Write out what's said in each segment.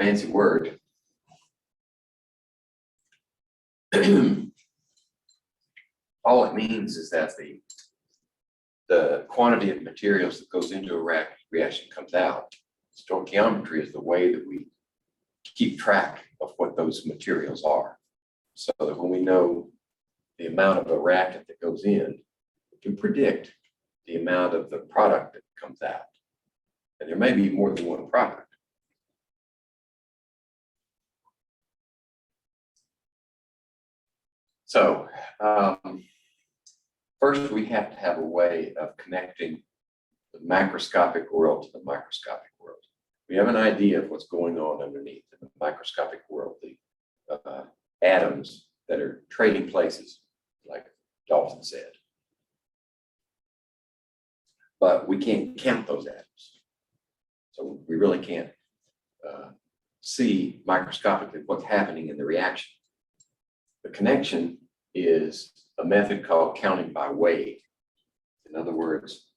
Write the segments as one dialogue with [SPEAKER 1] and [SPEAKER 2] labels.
[SPEAKER 1] fancy word. All it means is that the quantity of materials that goes into a reaction comes out. Stoichiometry is the way that we keep track of what those materials are, so that when we know the amount of the reactant that goes in, we can predict the amount of the product that comes out. And there may be more than one product. So first, we have to have a way of connecting the macroscopic world to the microscopic world. We have an idea of what's going on underneath in the microscopic world, the atoms that are trading places, like Dalton said. But we can't count those atoms. So we really can't see microscopically what's happening in the reaction. The connection is a method called counting by weight. In other words,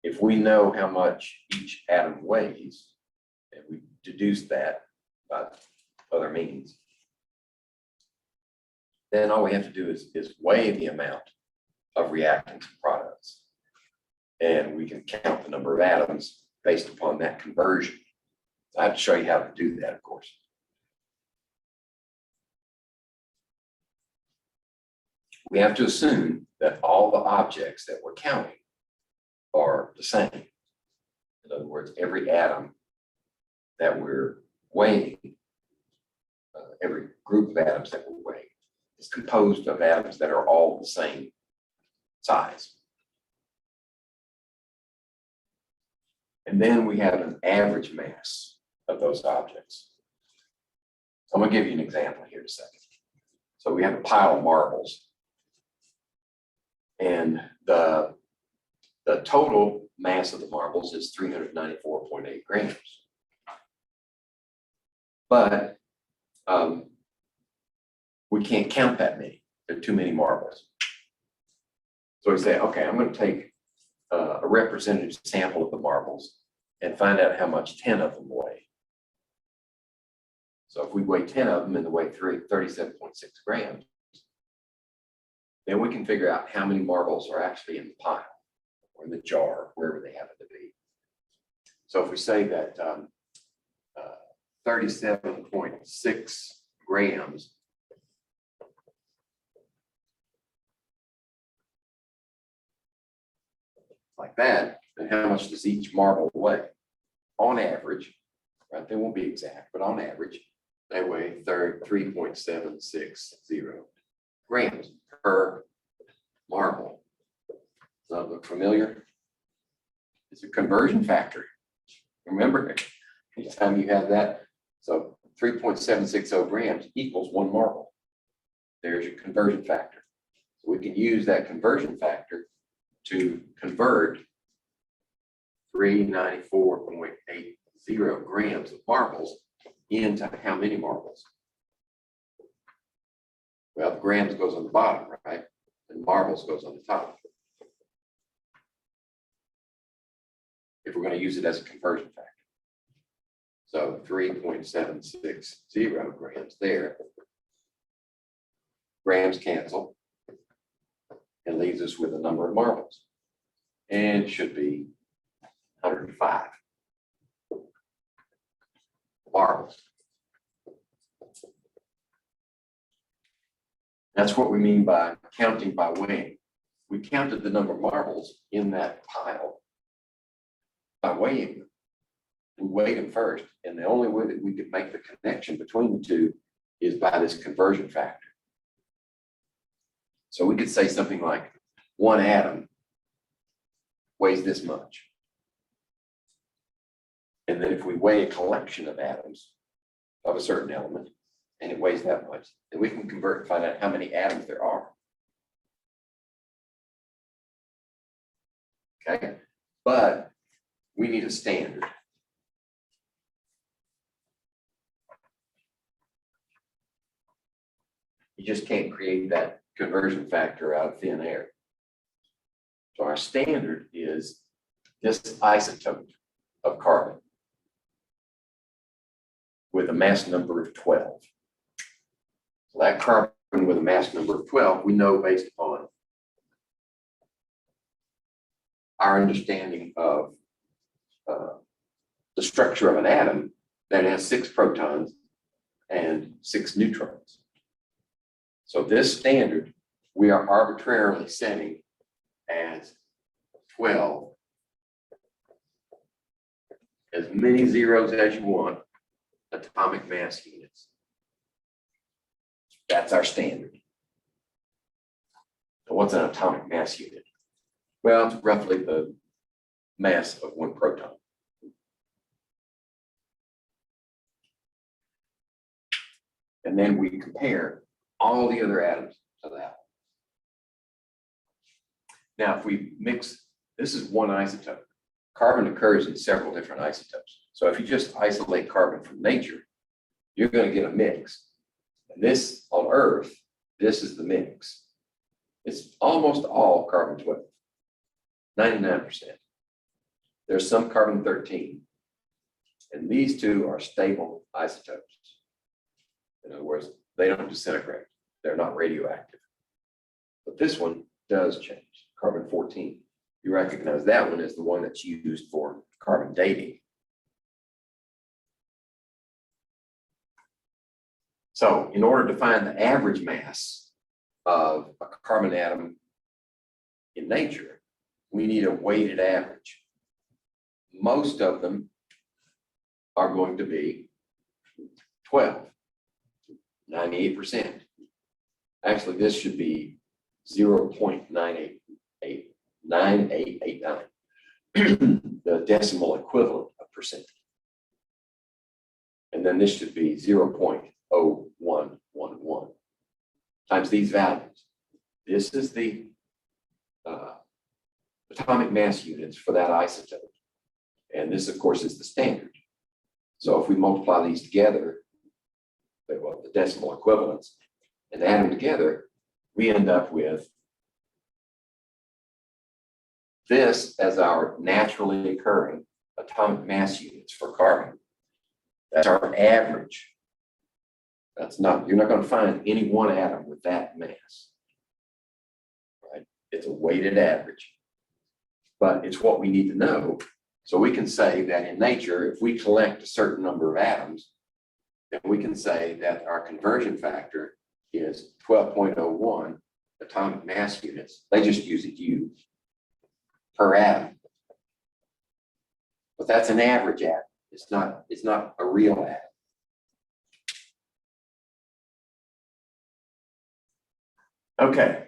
[SPEAKER 1] if we know how much each atom weighs, and we deduce that by other means, then all we have to do is weigh the amount of reactants and products. And we can count the number of atoms based upon that conversion. I have to show you how to do that, of course. We have to assume that all the objects that we're counting are the same. In other words, every atom that we're weighing, every group of atoms that we're weighing, is composed of atoms that are all the same size. And then we have an average mass of those objects. I'm going to give you an example here in a second. So we have a pile of marbles. And the total mass of the marbles is 394.8 grams. But we can't count that many. There are too many marbles. So we say, okay, I'm going to take a representative sample of the marbles and find out how much 10 of them weigh. So if we weigh 10 of them and they weigh 37.6 grams, then we can figure out how many marbles are actually in the pile or in the jar, wherever they happen to be. So if we say that 37.6 grams like that, then how much does each marble weigh? On average, right? They won't be exact, but on average, they weigh 3.760 grams per marble. Does that look familiar? It's a conversion factor. Remember, anytime you have that, so 3.760 grams equals one marble. There's your conversion factor. So we can use that conversion factor to convert 394.80 grams of marbles into how many marbles? Well, the grams goes on the bottom, right? And marbles goes on the top. If we're going to use it as a conversion factor. So 3.760 grams there. Grams cancel and leaves us with a number of marbles. And it should be 105 marbles. That's what we mean by counting by weighing. We counted the number of marbles in that pile by weighing them. We weighed them first, and the only way that we could make the connection between the two is by this conversion factor. So we could say something like one atom weighs this much. And then if we weigh a collection of atoms of a certain element, and it weighs that much, then we can convert and find out how many atoms there are. Okay, but we need a standard. You just can't create that conversion factor out of thin air. So our standard is this isotope of carbon. with a mass number of 12. So that carbon with a mass number of 12, we know based upon our understanding of the structure of an atom that has 6 protons and 6 neutrons. So this standard we are arbitrarily setting as 12, as many zeros as you want, atomic mass units. That's our standard. So what's an atomic mass unit? Well, it's roughly the mass of 1 proton. And then we compare all the other atoms to that. Now, if we mix, this is one isotope. Carbon occurs in several different isotopes. So if you just isolate carbon from nature, you're going to get a mix. And this, on Earth, this is the mix. It's almost all carbon-12, 99%. There's some carbon-13. And these two are stable isotopes. In other words, they don't disintegrate. They're not radioactive. But this one does change, carbon-14. You recognize that one as the one that's used for carbon dating. So in order to find the average mass of a carbon atom in nature, we need a weighted average. Most of them are going to be 12, 98%. Actually, this should be 0.9889, the decimal equivalent of percent. And then this should be 0.0111 times these values. This is the atomic mass units for that isotope. And this, of course, is the standard. So if we multiply these together, well, the decimal equivalents, and add them together, we end up with this as our naturally occurring atomic mass units for carbon. That's our average. That's not, you're not going to find any one atom with that mass. Right? It's a weighted average. But it's what we need to know. So we can say that in nature, if we collect a certain number of atoms, then we can say that our conversion factor is 12.01 atomic mass units. They just use a U per atom. But that's an average atom. It's not a real atom. Okay.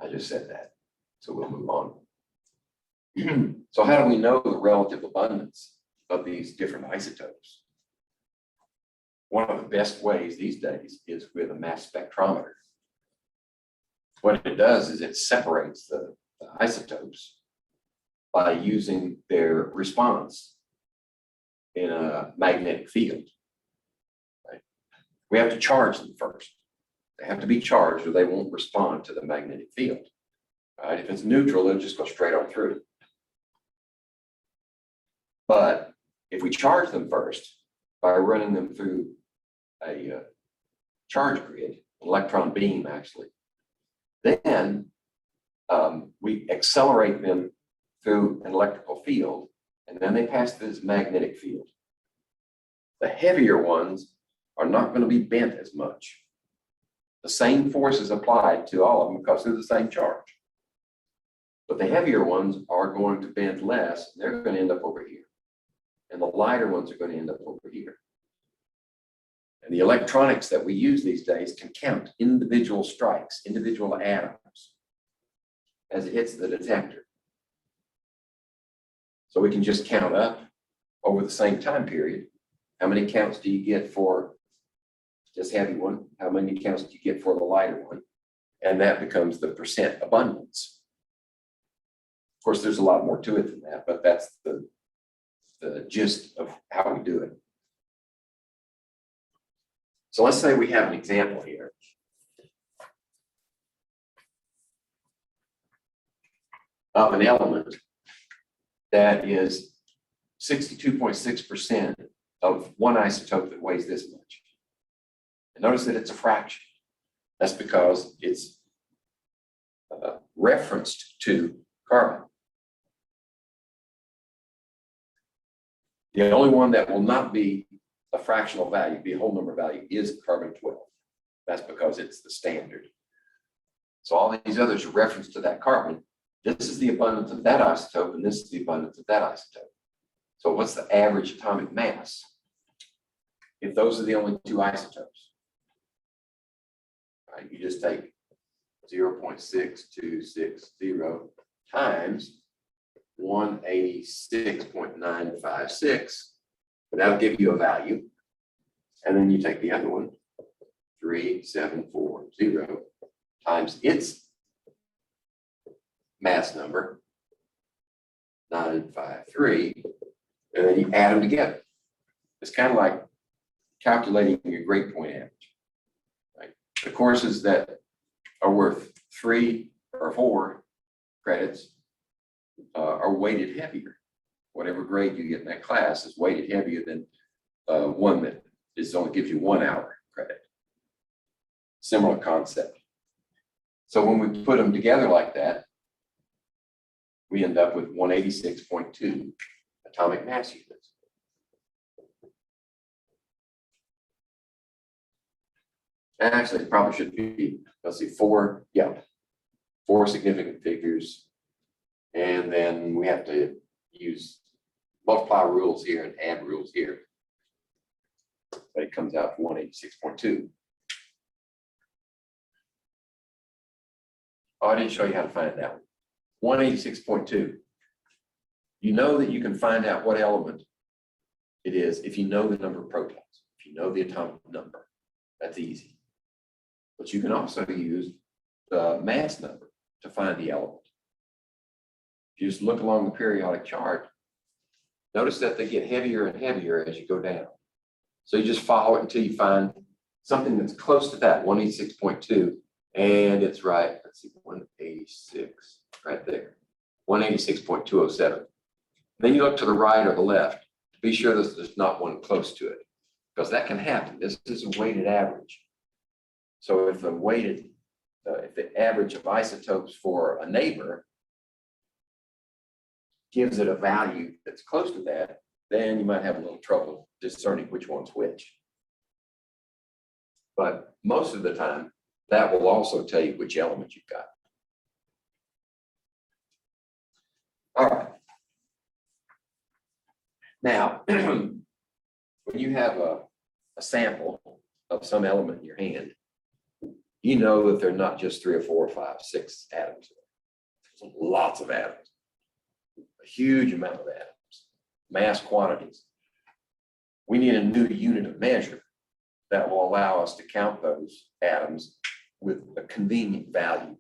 [SPEAKER 1] I just said that, so we'll move on. So how do we know the relative abundance of these different isotopes? One of the best ways these days is with a mass spectrometer. What it does is it separates the isotopes by using their response in a magnetic field. Right? We have to charge them first. They have to be charged or they won't respond to the magnetic field. Right? If it's neutral, it'll just go straight on through. But if we charge them first by running them through a charge grid, an electron beam actually, then we accelerate them through an electrical field, and then they pass through this magnetic field. The heavier ones are not going to be bent as much. The same force is applied to all of them because they're the same charge. But the heavier ones are going to bend less. They're going to end up over here. And the lighter ones are going to end up over here. And the electronics that we use these days can count individual strikes, individual atoms, as it hits the detector. So we can just count up over the same time period. How many counts do you get for this heavy one? How many counts do you get for the lighter one? And that becomes the percent abundance. Of course, there's a lot more to it than that, but that's the gist of how we do it. So let's say we have an example here. Of an element that is 62.6% of one isotope that weighs this much. And notice that it's a fraction. That's because it's referenced to carbon. The only one that will not be a fractional value, be a whole number value, is carbon-12. That's because it's the standard. So all these others are referenced to that carbon. This is the abundance of that isotope, and this is the abundance of that isotope. So what's the average atomic mass if those are the only two isotopes? Right, you just take 0.6260 times 186.956, but that'll give you a value. And then you take the other one, 3740, times its mass number, 953, and then you add them together. It's kind of like calculating your grade point average. Right? The courses that are worth 3 or 4 credits are weighted heavier. Whatever grade you get in that class is weighted heavier than one that only gives you 1 hour credit. Similar concept. So when we put them together like that, we end up with 186.2 atomic mass units. Actually, it probably should be, let's see, 4 significant figures. And then we have to use multiply rules here and add rules here. But it comes out to 186.2. Oh, I didn't show you how to find that one. 186.2. You know that you can find out what element it is if you know the number of protons, if you know the atomic number. That's easy. But you can also use the mass number to find the element. If you just look along the periodic chart, notice that they get heavier and heavier as you go down. So you just follow it until you find something that's close to that, 186.2, and it's right, let's see, 186, right there, 186.207. Then you look to the right or the left to be sure that there's not one close to it, because that can happen. This is a weighted average. So if the if the average of isotopes for a neighbor gives it a value that's close to that, then you might have a little trouble discerning which one's which. But most of the time, that will also tell you which element you've got. All right. Now, when you have a sample of some element in your hand, you know that they're not just 3 or 4 or 5, 6 atoms. There's lots of atoms. A huge amount of atoms, mass quantities. We need a new unit of measure that will allow us to count those atoms with a convenient value.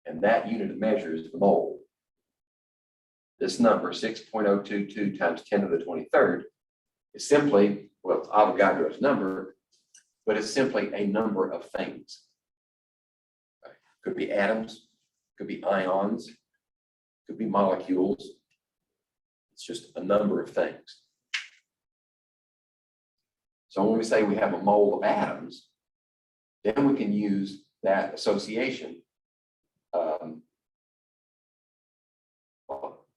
[SPEAKER 1] And that unit of measure is the mole. This number, 6.022 times 10 to the 23rd, is simply, well, it's Avogadro's number, but it's simply a number of things. Could be atoms, could be ions, could be molecules. It's just a number of things. So when we say we have a mole of atoms, then we can use that association. Well,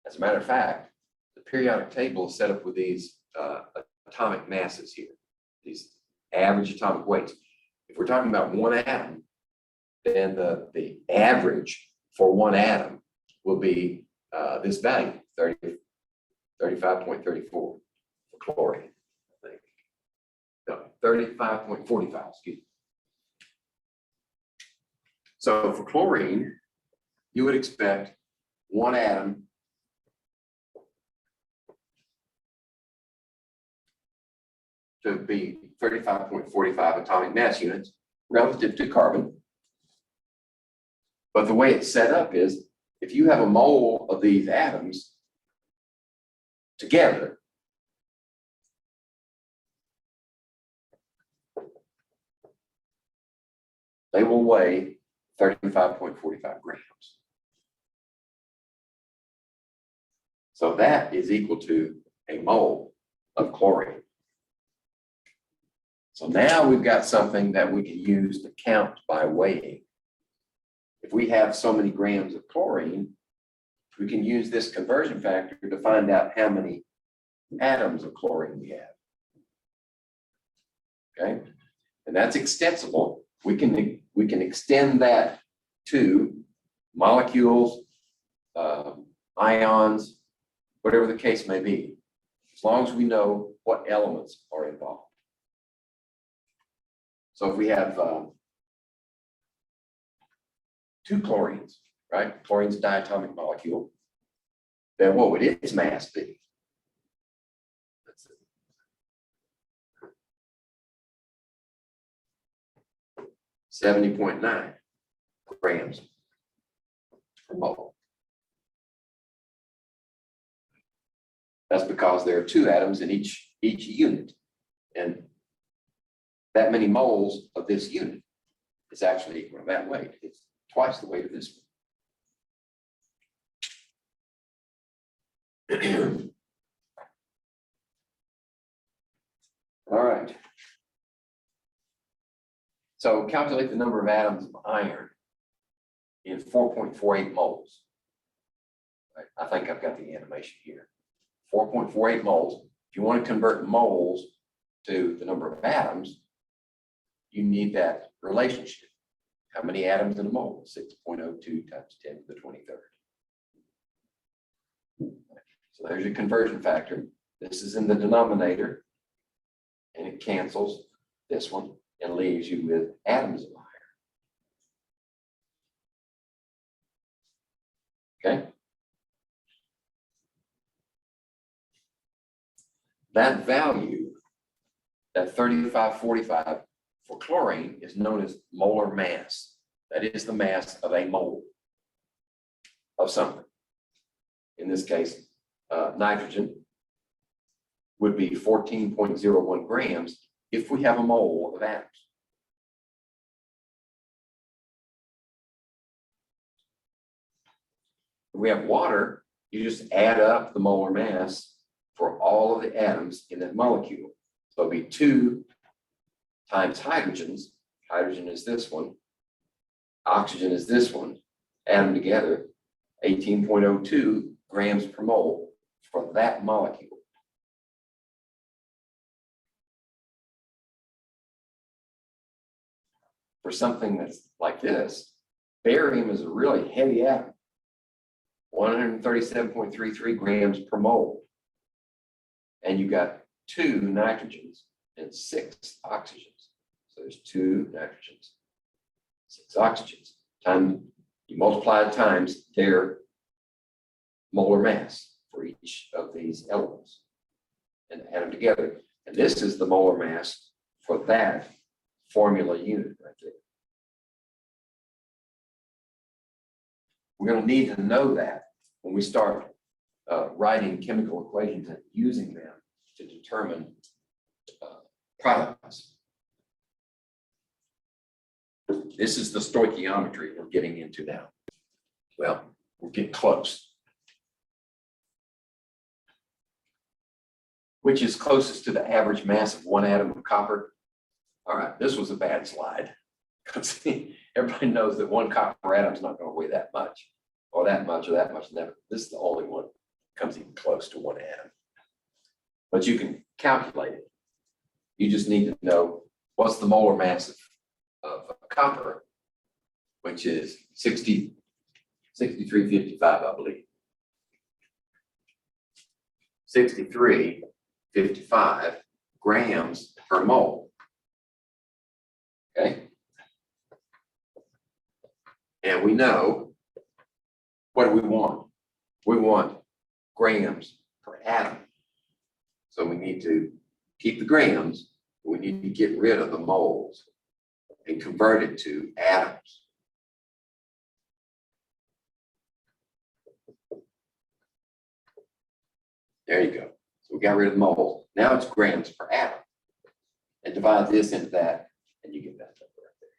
[SPEAKER 1] as a matter of fact, the periodic table is set up with these atomic masses here, these average atomic weights. If we're talking about one atom, then the average for one atom will be this value, 35.34 for chlorine, I think. No, 35.45, excuse me. So for chlorine, you would expect one atom to be 35.45 atomic mass units relative to carbon. But the way it's set up is, if you have a mole of these atoms together, they will weigh 35.45 grams. So that is equal to a mole of chlorine. So now we've got something that we can use to count by weighing. If we have so many grams of chlorine, we can use this conversion factor to find out how many atoms of chlorine we have. Okay, and that's extensible. We can extend that to molecules, ions, whatever the case may be, as long as we know what elements are involved. So if we have 2 chlorines, right? Chlorine's a diatomic molecule, then what would its mass be? 70.9 grams per mole. That's because there are 2 atoms in each unit, and that many moles of this unit is actually equal to that weight. It's twice the weight of this one. All right. So calculate the number of atoms of iron in 4.48 moles. Right. I think I've got the animation here. 4.48 moles. If you want to convert moles to the number of atoms, you need that relationship. How many atoms in a mole? 6.02 times 10 to the 23rd. So there's your conversion factor. This is in the denominator, and it cancels this one and leaves you with atoms of iron. Okay? That value, that 3545 for chlorine, is known as molar mass. That is the mass of a mole of something. In this case, nitrogen would be 14.01 grams if we have a mole of atoms. If we have water, you just add up the molar mass for all of the atoms in that molecule. So it'll be 2 times hydrogens. Hydrogen is this one. Oxygen is this one. Add them together, 18.02 grams per mole for that molecule. For something that's like this, barium is a really heavy atom, 137.33 grams per mole. And you got 2 nitrogens and 6 oxygens. So there's 2 nitrogens, 6 oxygens. You multiply it times their molar mass for each of these elements and add them together. And this is the molar mass for that formula unit right there. We're going to need to know that when we start writing chemical equations and using them to determine products. This is the stoichiometry we're getting into now. Well, we're getting close. Which is closest to the average mass of 1 atom of copper? All right, this was a bad slide. Everybody knows that 1 copper atom is not going to weigh that much, or that much, or that much. Never. This is the only one that comes even close to 1 atom. But you can calculate it. You just need to know what's the molar mass of copper, which is 63.55, I believe. 63.55 grams per mole. Okay. And we know, what do we want? We want grams per atom. So we need to keep the grams, but we need to get rid of the moles and convert it to atoms. There you go. So we got rid of the moles. Now it's grams per atom. And divide this into that, and you get that number right there.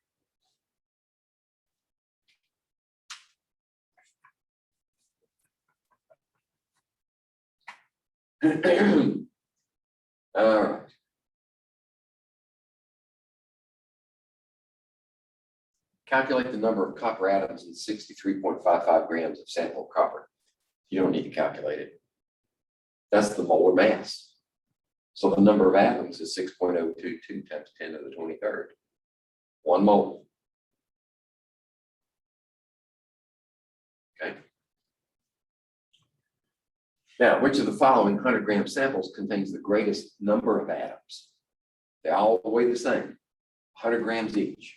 [SPEAKER 1] All right. Calculate the number of copper atoms in 63.55 grams of sample copper. You don't need to calculate it. That's the molar mass. So the number of atoms is 6.022 times 10 to the 23rd. 1 mole. Okay. Now, which of the following 100-gram samples contains the greatest number of atoms? They all weigh the same, 100 grams each.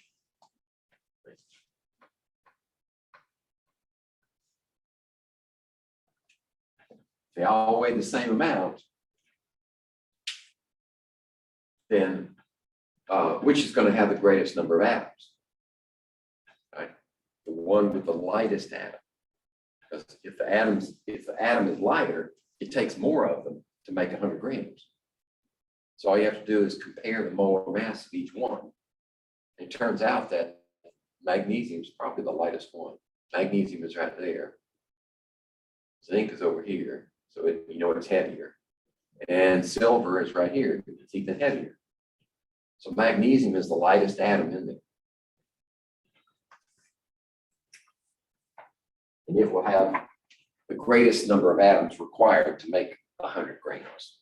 [SPEAKER 1] They all weigh the same amount, then which is going to have the greatest number of atoms? Right? The one with the lightest atom. Because if the atom is lighter, it takes more of them to make 100 grams. So all you have to do is compare the molar mass of each one. It turns out that magnesium is probably the lightest one. Magnesium is right there. Zinc is over here, so it's heavier. And silver is right here, it's even heavier. So magnesium is the lightest atom in there. And it will have the greatest number of atoms required to make 100 grams.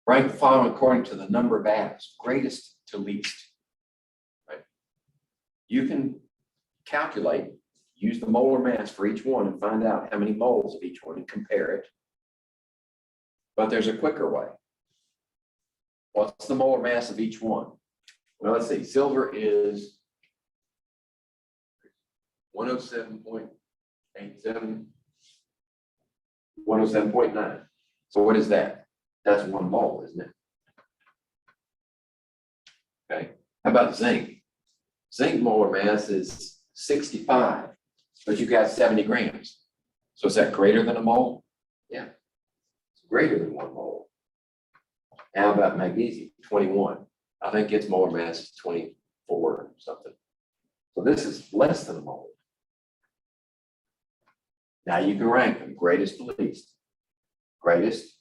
[SPEAKER 1] Rank the following according to the number of atoms, greatest to least. Right? You can calculate, use the molar mass for each one and find out how many moles of each one and compare it. But there's a quicker way. What's the molar mass of each one? Well, let's see. Silver is 107.87, 107.9. So what is that? That's 1 mole, isn't it? Okay. How about zinc? Zinc molar mass is 65, but you got 70 grams. So is that greater than a mole? Yeah. It's greater than 1 mole. How about magnesium? 21. I think its molar mass is 24 or something. So this is less than a mole. Now you can rank them, greatest to least. Greatest,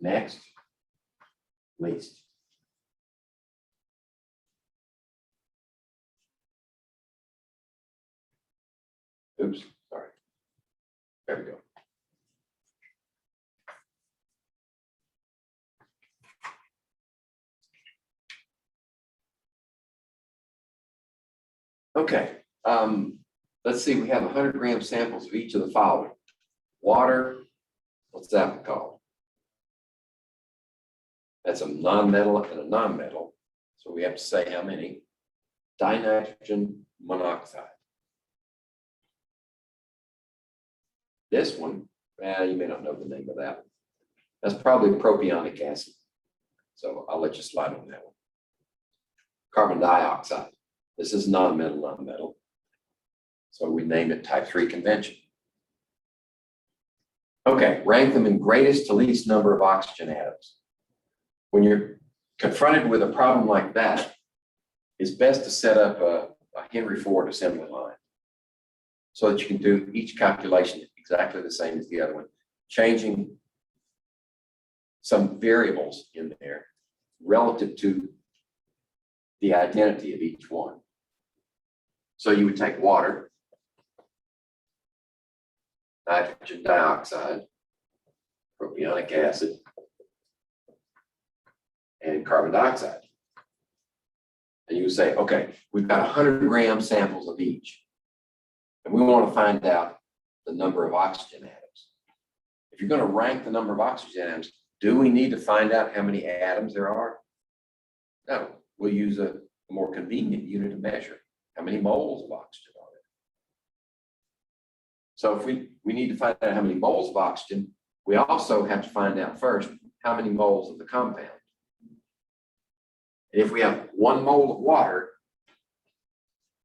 [SPEAKER 1] next, least. Oops, sorry. There we go. Okay, let's see, we have 100-gram samples of each of the following. Water, what's that called? That's a non-metal and a non-metal. So we have to say how many. Dinitrogen monoxide. This one, you may not know the name of that. That's probably propionic acid. So I'll let you slide on that one. Carbon dioxide. This is non-metal, non-metal. So we name it type 3 convention. Okay, rank them in greatest to least number of oxygen atoms. When you're confronted with a problem like that, it's best to set up a Henry Ford assembly line so that you can do each calculation exactly the same as the other one, changing some variables in there relative to the identity of each one. So you would take water, nitrogen dioxide, propionic acid, and carbon dioxide. And you would say, okay, we've got 100-gram samples of each. And we want to find out the number of oxygen atoms. If you're going to rank the number of oxygen atoms, do we need to find out how many atoms there are? No, we'll use a more convenient unit of measure. How many moles of oxygen are there? So if we need to find out how many moles of oxygen, we also have to find out first how many moles of the compound. And if we have 1 mole of water,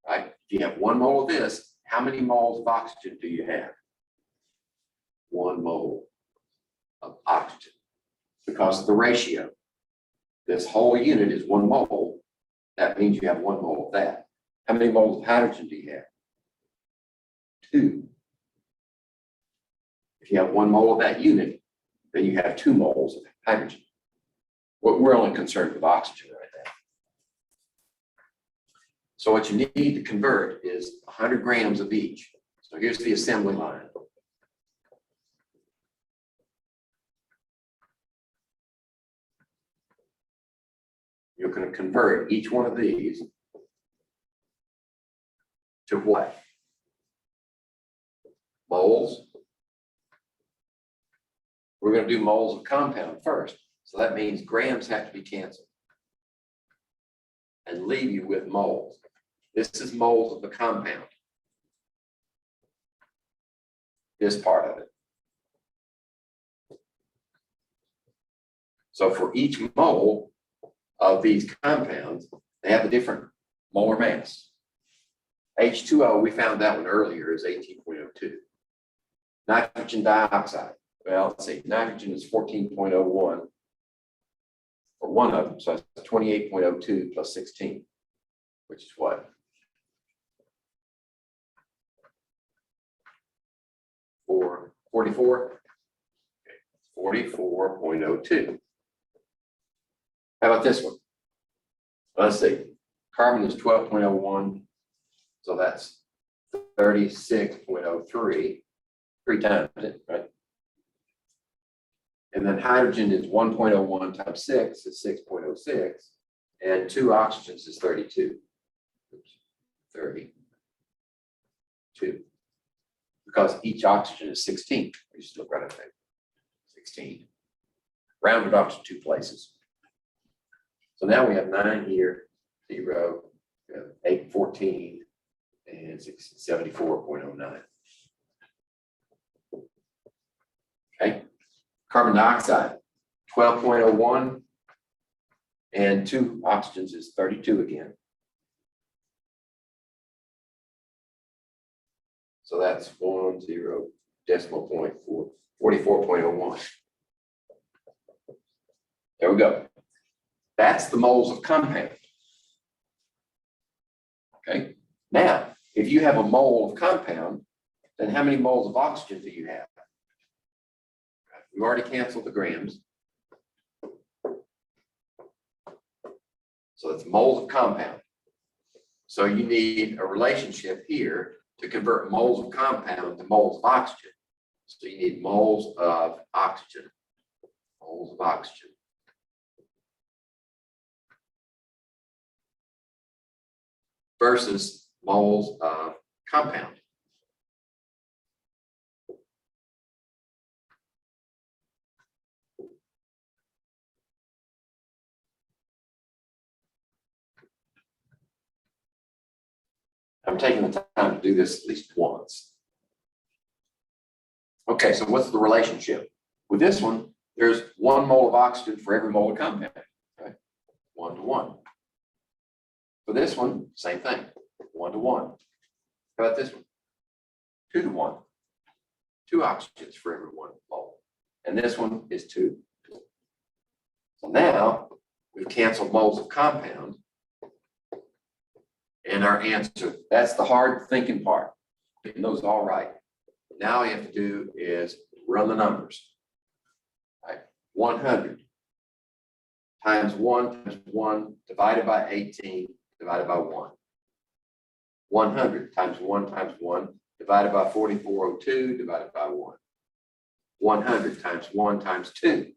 [SPEAKER 1] right? If you have 1 mole of this, how many moles of oxygen do you have? 1 mole of oxygen because of the ratio. This whole unit is 1 mole. That means you have 1 mole of that. How many moles of hydrogen do you have? 2. If you have 1 mole of that unit, then you have 2 moles of hydrogen. We're only concerned with oxygen right now. So what you need to convert is 100 grams of each. So here's the assembly line. You're going to convert each one of these to what? Moles. We're going to do moles of compound first. So that means grams have to be canceled and leave you with moles. This is moles of the compound. This part of it. So for each mole of these compounds, they have a different molar mass. H2O, we found that one earlier, is 18.02. Nitrogen dioxide. Well, let's see, nitrogen is 14.01 for one of them, so that's 28.02 plus 16, which is what? 44? 44.02. How about this one? Let's see, carbon is 12.01, so that's 36.03, 3 times it, right? And then hydrogen is 1.01 times 6 is 6.06, and 2 oxygens is 32. Oops, 32. Because each oxygen is 16. You just look right at that. 16. Rounded off to 2 places. So now we have 9 here, 0, 8, 14, and 74.09. Okay. Carbon dioxide, 12.01, and 2 oxygens is 32 again. So that's 10 decimal point 44.01. There we go. That's the moles of compound. Okay. Now, if you have a mole of compound, then how many moles of oxygen do you have? We've already canceled the grams. So it's moles of compound. So you need a relationship here to convert moles of compound to moles of oxygen. So you need moles of oxygen. Moles of oxygen. Versus moles of compound. I'm taking the time to do this at least once. Okay, so what's the relationship? With this one, there's 1 mole of oxygen for every mole of compound, right? 1 to 1. For this one, same thing, 1 to 1. How about this one? 2 to 1. 2 oxygens for every 1 mole. And this one is 2. So now we've canceled moles of compound. And our answer, that's the hard thinking part. Getting those all right. Now all you have to do is run the numbers. Right? 100 times 1 divided by 18 divided by 1. 100 times 1 divided by 4402 divided by 1. 100 times 1 times 2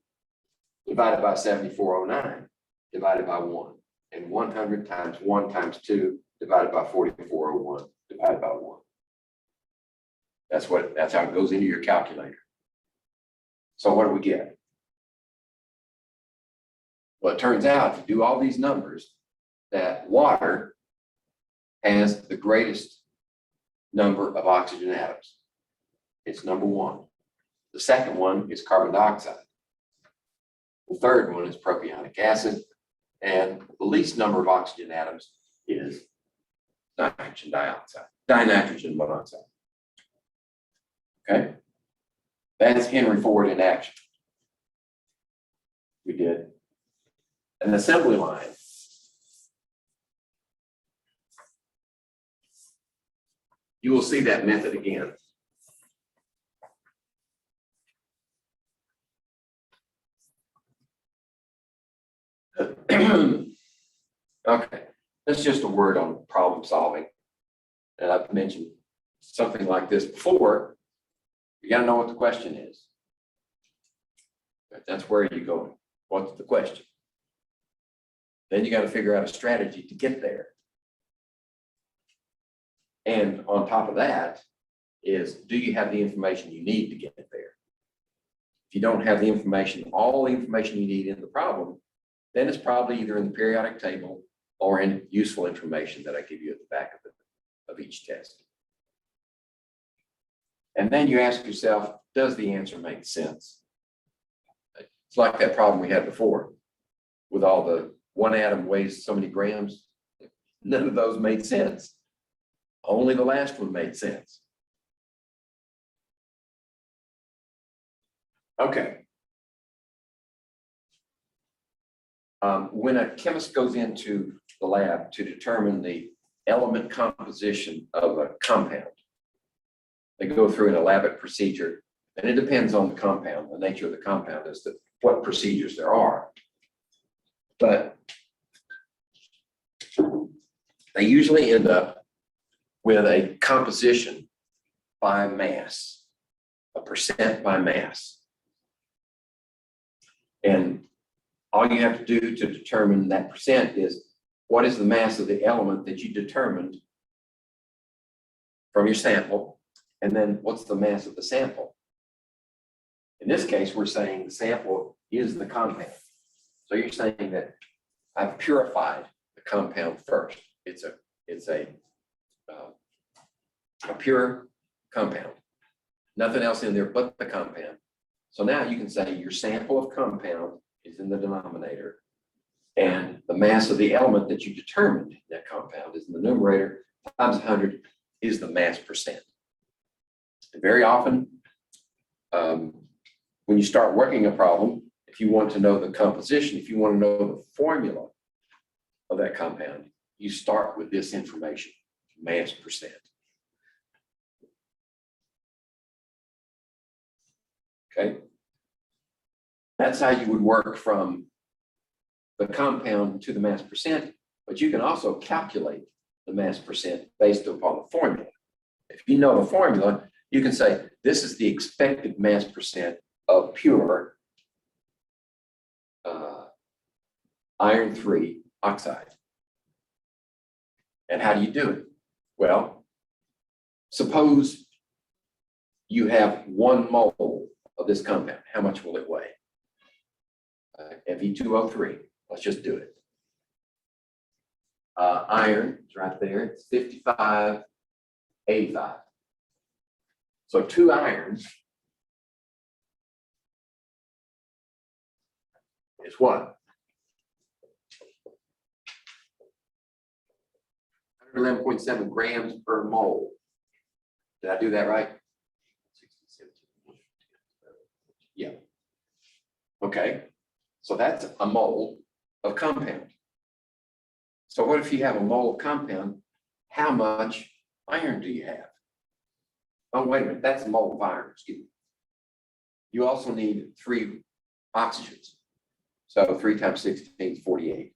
[SPEAKER 1] divided by 7409 divided by 1. And 100 times 1 times 2 divided by 4401 divided by 1. That's how it goes into your calculator. So what do we get? Well, it turns out if you do all these numbers, that water has the greatest number of oxygen atoms. It's number 1. The second one is carbon dioxide. The third one is propionic acid. And the least number of oxygen atoms is nitrogen dioxide, dinitrogen monoxide. Okay? That's Henry Ford in action. We did an assembly line. you will see that method again. Okay, that's just a word on problem solving. And I've mentioned something like this before. You got to know what the question is. That's where you go. What's the question? Then you got to figure out a strategy to get there. And on top of that is, do you have the information you need to get there? If you don't have the information, all the information you need in the problem, then it's probably either in the periodic table or in useful information that I give you at the back of each test. And then you ask yourself, does the answer make sense? It's like that problem we had before with all the one atom weighs so many grams. None of those made sense. Only the last one made sense. Okay. When a chemist goes into the lab to determine the element composition of a compound, they go through an elaborate procedure, and it depends on the compound, the nature of the compound as to what procedures there are. But they usually end up with a composition by mass, a percent by mass. And all you have to do to determine that percent is, what is the mass of the element that you determined from your sample? And then what's the mass of the sample? In this case, we're saying the sample is the compound. So you're saying that I've purified the compound first. It's a pure compound. Nothing else in there but the compound. So now you can say your sample of compound is in the denominator, and the mass of the element that you determined in that compound is in the numerator, times 100 is the mass percent. And very often, when you start working a problem, if you want to know the composition, if you want to know the formula of that compound, you start with this information, mass percent. Okay. That's how you would work from the compound to the mass percent, but you can also calculate the mass percent based upon the formula. If you know the formula, you can say, this is the expected mass percent of pure iron 3 oxide. And how do you do it? Well, suppose you have 1 mole of this compound. How much will it weigh? Fe2O3. Let's just do it. Iron is right there. It's 5585. So 2 irons is what? 111.7 grams per mole. Did I do that right? Yeah. Okay. So that's a mole of compound. So what if you have a mole of compound? How much iron do you have? Oh, wait a minute. That's a mole of iron. Excuse me. You also need 3 oxygens. So 3 times 16 is 48.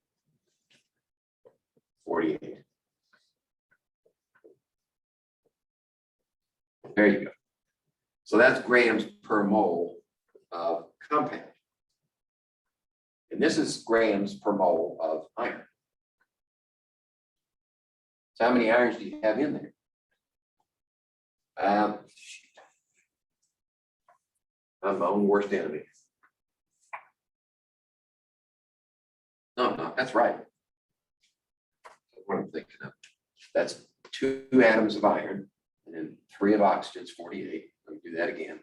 [SPEAKER 1] 48. There you go. So that's grams per mole of compound. And this is grams per mole of iron. So how many irons do you have in there? I'm my own worst enemy. No, that's right. What I'm thinking of. That's 2 atoms of iron and then 3 of oxygen, 48. Let me do that again.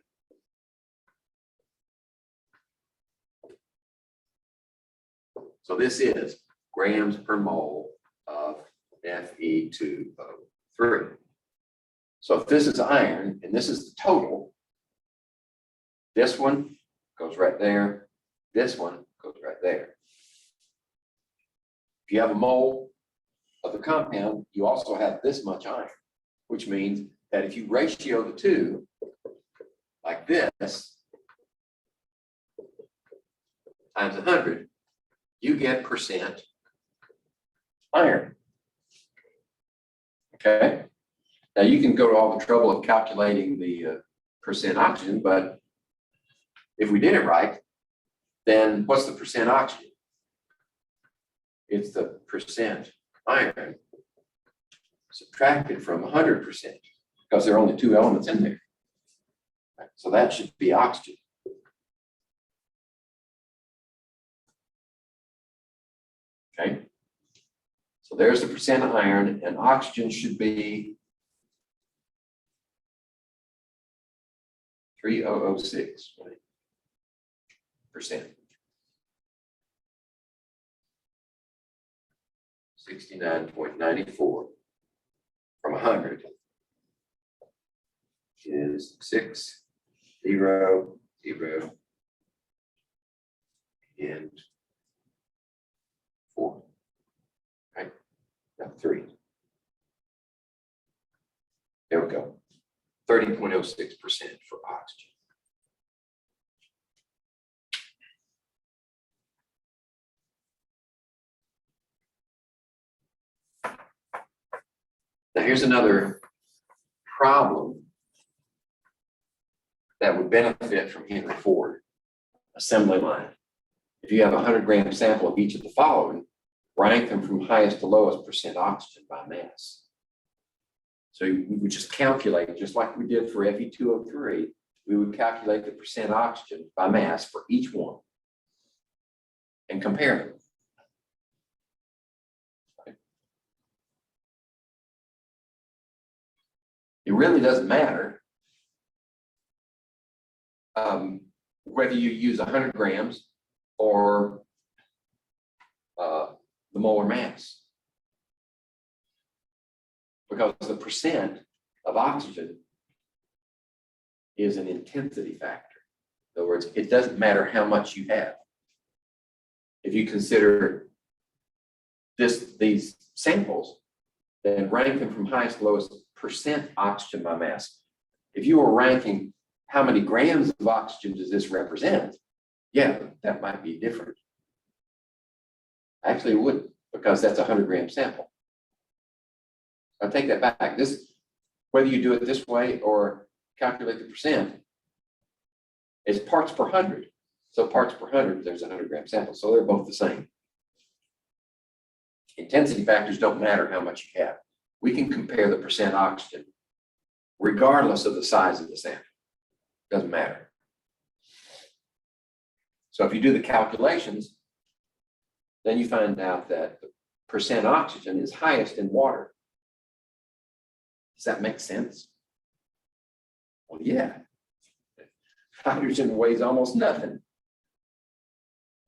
[SPEAKER 1] So this is grams per mole of Fe2O3. So if this is iron and this is the total, this one goes right there. This one goes right there. If you have a mole of the compound, you also have this much iron, which means that if you ratio the two like this times 100, you get percent iron. Okay. Now you can go to all the trouble of calculating the percent oxygen, but if we did it right, then what's the percent oxygen? It's the percent iron subtracted from 100%, because there are only two elements in there. So that should be oxygen. Okay. So there's the percent iron, and oxygen should be 3006%. 69.94 from 100 is 6, 0, 0, and 4. Right? Now 3. There we go. 30.06% for oxygen. Now here's another problem that would benefit from Henry Ford assembly line. If you have a 100-gram sample of each of the following, rank them from highest to lowest percent oxygen by mass. So we would just calculate, just like we did for Fe2O3, we would calculate the percent oxygen by mass for each one and compare them. It really doesn't matter whether you use 100 grams or the molar mass, because the percent of oxygen is an intensity factor. In other words, it doesn't matter how much you have. If you consider these samples, then rank them from highest to lowest percent oxygen by mass. If you were ranking how many grams of oxygen does this represent, yeah, that might be different. Actually, it wouldn't, because that's a 100-gram sample. I take that back. Whether you do it this way or calculate the percent, it's parts per 100. So parts per 100, there's a 100-gram sample. So they're both the same. Intensity factors don't matter how much you have. We can compare the percent oxygen regardless of the size of the sample. Doesn't matter. So if you do the calculations, then you find out that the percent oxygen is highest in water. Does that make sense? Well, yeah. Hydrogen weighs almost nothing.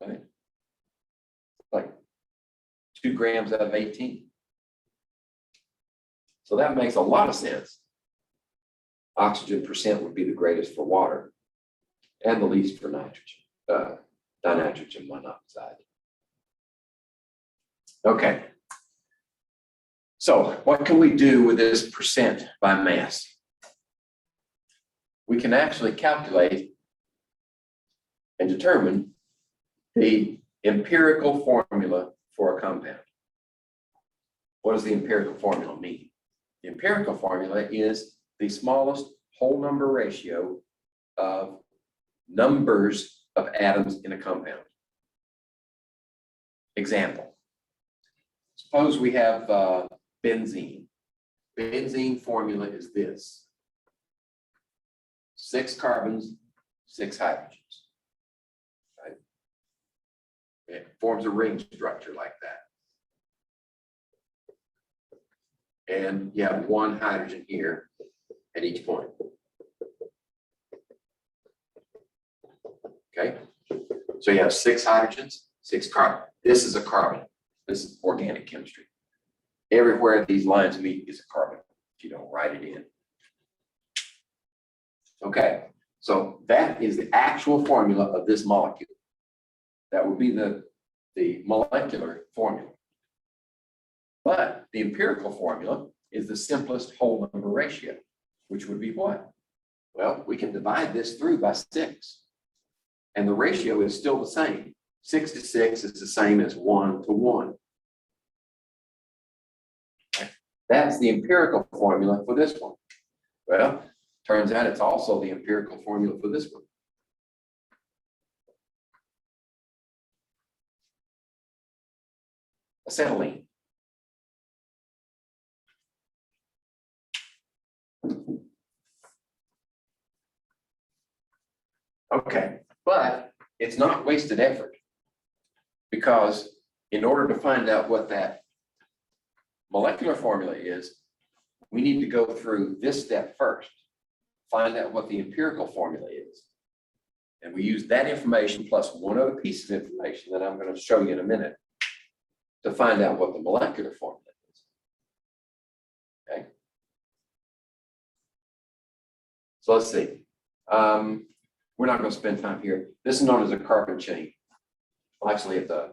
[SPEAKER 1] Right? Like 2 grams out of 18. So that makes a lot of sense. Oxygen percent would be the greatest for water and the least for nitrogen, dinitrogen monoxide. Okay. So what can we do with this percent by mass? We can actually calculate and determine the empirical formula for a compound. What does the empirical formula mean? The empirical formula is the smallest whole number ratio of numbers of atoms in a compound. Example. Suppose we have benzene. Benzene formula is this: 6 carbons, 6 hydrogens. Right? It forms a ring structure like that. And you have 1 hydrogen here at each point. Okay, so you have 6 hydrogens, 6 carbon. This is a carbon. This is organic chemistry. Everywhere these lines meet is a carbon, if you don't write it in. Okay, so that is the actual formula of this molecule. That would be the molecular formula. But the empirical formula is the simplest whole number ratio. which would be what? Well, we can divide this through by 6. And the ratio is still the same. 6 to 6 is the same as 1 to 1. That's the empirical formula for this one. Well, turns out it's also the empirical formula for this one. Acetylene. Okay, but it's not wasted effort, because in order to find out what that molecular formula is, we need to go through this step first, find out what the empirical formula is. And we use that information plus one other piece of information that I'm going to show you in a minute to find out what the molecular formula is. Okay. So let's see. We're not going to spend time here. This is known as a carbon chain. Well, actually, it's a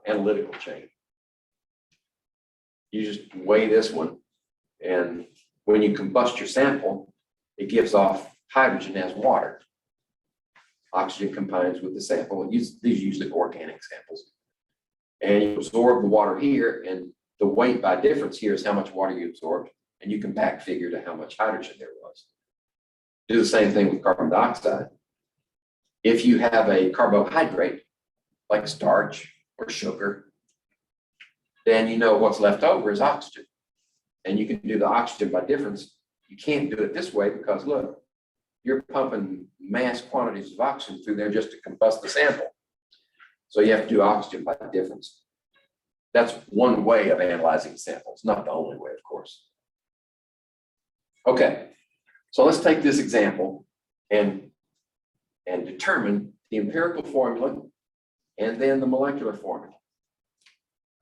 [SPEAKER 1] analytical chain. You just weigh this one, and when you combust your sample, it gives off hydrogen as water. Oxygen combines with the sample. These are usually organic samples. And you absorb the water here, and the weight by difference here is how much water you absorbed, and you can back figure to how much hydrogen there was. Do the same thing with carbon dioxide. If you have a carbohydrate, like starch or sugar, then you know what's left over is oxygen. And you can do the oxygen by difference. You can't do it this way because, look, you're pumping mass quantities of oxygen through there just to combust the sample. So you have to do oxygen by difference. That's one way of analyzing samples, not the only way, of course. Okay. So let's take this example and determine the empirical formula and then the molecular formula.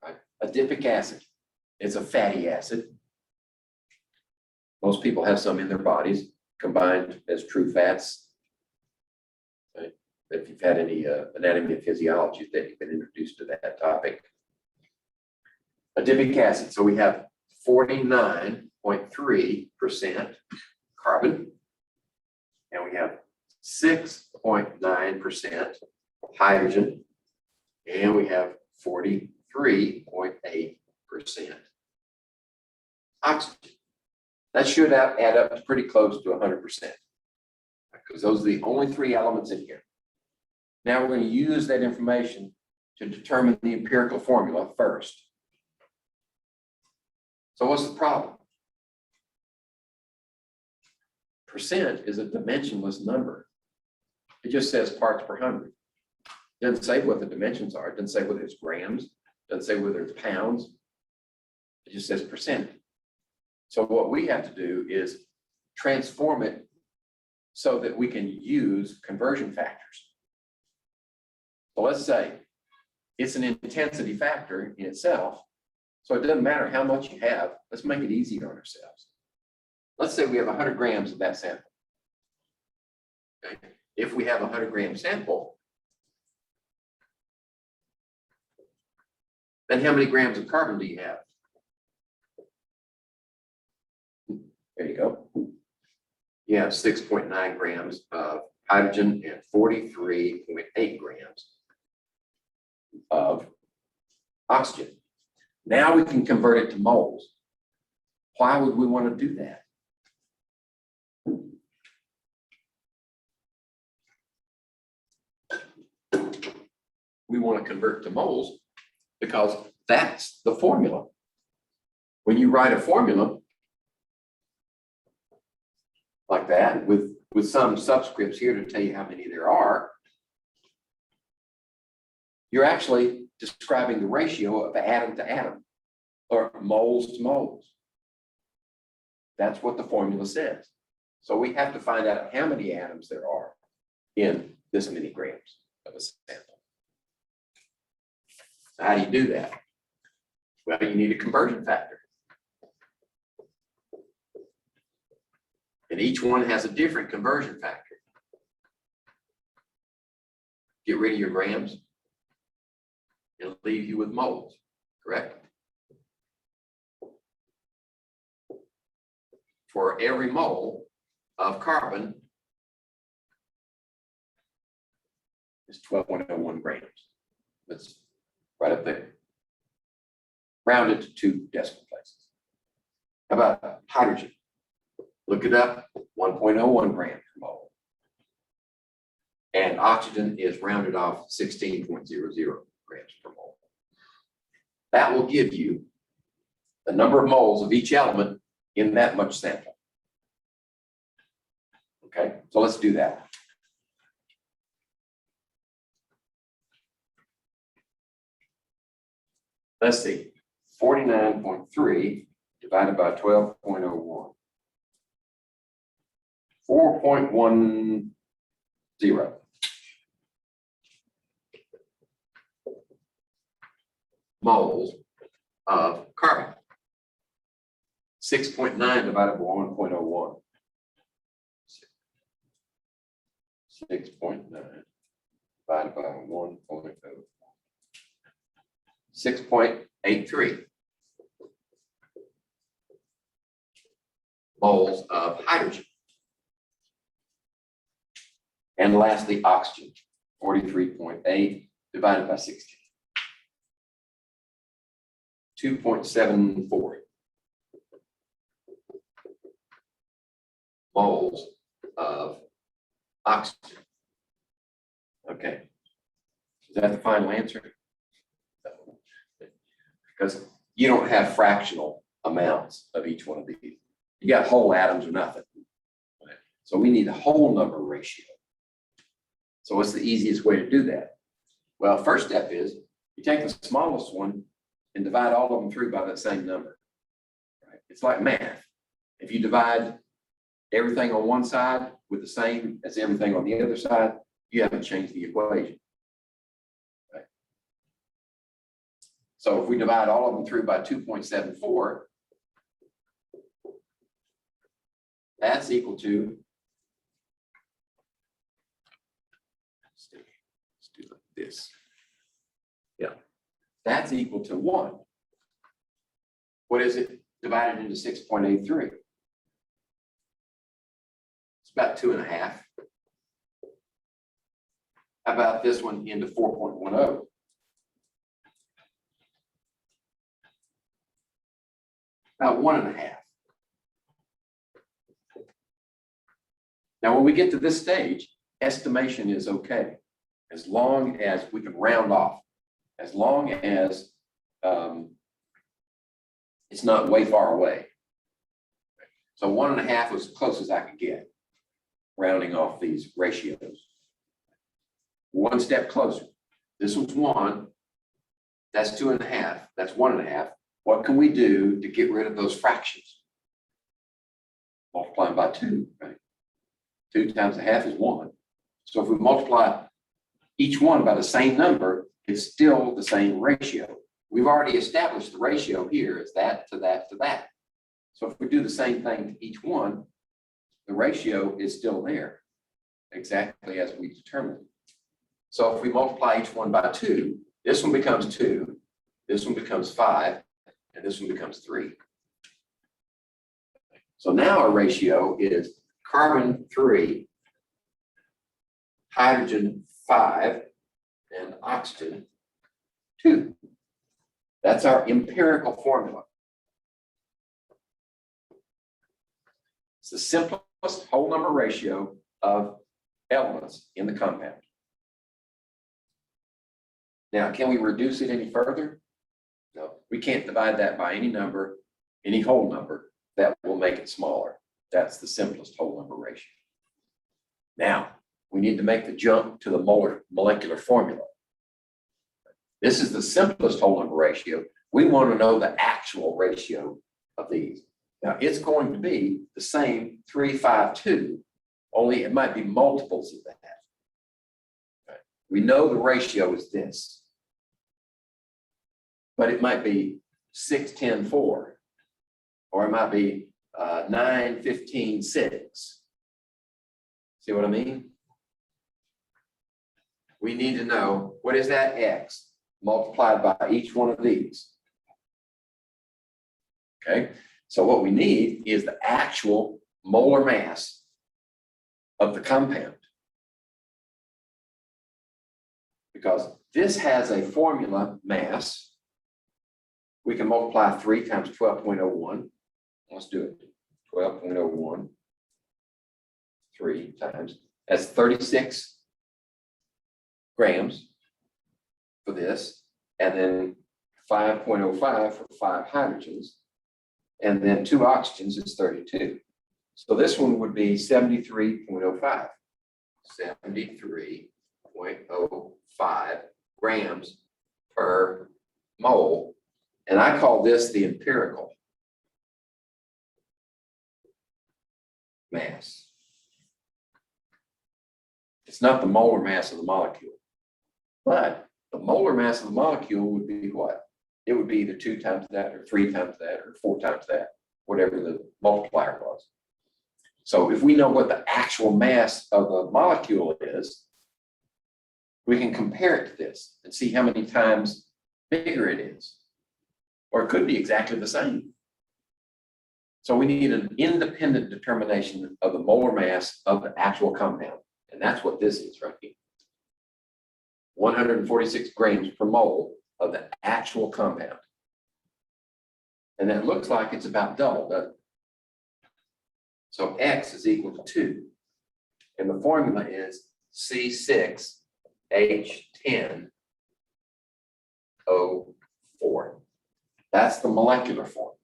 [SPEAKER 1] Right? Adipic acid. It's a fatty acid. Most people have some in their bodies combined as true fats. Right? If you've had any anatomy and physiology, that you've been introduced to that topic. Adipic acid. So we have 49.3% carbon, and we have 6.9% hydrogen, and we have 43.8% oxygen. That should add up to pretty close to 100%, because those are the only 3 elements in here. Now we're going to use that information to determine the empirical formula first. So what's the problem? Percent is a dimensionless number. It just says parts per 100. It doesn't say what the dimensions are. It doesn't say whether it's grams. It doesn't say whether it's pounds. It just says percent. So what we have to do is transform it so that we can use conversion factors. So let's say it's an intensity factor in itself. So it doesn't matter how much you have. Let's make it easy on ourselves. Let's say we have 100 grams of that sample. Okay. If we have a 100-gram sample, then how many grams of carbon do you have? There you go. You have 6.9 grams of hydrogen and 43.8 grams of oxygen. Now we can convert it to moles. Why would we want to do that? We want to convert to moles because that's the formula. When you write a formula like that with some subscripts here to tell you how many there are, you're actually describing the ratio of atom to atom or moles to moles. That's what the formula says. So we have to find out how many atoms there are in this many grams of a sample. How do you do that? Well, you need a conversion factor. And each one has a different conversion factor. Get rid of your grams and leave you with moles, correct? for every mole of carbon is 12.01 grams. That's right up there. Rounded to 2 decimal places. How about hydrogen? Look it up, 1.01 grams per mole. And oxygen is rounded off 16.00 grams per mole. That will give you the number of moles of each element in that much sample. Okay, so let's do that. Let's see, 49.3 divided by 12.01. 4.10 moles of carbon. 6.9 divided by 1.01. 6.9 divided by 1.01. 6.83 moles of hydrogen. And lastly, oxygen, 43.8 divided by 16. 2.74 moles of oxygen. Okay, is that the final answer? Because you don't have fractional amounts of each one of these. You got whole atoms or nothing. So we need a whole number ratio. So what's the easiest way to do that? Well, first step is you take the smallest one and divide all of them through by that same number. Right? It's like math. If you divide everything on one side with the same as everything on the other side, you haven't changed the equation. Right? So if we divide all of them through by 2.74, that's equal to, let's do like this. Yeah, that's equal to 1. What is it divided into 6.83? It's about 2.5. How about this one into 4.10? About 1.5. Now, when we get to this stage, estimation is okay, as long as we can round off, as long as it's not way far away. So 1.5 was as close as I could get, rounding off these ratios. One step closer. This was 1. That's 2.5. That's 1.5. What can we do to get rid of those fractions? Multiply them by 2, right? 2 times 1/2 is 1. So if we multiply each one by the same number, it's still the same ratio. We've already established the ratio here is that to that to that. So if we do the same thing to each one, the ratio is still there, exactly as we determined. So if we multiply each one by 2, this one becomes 2, this one becomes 5, and this one becomes 3. So now our ratio is carbon 3, hydrogen 5, and oxygen 2. That's our empirical formula. It's the simplest whole number ratio of elements in the compound. Now, can we reduce it any further? No, we can't divide that by any number, any whole number. That will make it smaller. That's the simplest whole number ratio. Now, we need to make the jump to the molecular formula. This is the simplest whole number ratio. We want to know the actual ratio of these. Now, it's going to be the same 3, 5, 2, only it might be multiples of that. Okay. We know the ratio is this, but it might be 6, 10, 4, or it might be 9, 15, 6. See what I mean? We need to know what is that X multiplied by each one of these. Okay, So what we need is the actual molar mass of the compound. Because this has a formula mass. We can multiply 3 times 12.01. Let's do it. 12.01. 3 times. That's 36 grams for this. And then 5.05 for 5 hydrogens. And then 2 oxygens is 32. So this one would be 73.05. 73.05 grams per mole. And I call this the empirical mass. It's not the molar mass of the molecule, but the molar mass of the molecule would be what? It would be either 2 times that or 3 times that or 4 times that, whatever the multiplier was. So if we know what the actual mass of the molecule is, we can compare it to this and see how many times bigger it is. Or it could be exactly the same. So we need an independent determination of the molar mass of the actual compound. And that's what this is right here. 146 grams per mole of the actual compound. And that looks like it's about double, doesn't it? So X is equal to 2. And the formula is C6H10O4. That's the molecular form.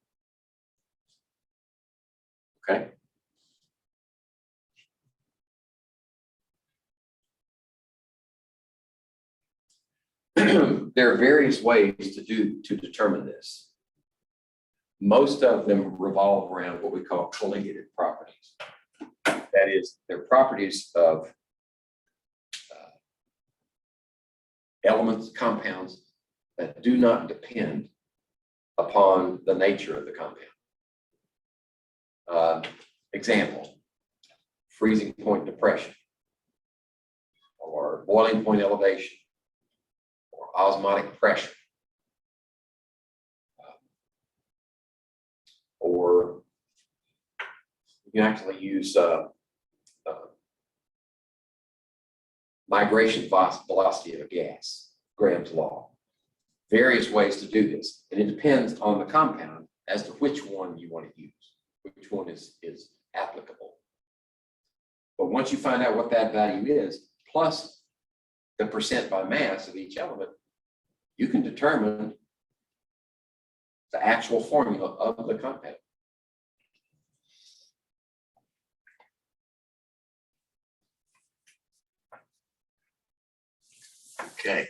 [SPEAKER 1] Okay. There are various ways to determine this. Most of them revolve around what we call collinated properties. That is, they're properties of elements, compounds that do not depend upon the nature of the compound. Example, freezing point depression, or boiling point elevation, or osmotic pressure, or you can actually use migration velocity of a gas, Graham's law. Various ways to do this, and it depends on the compound as to which one you want to use, which one is applicable. But once you find out what that value is, plus the percent by mass of each element, you can determine the actual formula of the compound. Okay,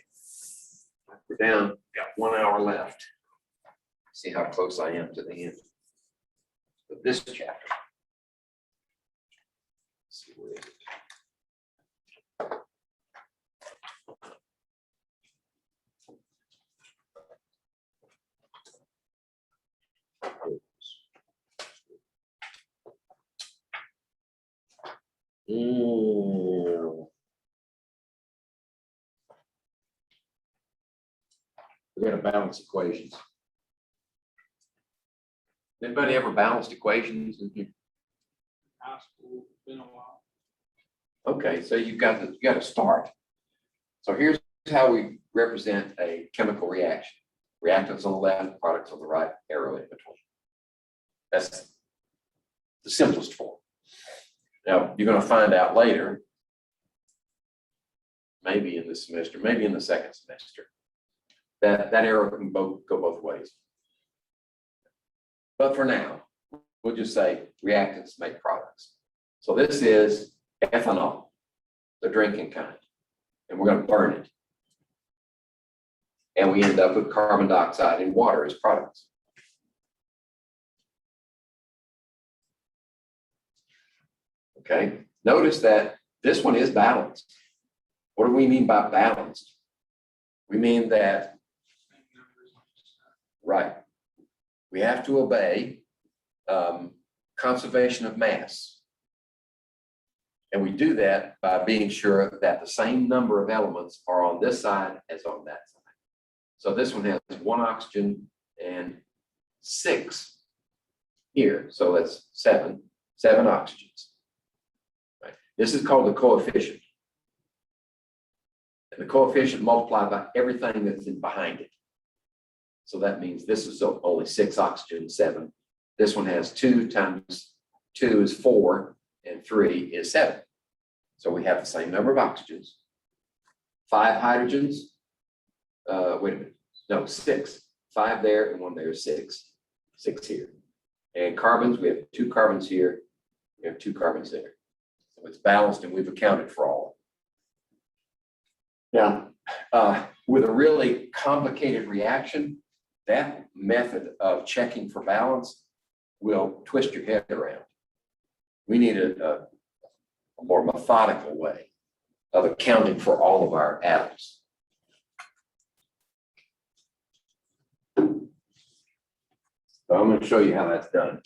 [SPEAKER 1] we're down, got 1 hour left. See how close I am to the end of this chapter. Let's see where is it. We got to balance equations. Anybody ever balanced equations in here?
[SPEAKER 2] High school, been a while.
[SPEAKER 1] Okay, so you got to start. So here's how we represent a chemical reaction. Reactants on the left, products on the right, arrow in between. That's the simplest form. Now, you're going to find out later, maybe in this semester, maybe in the second semester, that arrow can go both ways. But for now, we'll just say reactants make products. So this is ethanol, the drinking kind, and we're going to burn it. And we end up with carbon dioxide and water as products. Okay, notice that this one is balanced. What do we mean by balanced? We mean that, right, we have to obey conservation of mass. And we do that by being sure that the same number of elements are on this side as on that side. So this one has 1 oxygen and 6 here. So that's seven oxygens. Right? This is called the coefficient. And the coefficient multiplied by everything that's in behind it. So that means this is only 6 oxygen, 7. This one has 2 times 2 is 4, and 3 is 7. So we have the same number of oxygens. 5 hydrogens. Wait a minute. No, 6. 5 there and 1 there, 6. 6 here. And carbons, we have 2 carbons here. We have 2 carbons there. So it's balanced, and we've accounted for all. Now, with a really complicated reaction, that method of checking for balance will twist your head around. We need a more methodical way of accounting for all of our atoms. So I'm going to show you how that's done.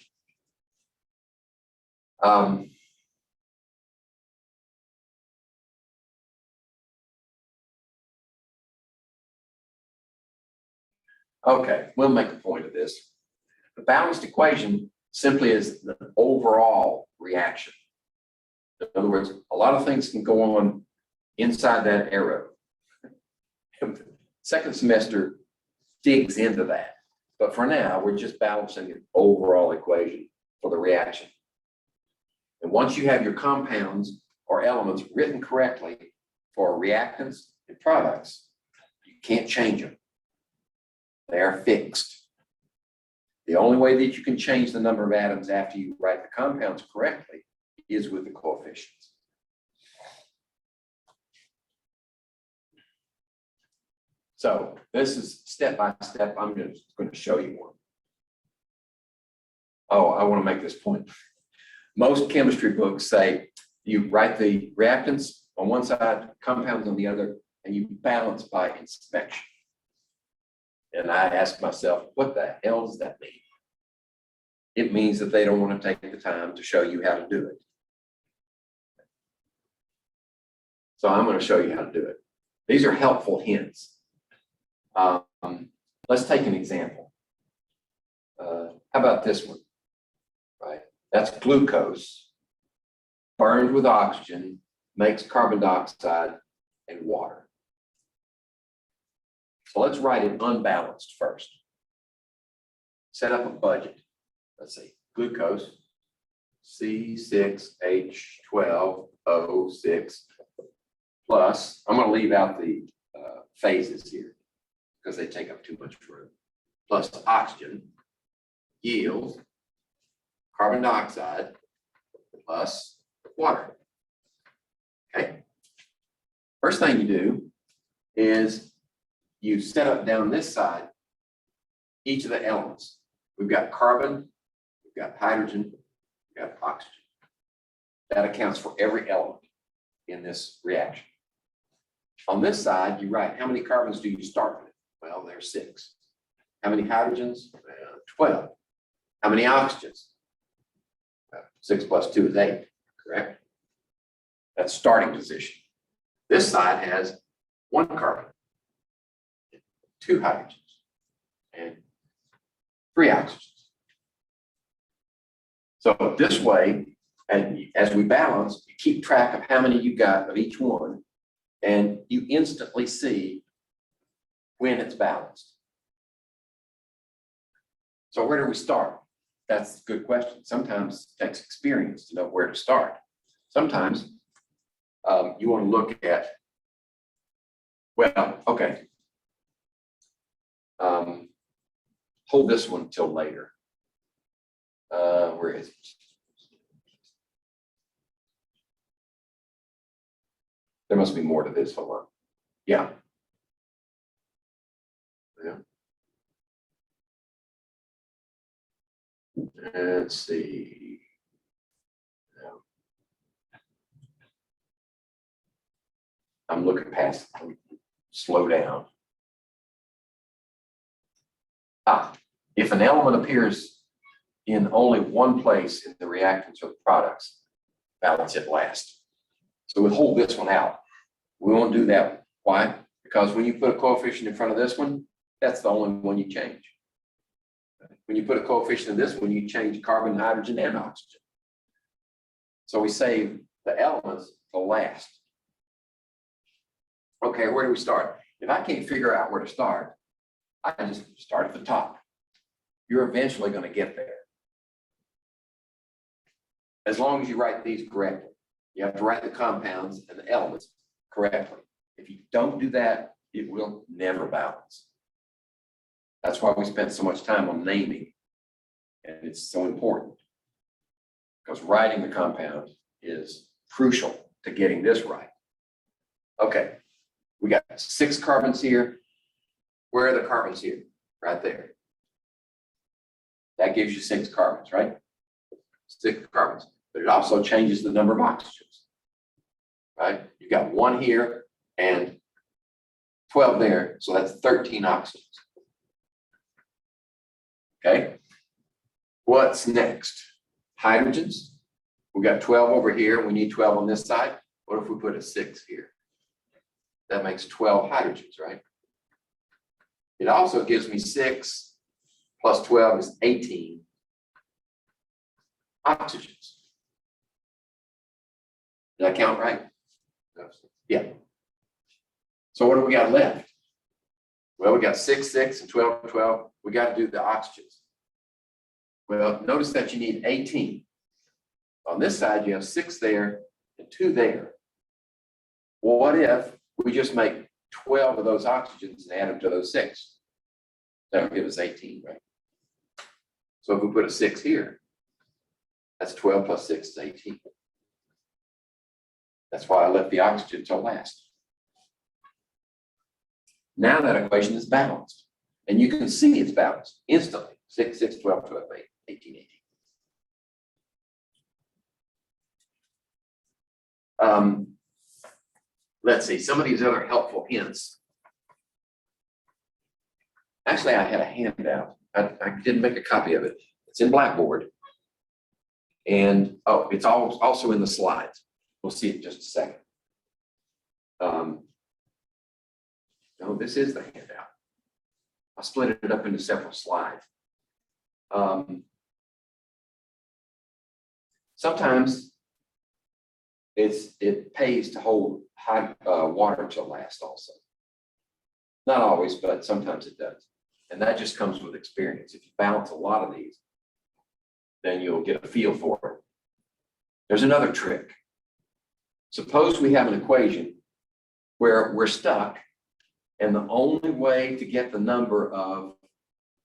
[SPEAKER 1] Okay, we'll make a point of this. The balanced equation simply is the overall reaction. In other words, a lot of things can go on inside that arrow. Second semester digs into that. But for now, we're just balancing the overall equation for the reaction. And once you have your compounds or elements written correctly for reactants and products, you can't change them. They are fixed. The only way that you can change the number of atoms after you write the compounds correctly is with the coefficients. So this is step by step. I'm just going to show you one. Oh, I want to make this point. Most chemistry books say you write the reactants on one side, compounds on the other, and you balance by inspection. And I ask myself, what the hell does that mean? It means that they don't want to take the time to show you how to do it. So I'm going to show you how to do it. These are helpful hints. Let's take an example. How about this one? Right, that's glucose burned with oxygen, makes carbon dioxide and water. So let's write it unbalanced first. Set up a budget. Let's see, glucose, C6H12O6 plus, I'm going to leave out the phases here because they take up too much room, plus oxygen, yield, carbon dioxide, plus water. Okay. First thing you do is you set up down this side each of the elements. We've got carbon, we've got hydrogen, we've got oxygen. That accounts for every element in this reaction. On this side, you write how many carbons do you start with? Well, there's 6. How many hydrogens? 12. How many oxygens? 6 plus 2 is 8, correct? That's starting position. This side has 1 carbon, 2 hydrogens, and 3 oxygens. So this way, and as we balance, you keep track of how many you got of each one, and you instantly see when it's balanced. So where do we start? That's a good question. Sometimes it takes experience to know where to start. Sometimes you want to look at, well, okay. Hold this one till later. Where is it? There must be more to this. Hold on. Yeah. Yeah. Let's see. I'm looking past. Slow down. If an element appears in only one place in the reactants or the products, balance it last. So we'll hold this one out. We won't do that. Why? Because when you put a coefficient in front of this one, that's the only one you change. when you put a coefficient in this one, you change carbon, hydrogen, and oxygen. So we save the elements for last. Okay, where do we start? If I can't figure out where to start, I can just start at the top. You're eventually going to get there. As long as you write these correctly. You have to write the compounds and the elements correctly. If you don't do that, it will never balance. That's why we spent so much time on naming. And it's so important. Because writing the compound is crucial to getting this right. Okay, we got 6 carbons here. Where are the carbons here? Right there. That gives you 6 carbons, right? 6 carbons. But it also changes the number of oxygens, right? You got 1 here and 12 there, so that's 13 oxygens. Okay, what's next? Hydrogens. We got 12 over here. We need 12 on this side. What if we put a 6 here? That makes 12 hydrogens, right? It also gives me 6 plus 12 is 18 oxygens. Did I count right? Yeah. So what do we got left? Well, we got 6, 6, and 12, 12. We got to do the oxygens. Well, notice that you need 18. On this side, you have 6 there and 2 there. Well, what if we just make 12 of those oxygens and add them to those 6? That'll give us 18, right? So if we put a 6 here, that's 12 plus 6 is 18. That's why I left the oxygen till last. Now that equation is balanced. And you can see it's balanced instantly. 6, 6, 12, 12, 8, 18, 18. Let's see, some of these other helpful hints. Actually, I had a handout. I didn't make a copy of it. It's in Blackboard. And oh, it's also in the slides. We'll see it in just a second. No, this is the handout. I split it up into several slides. Sometimes it pays to hold hot water to last also. Not always, but sometimes it does. And that just comes with experience. If you balance a lot of these, then you'll get a feel for it. There's another trick. Suppose we have an equation where we're stuck, and the only way to get the number of,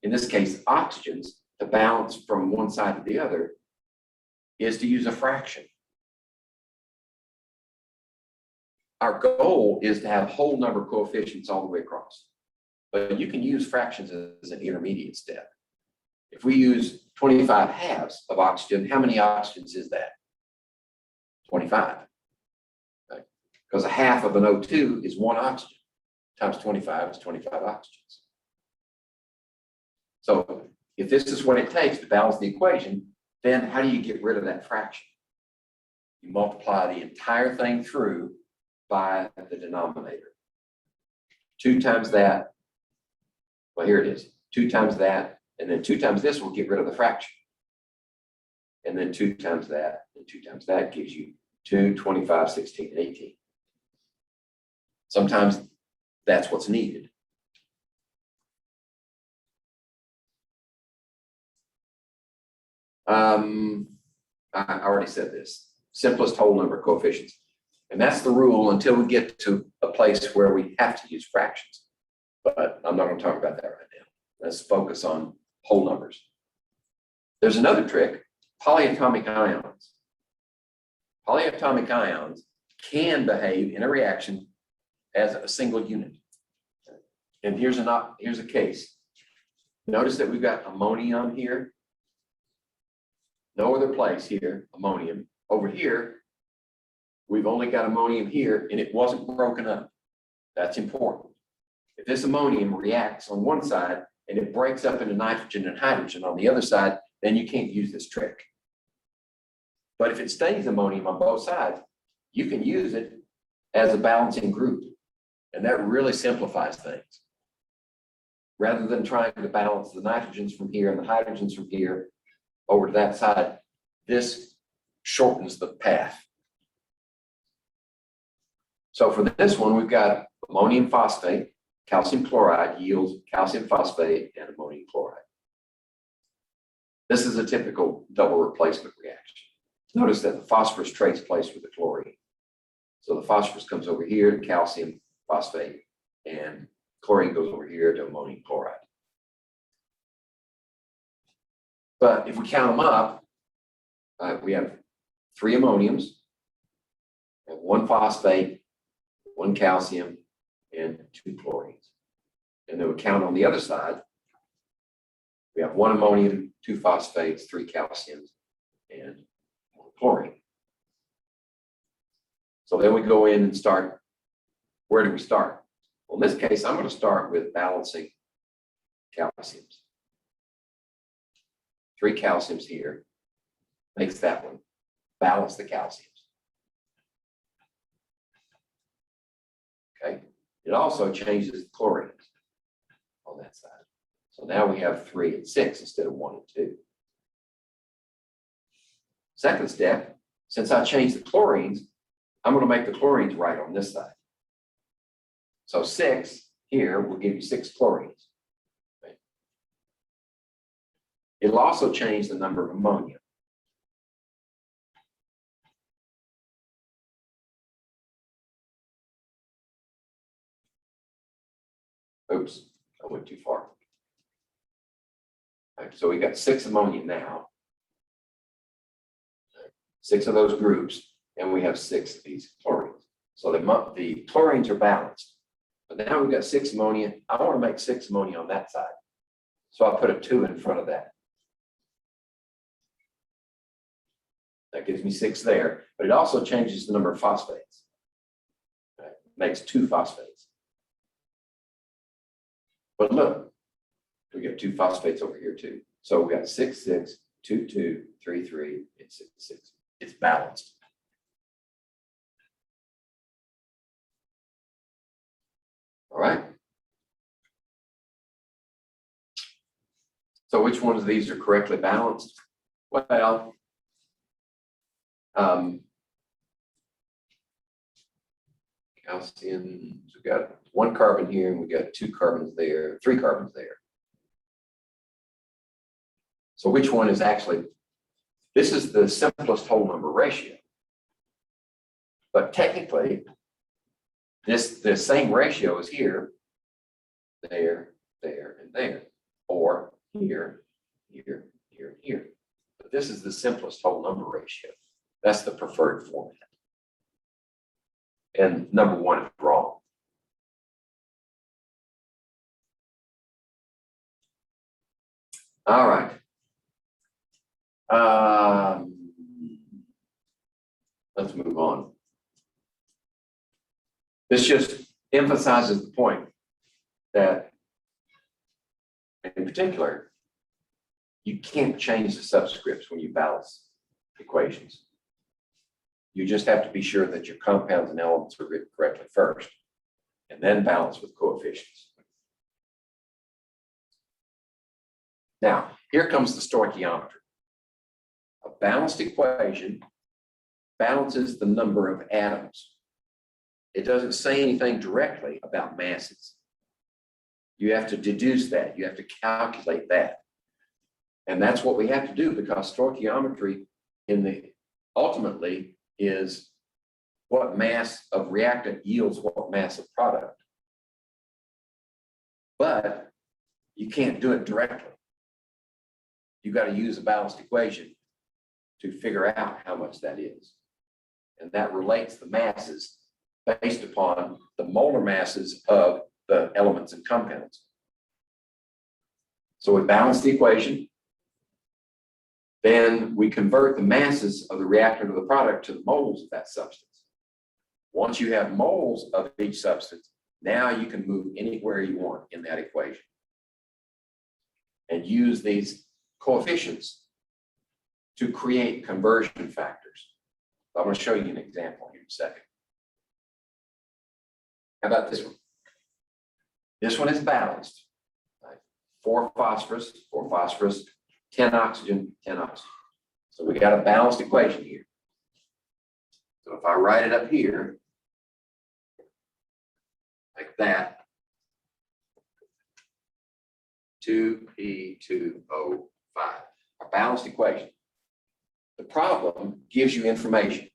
[SPEAKER 1] in this case, oxygens to balance from one side to the other is to use a fraction. Our goal is to have whole number coefficients all the way across. But you can use fractions as an intermediate step. If we use 25 halves of oxygen, how many oxygens is that? 25. Right? Because a half of an O2 is 1 oxygen. Times 25 is 25 oxygens. So if this is what it takes to balance the equation, then how do you get rid of that fraction? You multiply the entire thing through by the denominator. 2 times that, well, here it is. 2 times that, and then 2 times this will get rid of the fraction. And then 2 times that, and 2 times that gives you 2, 25, 16, and 18. Sometimes that's what's needed. I already said this. Simplest whole number coefficients. And that's the rule until we get to a place where we have to use fractions. But I'm not going to talk about that right now. Let's focus on whole numbers. There's another trick, polyatomic ions. Polyatomic ions can behave in a reaction as a single unit. And here's a case. Notice that we've got ammonium here. No other place here, ammonium. Over here, we've only got ammonium here, and it wasn't broken up. That's important. If this ammonium reacts on one side and it breaks up into nitrogen and hydrogen on the other side, then you can't use this trick. But if it stays ammonium on both sides, you can use it as a balancing group. And that really simplifies things. rather than trying to balance the nitrogens from here and the hydrogens from here over to that side, this shortens the path. So for this one, we've got ammonium phosphate, calcium chloride yields calcium phosphate and ammonium chloride. This is a typical double replacement reaction. Notice that the phosphorus trades place with the chlorine. So the phosphorus comes over here to calcium phosphate, and chlorine goes over here to ammonium chloride. But if we count them up, we have 3 ammoniums, we have 1 phosphate, 1 calcium, and 2 chlorines. And then we count on the other side, we have 1 ammonium, 2 phosphates, 3 calciums, and 1 chlorine. So then we go in and start, where do we start? Well, in this case, I'm going to start with balancing calciums. 3 calciums here makes that one. Balance the calciums. Okay. It also changes the chlorines on that side. So now we have 3 and 6 instead of 1 and 2. Second step, since I changed the chlorines, I'm going to make the chlorines right on this side. So 6 here will give you 6 chlorines. Okay. It'll also change the number of ammonia. Oops, I went too far. Right, so we got 6 ammonia now. 6 of those groups, and we have 6 of these chlorines. So the chlorines are balanced. But now we've got 6 ammonia. I want to make 6 ammonia on that side. So I put a 2 in front of that. That gives me 6 there, but it also changes the number of phosphates. Right? Makes 2 phosphates. But look, we get 2 phosphates over here too. So we got 6, 6, 2, 2, 3, 3, and 6, 6. It's balanced. All right. So which ones of these are correctly balanced? Well, calcium, we've got 1 carbon here, and we got 2 carbons there, 3 carbons there. So which one is actually, this is the simplest whole number ratio. But technically, the same ratio is here, there, there, and there, or here, here, here, here. But this is the simplest whole number ratio. That's the preferred format. And number 1 is wrong. All right. Let's move on. This just emphasizes the point that, in particular, you can't change the subscripts when you balance equations. You just have to be sure that your compounds and elements are written correctly first, and then balance with coefficients. Now, here comes the stoichiometry. A balanced equation balances the number of atoms. It doesn't say anything directly about masses. You have to deduce that. You have to calculate that. And that's what we have to do, because stoichiometry ultimately is what mass of reactant yields what mass of product. But you can't do it directly. You got to use a balanced equation to figure out how much that is. And that relates the masses based upon the molar masses of the elements and compounds. So we balance the equation. Then we convert the masses of the reactant or the product to the moles of that substance. Once you have moles of each substance, now you can move anywhere you want in that equation and use these coefficients to create conversion factors. I'm going to show you an example here in a second. How about this one? This one is balanced. Right? 4 phosphorus, 10 oxygen, 10 oxygen. So we got a balanced equation here. So if I write it up here, like that, 2P2O5, a balanced equation. The problem gives you information.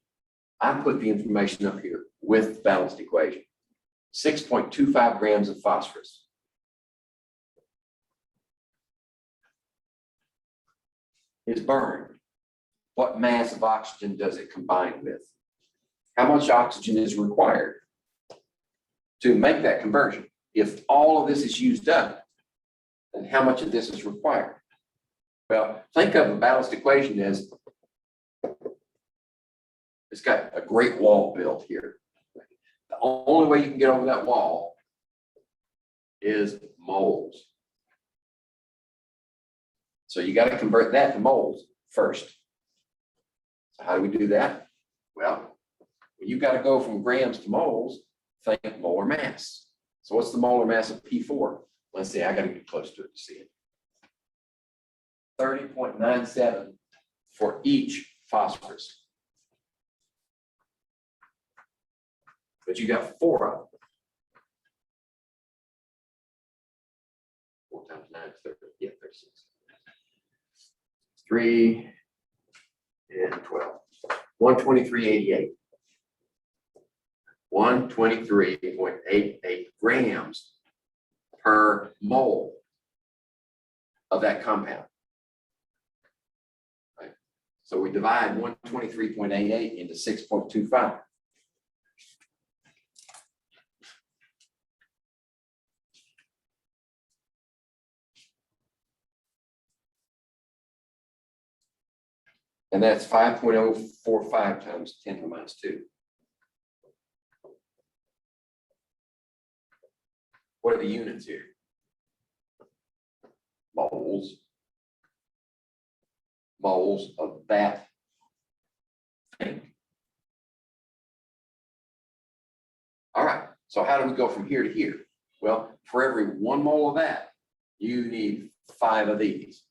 [SPEAKER 1] I put the information up here with the balanced equation. 6.25 grams of phosphorus. Is burned. What mass of oxygen does it combine with? How much oxygen is required to make that conversion? If all of this is used up, then how much of this is required? Well, think of a balanced equation as it's got a great wall built here. The only way you can get over that wall is moles. So you got to convert that to moles first. So how do we do that? Well, when you've got to go from grams to moles, think molar mass. So what's the molar mass of P4? Let's see, I got to get close to it to see it. 30.97 for each phosphorus. But you got 4 of them. 4 times 9 is 30. Yeah, 36. 3 and 12. 123.88. 123.88 grams per mole of that compound. Right? So we divide 123.88 into 6.25. And that's 5.045 times 10 to the minus 2. What are the units here? Moles. Moles of that thing. All right, so how do we go from here to here? Well, for every 1 mole of that, you need 5 of these.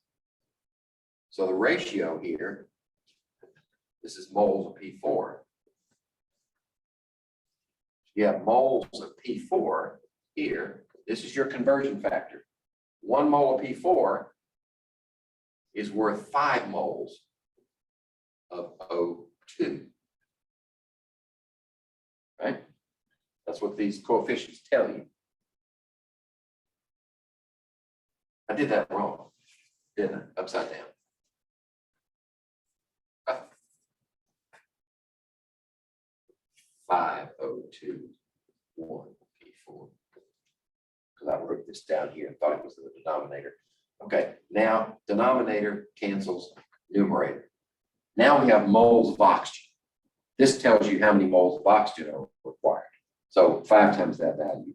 [SPEAKER 1] So the ratio here, this is moles of P4. You have moles of P4 here. This is your conversion factor. 1 mole of P4 is worth 5 moles of O2. Right? That's what these coefficients tell you. I did that wrong, didn't I? Upside down. 5O2 1 P4. Because I wrote this down here and thought it was the denominator. Okay, now denominator cancels numerator. Now we have moles of oxygen. This tells you how many moles of oxygen are required. So 5 times that value.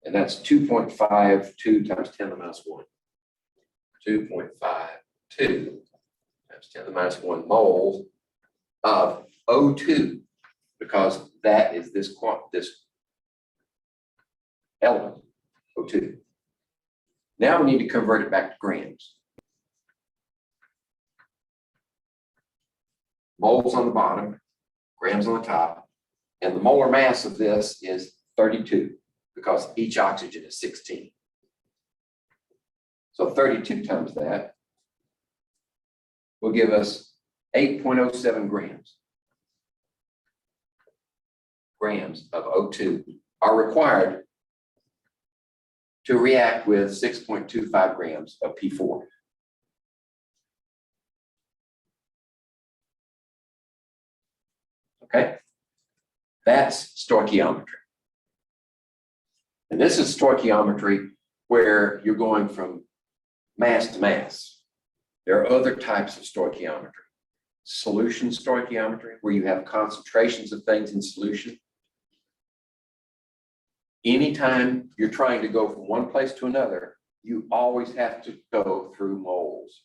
[SPEAKER 1] And that's 2.52 times 10 to the minus 1. 2.52 times 10 to the minus 1 moles of O2. Because that is this element, O2. Now we need to convert it back to grams. Moles on the bottom, grams on the top, and the molar mass of this is 32 because each oxygen is 16. So 32 times that will give us 8.07 grams. Grams of O2 are required to react with 6.25 grams of P4. Okay, that's stoichiometry. And this is stoichiometry where you're going from mass to mass. There are other types of stoichiometry. Solution stoichiometry, where you have concentrations of things in solution. Anytime you're trying to go from one place to another, you always have to go through moles.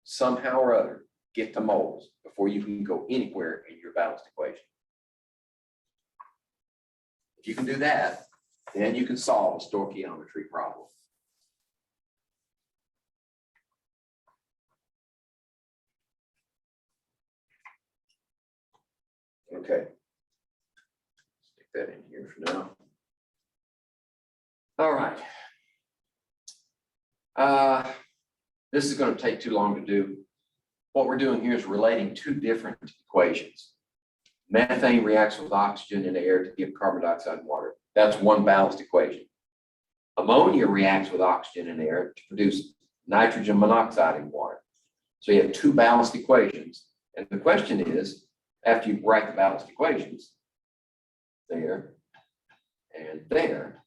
[SPEAKER 1] Somehow or other, get to moles before you can go anywhere in your balanced equation. If you can do that, then you can solve a stoichiometry problem. Okay. Stick that in here for now. All right. This is going to take too long to do. What we're doing here is relating two different equations. Methane reacts with oxygen and air to give carbon dioxide and water. That's one balanced equation. Ammonia reacts with oxygen and air to produce nitrogen monoxide and water. So you have two balanced equations. And the question is, after you write the balanced equations, there and there,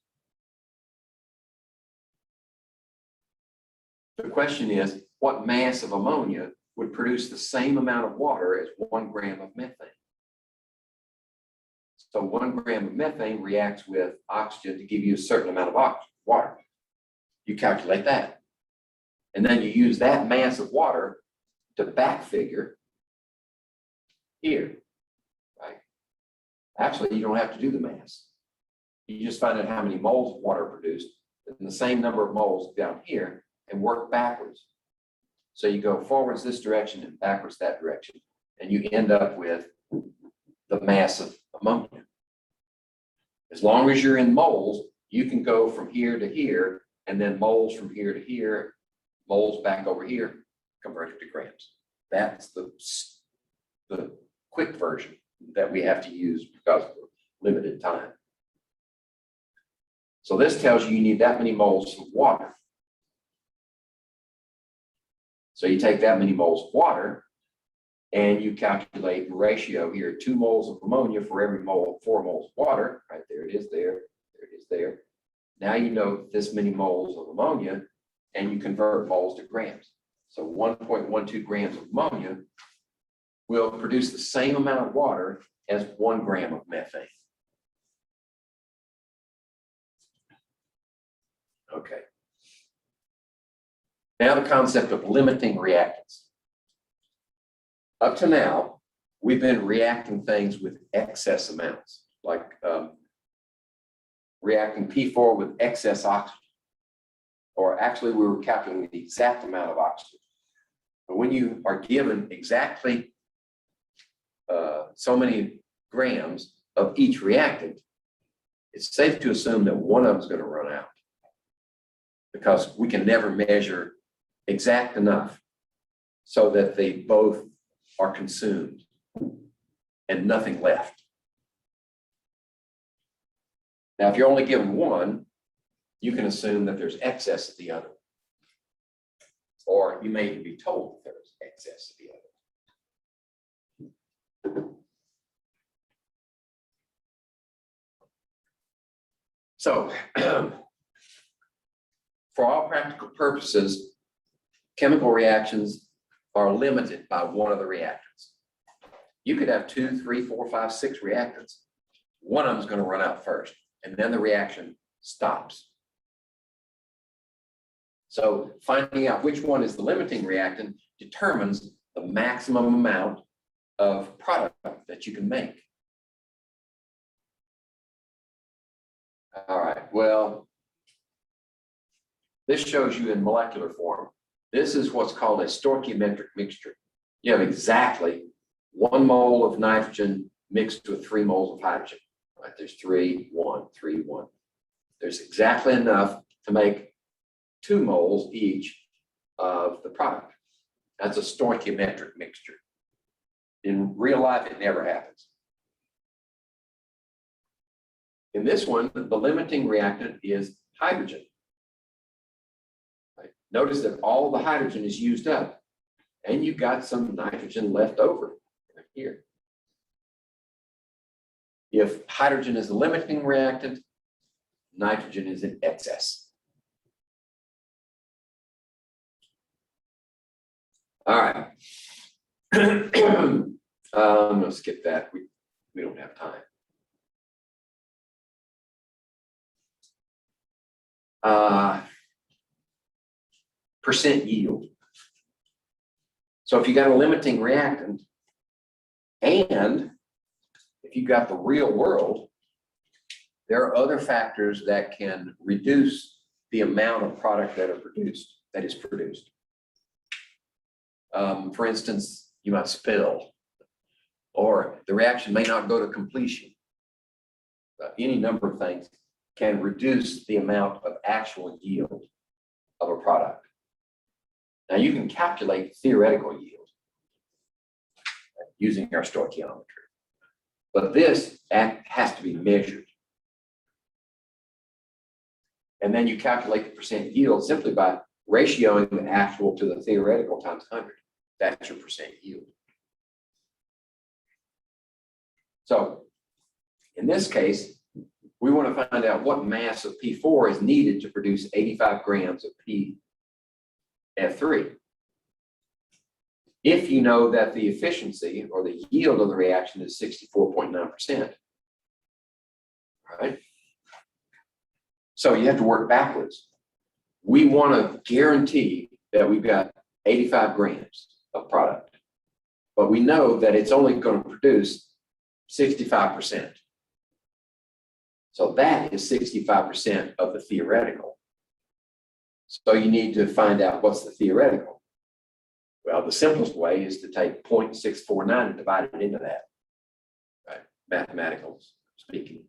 [SPEAKER 1] the question is, what mass of ammonia would produce the same amount of water as 1 gram of methane? So 1 gram of methane reacts with oxygen to give you a certain amount of water. You calculate that. And then you use that mass of water to back figure here, right? Actually, you don't have to do the mass. You just find out how many moles of water are produced and the same number of moles down here and work backwards. So you go forwards this direction and backwards that direction, and you end up with the mass of ammonia. As long as you're in moles, you can go from here to here, and then moles from here to here, moles back over here, converted to grams. That's the quick version that we have to use because of limited time. So this tells you need that many moles of water. So you take that many moles of water and you calculate the ratio here, 2 moles of ammonia for every mole, 4 moles of water, right? There it is there, there it is there. Now you know this many moles of ammonia and you convert moles to grams. So 1.12 grams of ammonia will produce the same amount of water as 1 gram of methane. Okay. Now the concept of limiting reactants. Up to now, we've been reacting things with excess amounts, like reacting P4 with excess oxygen. Or actually, we were calculating the exact amount of oxygen. But when you are given exactly so many grams of each reactant, it's safe to assume that one of them is going to run out, because we can never measure exact enough so that they both are consumed and nothing left. Now, if you're only given one, you can assume that there's excess of the other. Or you may even be told that there's excess of the other. So, for all practical purposes, chemical reactions are limited by one of the reactants. You could have 2, 3, 4, 5, 6 reactants. One of them is going to run out first, and then the reaction stops. So finding out which one is the limiting reactant determines the maximum amount of product that you can make. All right, well, this shows you in molecular form. This is what's called a stoichiometric mixture. You have exactly 1 mole of nitrogen mixed with 3 moles of hydrogen. Right? There's 3, 1, 3, 1. There's exactly enough to make 2 moles each of the product. That's a stoichiometric mixture. In real life, it never happens. In this one, the limiting reactant is hydrogen. Right? Notice that all the hydrogen is used up, and you've got some nitrogen left over right here. If hydrogen is the limiting reactant, nitrogen is in excess. All right. I'm going to skip that. We don't have time. Percent yield. So if you got a limiting reactant, and if you got the real world, there are other factors that can reduce the amount of product that is produced. For instance, you might spill. or the reaction may not go to completion. Any number of things can reduce the amount of actual yield of a product. Now you can calculate theoretical yield using our stoichiometry, but this has to be measured. And then you calculate the percent yield simply by ratioing the actual to the theoretical times 100. That's your percent yield. So in this case, we want to find out what mass of P4 is needed to produce 85 grams of PF3. If you know that the efficiency or the yield of the reaction is 64.9%, right? So you have to work backwards. We want to guarantee that we've got 85 grams of product, but we know that it's only going to produce 65%. So that is 65% of the theoretical. So you need to find out what's the theoretical. Well, the simplest way is to take 0.649 and divide it into that, right? Mathematical speaking.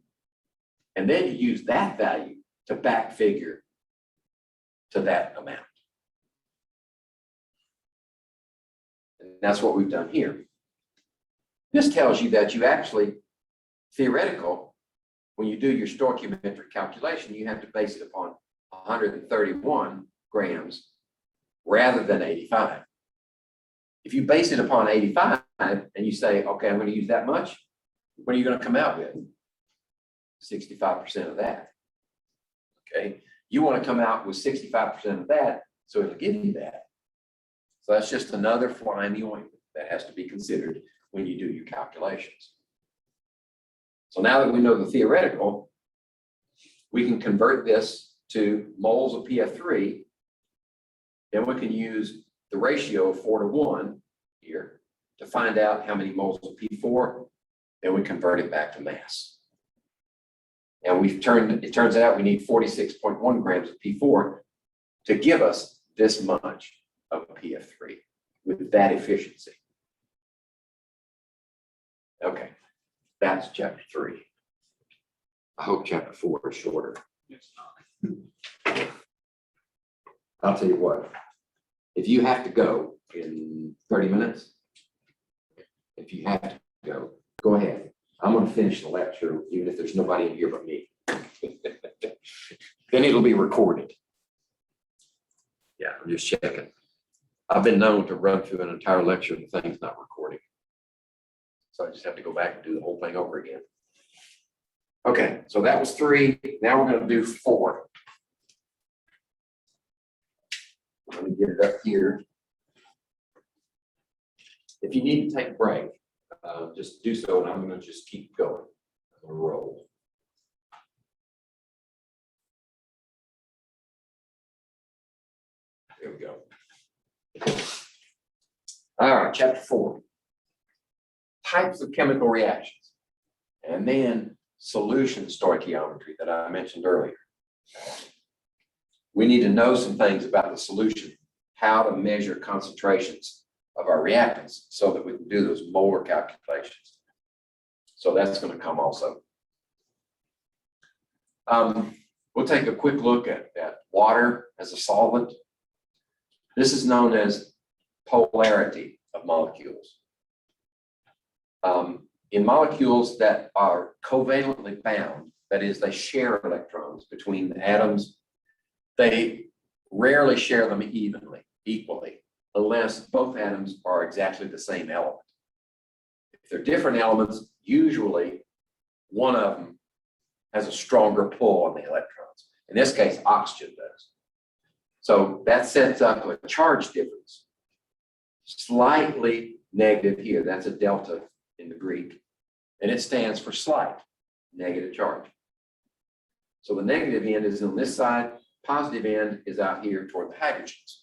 [SPEAKER 1] And then you use that value to back figure to that amount. And that's what we've done here. This tells you that you actually, theoretical, when you do your stoichiometric calculation, you have to base it upon 131 grams rather than 85. If you base it upon 85 and you say, okay, I'm going to use that much, what are you going to come out with? 65% of that. Okay, you want to come out with 65% of that, so it'll give you that. So that's just another fly in the ointment that has to be considered when you do your calculations. So now that we know the theoretical, we can convert this to moles of PF3. Then we can use the ratio of 4:1 here to find out how many moles of P4. Then we convert it back to mass. And it turns out we need 46.1 grams of P4 to give us this much of PF3 with that efficiency. Okay, that's chapter 3. I hope chapter 4 is shorter.
[SPEAKER 2] It's not.
[SPEAKER 1] I'll tell you what, if you have to go in 30 minutes, if you have to go, go ahead. I'm going to finish the lecture, even if there's nobody in here but me. Then it'll be recorded. Yeah, I'm just checking. I've been known to run through an entire lecture and the thing's not recording. So I just have to go back and do the whole thing over again. Okay, so that was 3. Now we're going to do 4. Let me get it up here. If you need to take a break, just do so, and I'm going to just keep going. I'm going to roll. There we go. All right, chapter 4. Types of chemical reactions, and then solution stoichiometry that I mentioned earlier. We need to know some things about the solution, how to measure concentrations of our reactants so that we can do those molar calculations. So that's going to come also. We'll take a quick look at water as a solvent. This is known as polarity of molecules. In molecules that are covalently bound, that is, they share electrons between the atoms, they rarely share them equally, unless both atoms are exactly the same element. If they're different elements, usually one of them has a stronger pull on the electrons. In this case, oxygen does. So that sets up a charge difference. Slightly negative here, that's a delta in the Greek, and it stands for slight, negative charge. So the negative end is on this side, positive end is out here toward the hydrogens.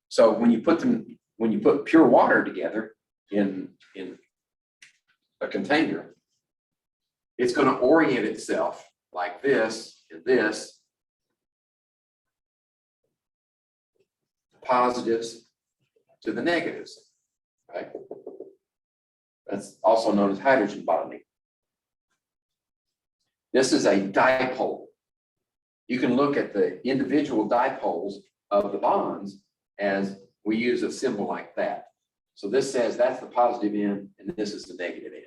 [SPEAKER 1] So when you put pure water together in a container, it's going to orient itself like this and this, positives to the negatives, right? That's also known as hydrogen bonding. This is a dipole. You can look at the individual dipoles of the bonds as we use a symbol like that. So this says that's the positive end and this is the negative end.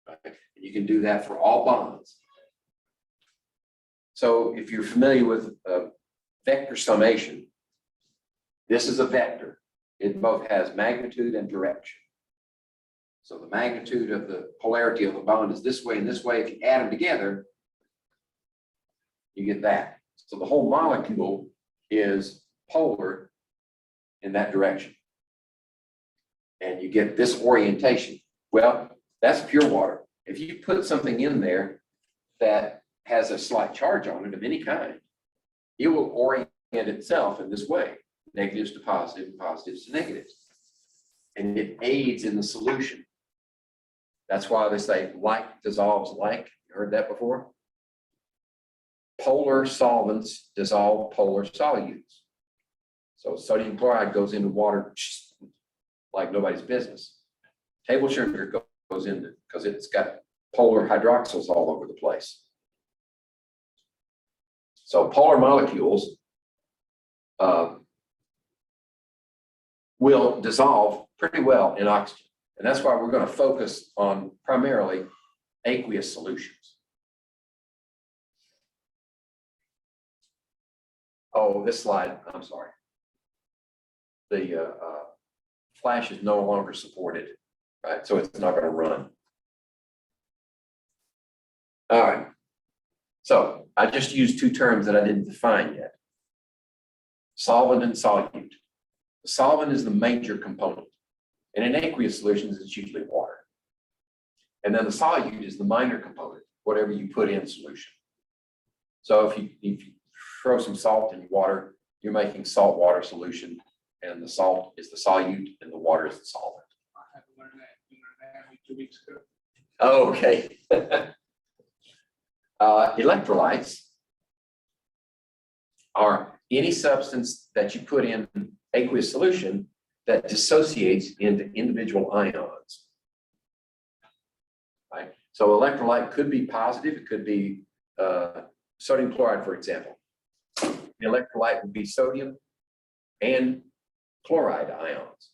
[SPEAKER 1] Right? And you can do that for all bonds. So if you're familiar with vector summation, this is a vector. It both has magnitude and direction. So the magnitude of the polarity of the bond is this way and this way. If you add them together, you get that. So the whole molecule is polar in that direction. And you get this orientation. Well, that's pure water. If you put something in there that has a slight charge on it of any kind, it will orient itself in this way, negatives to positive and positives to negatives. And it aids in the solution. That's why they say like dissolves like. You heard that before? Polar solvents dissolve polar solutes. So sodium chloride goes into water like nobody's business. Table sugar goes into because it's got polar hydroxyls all over the place. So polar molecules will dissolve pretty well in oxygen. And that's why we're going to focus on primarily aqueous solutions. Oh, this slide, I'm sorry. The flash is no longer supported, right? So it's not going to run. All right. So I just used two terms that I didn't define yet. Solvent and solute. The solvent is the major component. And in aqueous solutions, it's usually water. And then the solute is the minor component, whatever you put in solution. So if you throw some salt in water, you're making salt water solution, and the salt is the solute and the water is the solvent.
[SPEAKER 2] I had to learn that 2 weeks ago.
[SPEAKER 1] Okay. Electrolytes are any substance that you put in aqueous solution that dissociates into individual ions. Right? So electrolyte could be positive. It could be sodium chloride, for example. The electrolyte would be sodium and chloride ions.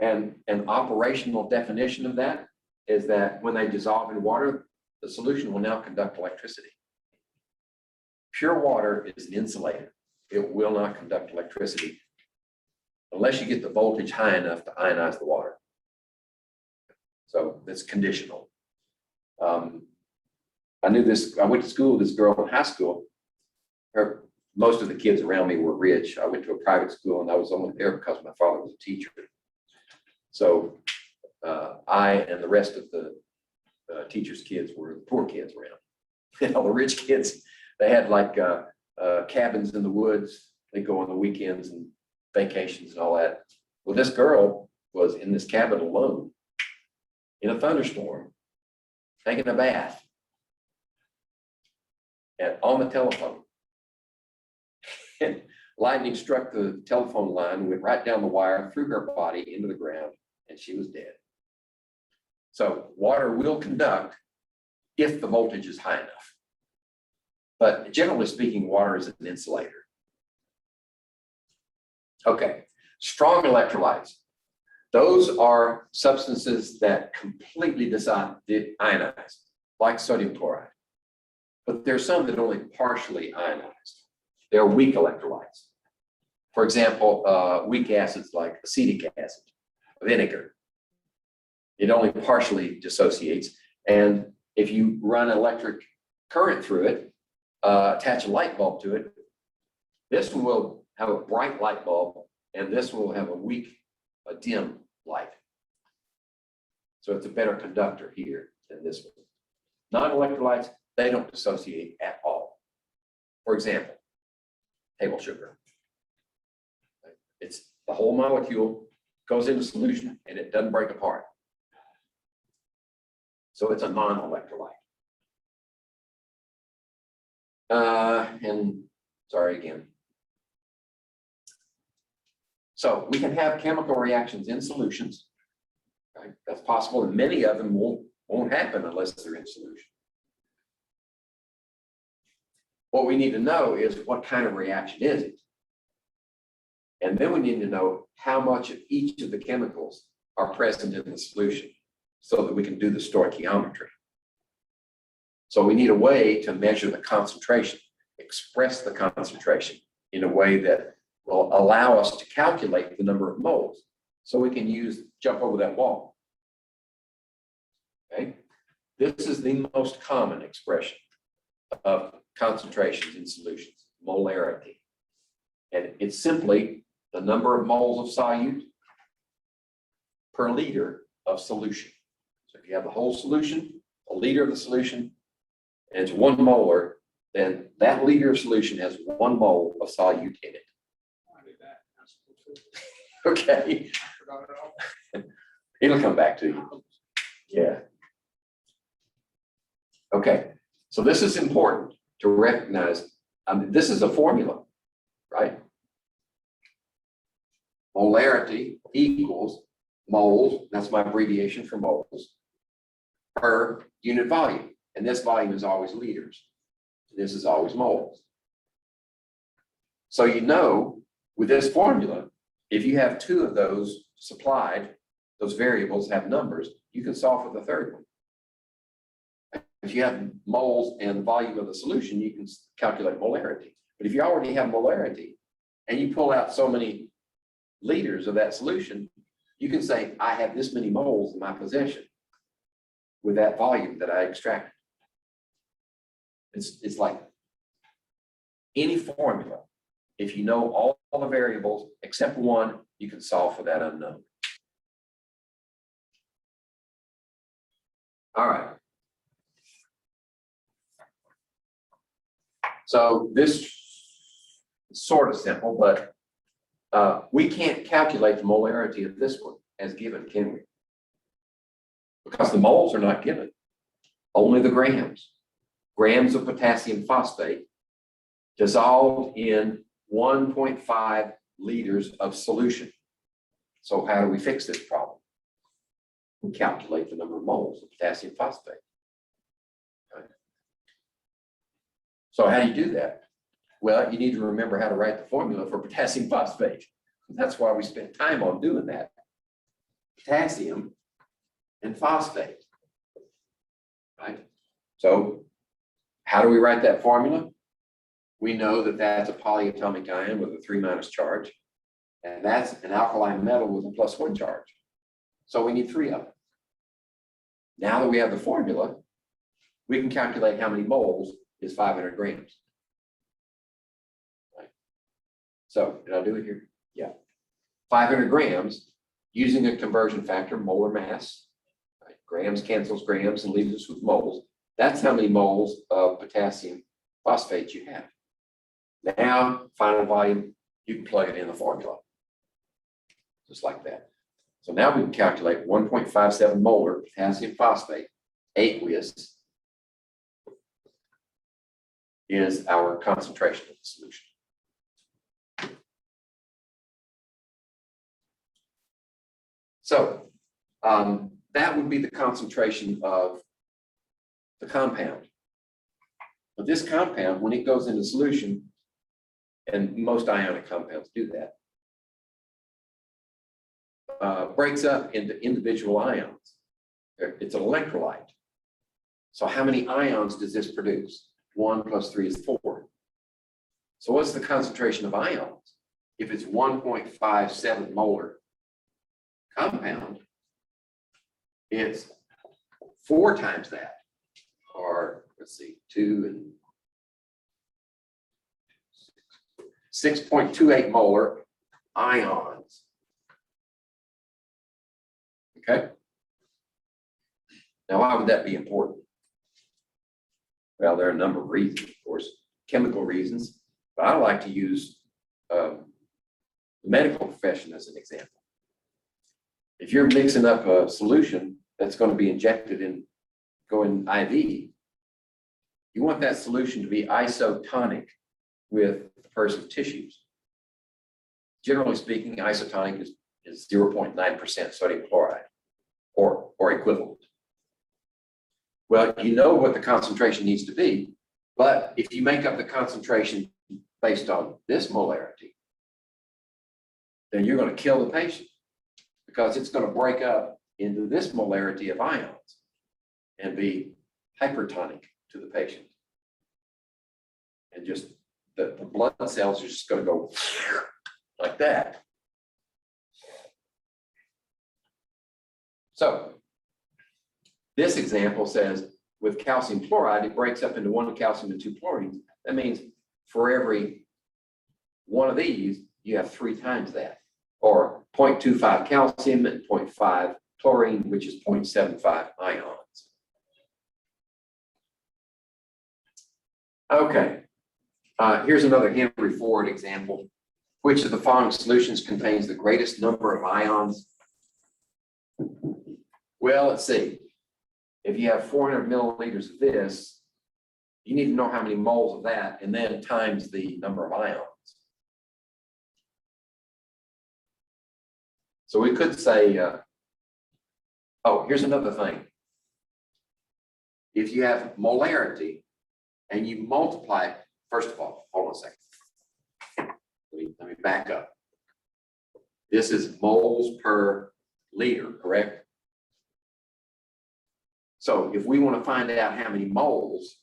[SPEAKER 1] And an operational definition of that is that when they dissolve in water, the solution will now conduct electricity. Pure water is an insulator. It will not conduct electricity unless you get the voltage high enough to ionize the water. So that's conditional. I knew this, I went to school with this girl in high school. Most of the kids around me were rich. I went to a private school and I was only there because my father was a teacher. So I and the rest of the teachers' kids were the poor kids around. And all the rich kids, they had like cabins in the woods. They go on the weekends and vacations and all that. Well, this girl was in this cabin alone in a thunderstorm, taking a bath, and on the telephone. And lightning struck the telephone line, went right down the wire, through her body into the ground, and she was dead. So water will conduct if the voltage is high enough. But generally speaking, water is an insulator. Okay, strong electrolytes. Those are substances that completely ionize, like sodium chloride. But there are some that only partially ionize. They're weak electrolytes. For example, weak acids like acetic acid, vinegar. It only partially dissociates. And if you run electric current through it, attach a light bulb to it, this one will have a bright light bulb, and this one will have a dim light. So it's a better conductor here than this one. Non-electrolytes, they don't dissociate at all. For example, table sugar. It's the whole molecule goes into solution and it doesn't break apart. So it's a non-electrolyte. And sorry again. So we can have chemical reactions in solutions. Right? That's possible, and many of them won't happen unless they're in solution. What we need to know is what kind of reaction is it? And then we need to know how much of each of the chemicals are present in the solution so that we can do the stoichiometry. So we need a way to measure the concentration, express the concentration in a way that will allow us to calculate the number of moles so we can jump over that wall. Okay? This is the most common expression of concentrations in solutions, molarity. And it's simply the number of moles of solute per liter of solution. So if you have the whole solution, a liter of the solution, and it's 1 molar, then that liter of solution has 1 mole of solute in it.
[SPEAKER 2] I did that. I was supposed to.
[SPEAKER 1] Okay,
[SPEAKER 2] I forgot it all.
[SPEAKER 1] it'll come back to you. Yeah. Okay, so this is important to recognize. This is a formula, right? Molarity equals moles, that's my abbreviation for moles, per unit volume. And this volume is always liters. This is always moles. So you know, with this formula, if you have 2 of those supplied, those variables have numbers, you can solve for the third one. If you have moles and the volume of the solution, you can calculate molarity. But if you already have molarity and you pull out so many liters of that solution, you can say, I have this many moles in my possession with that volume that I extracted. It's like any formula. If you know all the variables except one, you can solve for that unknown. All right. So this is sort of simple, but we can't calculate the molarity of this one as given, can we? Because the moles are not given, only the grams. Grams of potassium phosphate dissolved in 1.5 liters of solution. So how do we fix this problem? We calculate the number of moles of potassium phosphate. Okay. So how do you do that? Well, you need to remember how to write the formula for potassium phosphate. That's why we spent time on doing that. Potassium and phosphate, right? So how do we write that formula? We know that that's a polyatomic ion with a 3- charge, and that's an alkaline metal with a +1 charge. So we need 3 of them. Now that we have the formula, we can calculate how many moles is 500 grams. Right. So did I do it here? Yeah. 500 grams using a conversion factor, molar mass. Right. Grams cancels grams and leaves us with moles. That's how many moles of potassium phosphate you have. Now, final volume, you can plug it in the formula. Just like that. So now we can calculate 1.57 molar potassium phosphate, aqueous, is our concentration of the solution. So that would be the concentration of the compound. But this compound, when it goes into solution, and most ionic compounds do that, breaks up into individual ions. It's an electrolyte. So how many ions does this produce? 1 + 3 is 4. So what's the concentration of ions? If it's 1.57 molar compound, it's 4 times that. Or let's see, 2 and 6.28 molar ions. Okay. Now, why would that be important? Well, there are a number of reasons, of course, chemical reasons, but I like to use the medical profession as an example. If you're mixing up a solution that's going to be injected in, going IV, you want that solution to be isotonic with the person's tissues. generally speaking, isotonic is 0.9% sodium chloride or equivalent. Well, you know what the concentration needs to be, but if you make up the concentration based on this molarity, then you're going to kill the patient because it's going to break up into this molarity of ions and be hypertonic to the patient. And just the blood cells are just going to go like that. So this example says with calcium chloride, it breaks up into 1 calcium and 2 chlorines. That means for every one of these, you have 3 times that, or 0.25 calcium and 0.5 chlorine, which is 0.75 ions. Okay, here's another Henry Ford example. Which of the following solutions contains the greatest number of ions? Well, let's see. If you have 400 milliliters of this, you need to know how many moles of that, and then times the number of ions. So we could say, oh, here's another thing. If you have molarity and you multiply it, first of all, hold on a second. Let me back up. This is moles per liter, correct? So if we want to find out how many moles,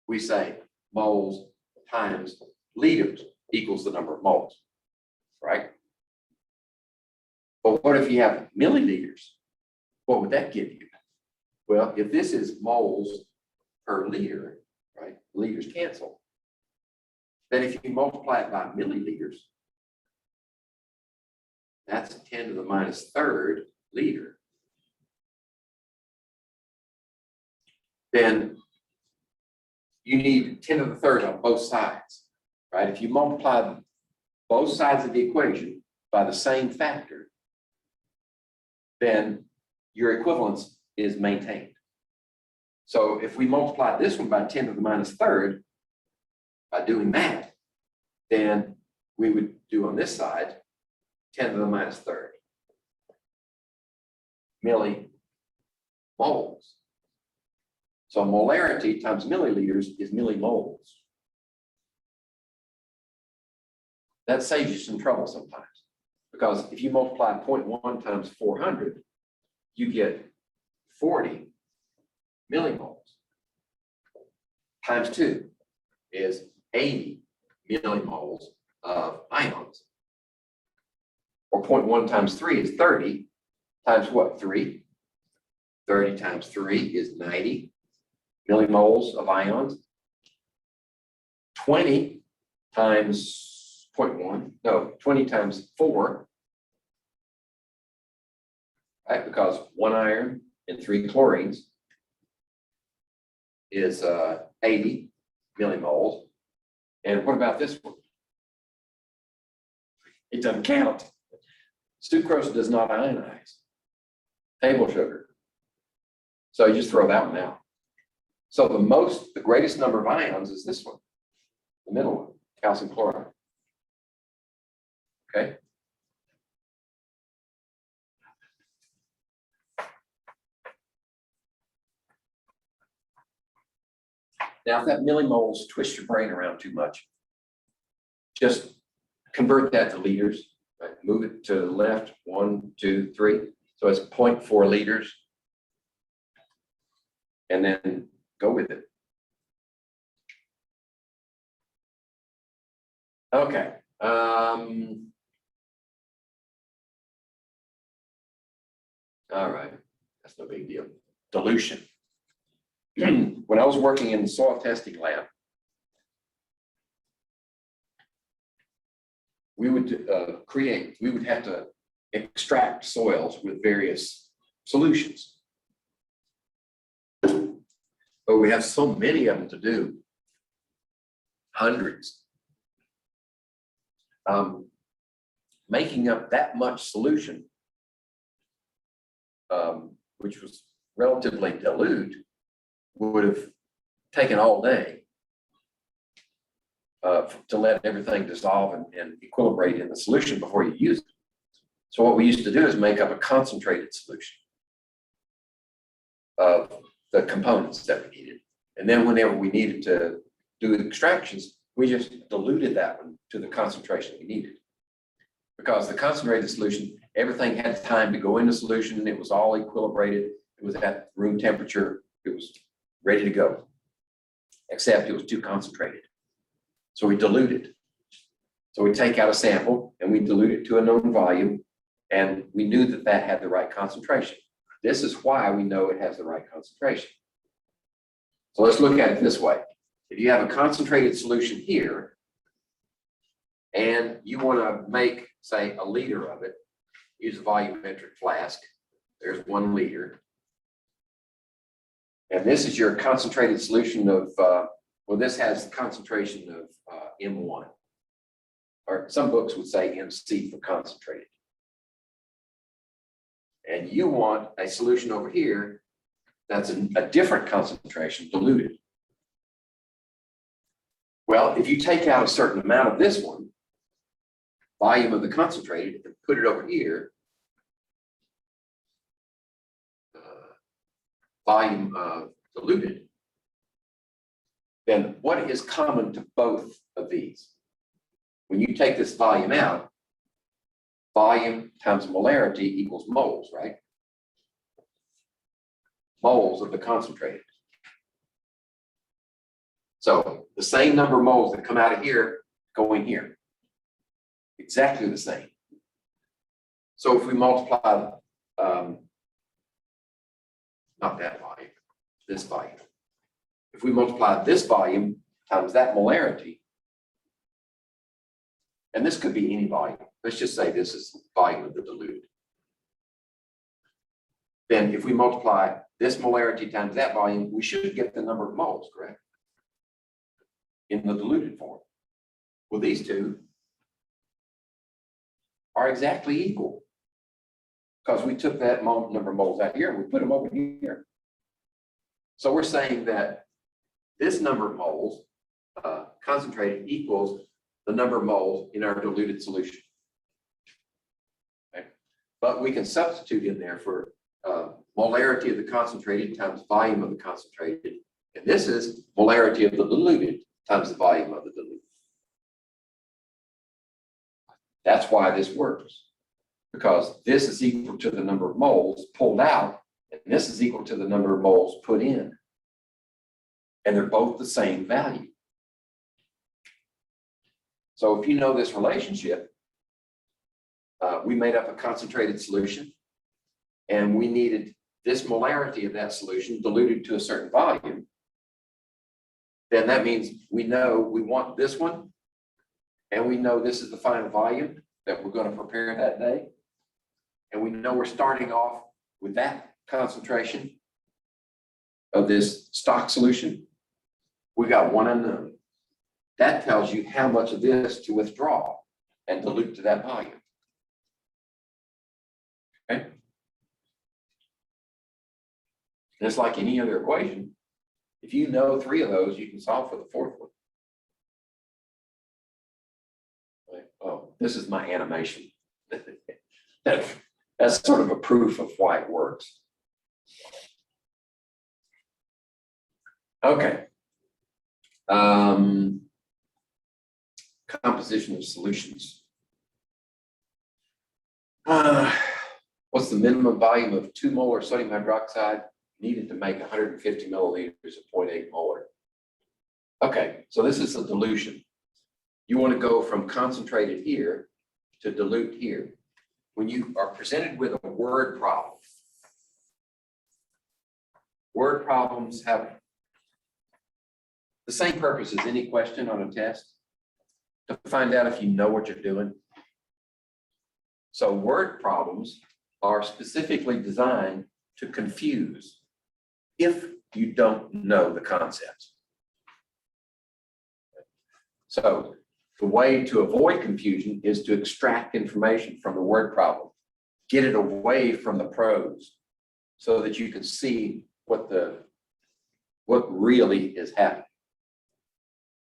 [SPEAKER 1] we say moles times liters equals the number of moles, right? But what if you have milliliters? What would that give you? Well, if this is moles per liter, right? Liters cancel. Then if you multiply it by milliliters, that's 10 to the minus third liter. Then you need 10 to the third on both sides, right? If you multiply both sides of the equation by the same factor, then your equivalence is maintained. So if we multiply this one by 10 to the minus third, by doing that, then we would do on this side 10 to the minus third millimoles. So molarity times milliliters is millimoles. That saves you some trouble sometimes, because if you multiply 0.1 times 400, you get 40 millimoles. Times 2 is 80 millimoles of ions. Or 0.1 times 3 is 30 times what? 3. 30 times 3 is 90 millimoles of ions. 20 times 0.1, no, 20 times 4, right? Because 1 iron and 3 chlorines is 80 millimoles. And what about this one? It doesn't count. Sucrose does not ionize. Table sugar. So you just throw that one out. So the greatest number of ions is this one, the middle one, calcium chloride. Okay. Now, if that millimoles twists your brain around too much, just convert that to liters. Right? Move it to the left, 1, 2, 3. So it's 0.4 liters. And then go with it. Okay. All right. That's no big deal. Dilution. When I was working in the soil testing lab, we would have to extract soils with various solutions. But we have so many of them to do, hundreds. Making up that much solution, which was relatively dilute, would have taken all day. to let everything dissolve and equilibrate in the solution before you use it. So what we used to do is make up a concentrated solution of the components that we needed. And then whenever we needed to do extractions, we just diluted that one to the concentration we needed. Because the concentrated solution, everything had time to go into solution. It was all equilibrated. It was at room temperature. It was ready to go, except it was too concentrated. So we dilute it. So we take out a sample and we dilute it to a known volume, and we knew that that had the right concentration. This is why we know it has the right concentration. So let's look at it this way. If you have a concentrated solution here, and you want to make, say, a liter of it, use a volumetric flask. There's 1 liter. And this is your concentrated solution of, well, this has the concentration of M1. Or some books would say MC for concentrated. And you want a solution over here that's a different concentration, diluted. Well, if you take out a certain amount of this one, volume of the concentrated, and put it over here, volume of diluted, then what is common to both of these? When you take this volume out, volume times molarity equals moles, right? Moles of the concentrated. So the same number of moles that come out of here go in here. Exactly the same. So if we multiply, not that volume, this volume. If we multiply this volume times that molarity, and this could be any volume. Let's just say this is volume of the diluted. Then if we multiply this molarity times that volume, we should get the number of moles, correct? In the diluted form. Well, these two are exactly equal because we took that number of moles out here and we put them over here. So we're saying that this number of moles concentrated equals the number of moles in our diluted solution. Okay. But we can substitute in there for molarity of the concentrated times volume of the concentrated. And this is molarity of the diluted times the volume of the diluted. That's why this works, because this is equal to the number of moles pulled out, and this is equal to the number of moles put in. And they're both the same value. So if you know this relationship, we made up a concentrated solution, and we needed this molarity of that solution diluted to a certain volume. Then that means we know we want this one, and we know this is the final volume that we're going to prepare that day. And we know we're starting off with that concentration of this stock solution. We got one unknown. That tells you how much of this to withdraw and dilute to that volume. Okay? And it's like any other equation. If you know 3 of those, you can solve for the 4th one. Oh, this is my animation. That's sort of a proof of why it works. Okay. Composition of solutions. What's the minimum volume of 2 molar sodium hydroxide needed to make 150 milliliters of 0.8 molar? Okay, so this is a dilution. You want to go from concentrated here to dilute here. When you are presented with a word problem, word problems have the same purpose as any question on a test, to find out if you know what you're doing. So word problems are specifically designed to confuse if you don't know the concepts. So the way to avoid confusion is to extract information from the word problem, get it away from the prose so that you can see what really is happening.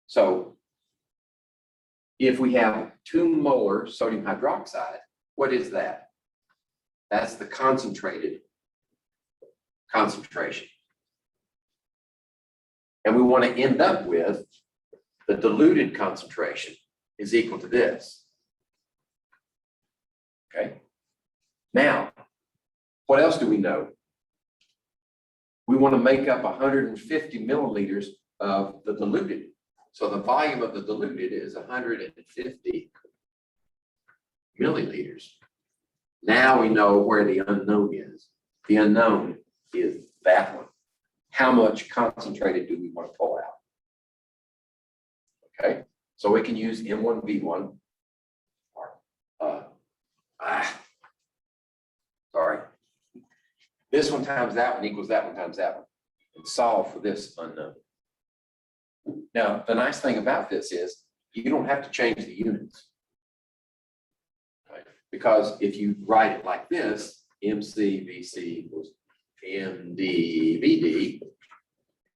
[SPEAKER 1] So if we have 2 molar sodium hydroxide, what is that? That's the concentrated concentration. And we want to end up with the diluted concentration is equal to this. Okay. Now, what else do we know? We want to make up 150 milliliters of the diluted. So the volume of the diluted is 150 milliliters. Now we know where the unknown is. The unknown is that one. How much concentrated do we want to pull out? Okay, so we can use M1V1 or sorry. This one times that one equals that one times that one, and solve for this unknown. Now, the nice thing about this is you don't have to change the units. Right? Because if you write it like this, MCVC equals MDVD,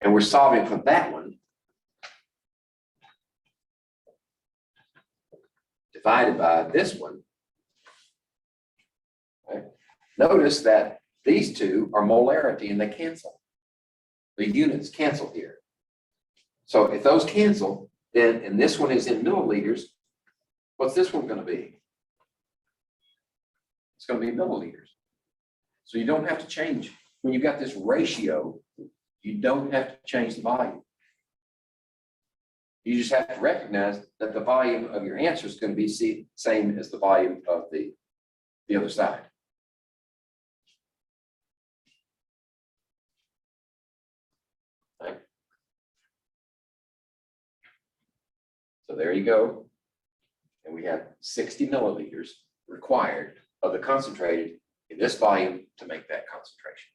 [SPEAKER 1] and we're solving for that one, divided by this one. Right? Notice that these two are molarity and they cancel. The units cancel here. So if those cancel, then, and this one is in milliliters, what's this one going to be? It's going to be milliliters. So you don't have to change. When you've got this ratio, you don't have to change the volume. You just have to recognize that the volume of your answer is going to be same as the volume of the other side. Right? So there you go. And we have 60 milliliters required of the concentrated in this volume to make that concentration.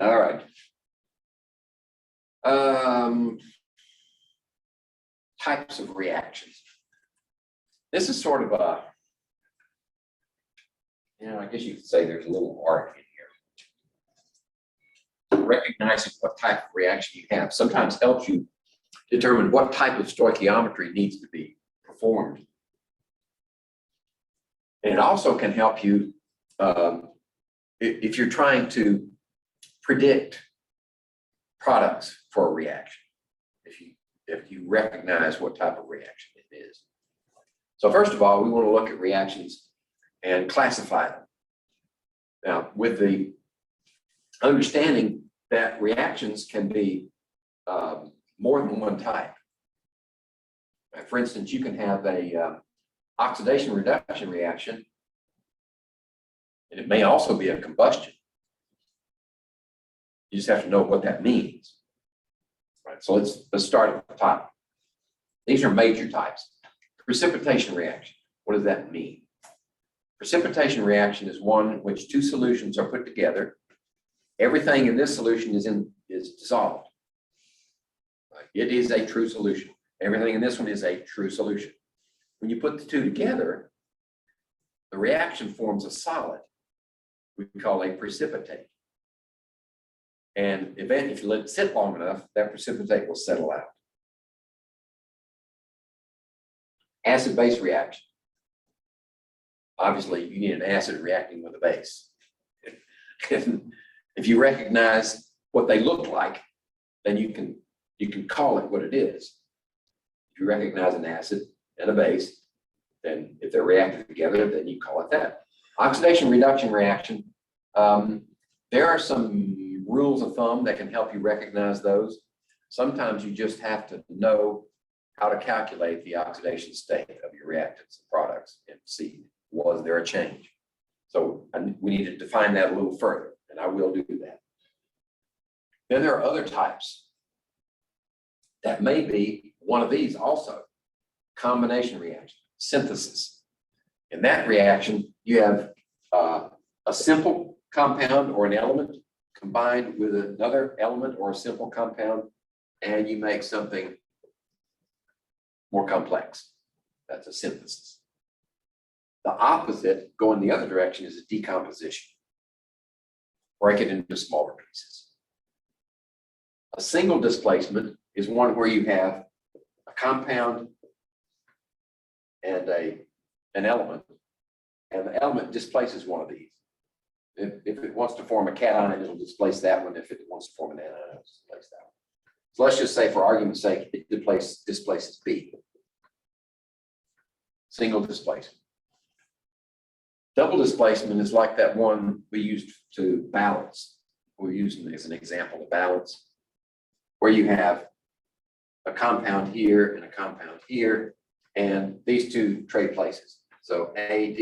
[SPEAKER 1] All right. Types of reactions. This is sort of a, I guess you could say there's a little art in here. Recognizing what type of reaction you have sometimes helps you determine what type of stoichiometry needs to be performed. And it also can help you if you're trying to predict products for a reaction, if you recognize what type of reaction it is. So first of all, we want to look at reactions and classify them. Now, with the understanding that reactions can be more than one type. For instance, you can have a oxidation reduction reaction, and it may also be a combustion. You just have to know what that means. Right, so let's start at the top. These are major types. Precipitation reaction. What does that mean? Precipitation reaction is one in which 2 solutions are put together. Everything in this solution is dissolved. Right? It is a true solution. Everything in this one is a true solution. When you put the 2 together, the reaction forms a solid we call a precipitate. And if you let it sit long enough, that precipitate will settle out. Acid-base reaction. Obviously, you need an acid reacting with a base. If you recognize what they look like, then you can call it what it is. If you recognize an acid and a base, then if they're reacting together, then you call it that. Oxidation reduction reaction. There are some rules of thumb that can help you recognize those. Sometimes you just have to know how to calculate the oxidation state of your reactants and products and see, was there a change? So we need to define that a little further, and I will do that. Then there are other types that may be one of these also. Combination reaction, synthesis. In that reaction, you have a simple compound or an element combined with another element or a simple compound, and you make something more complex. That's a synthesis. The opposite, going the other direction, is a decomposition. break it into smaller pieces. A single displacement is one where you have a compound and an element, and the element displaces one of these. If it wants to form a cation, it'll displace that one. If it wants to form an anion, it'll displace that one. So let's just say, for argument's sake, it displaces B. Single displacement. Double displacement is like that one we used to balance. We're using it as an example to balance, where you have a compound here and a compound here, and these two trade places. So AD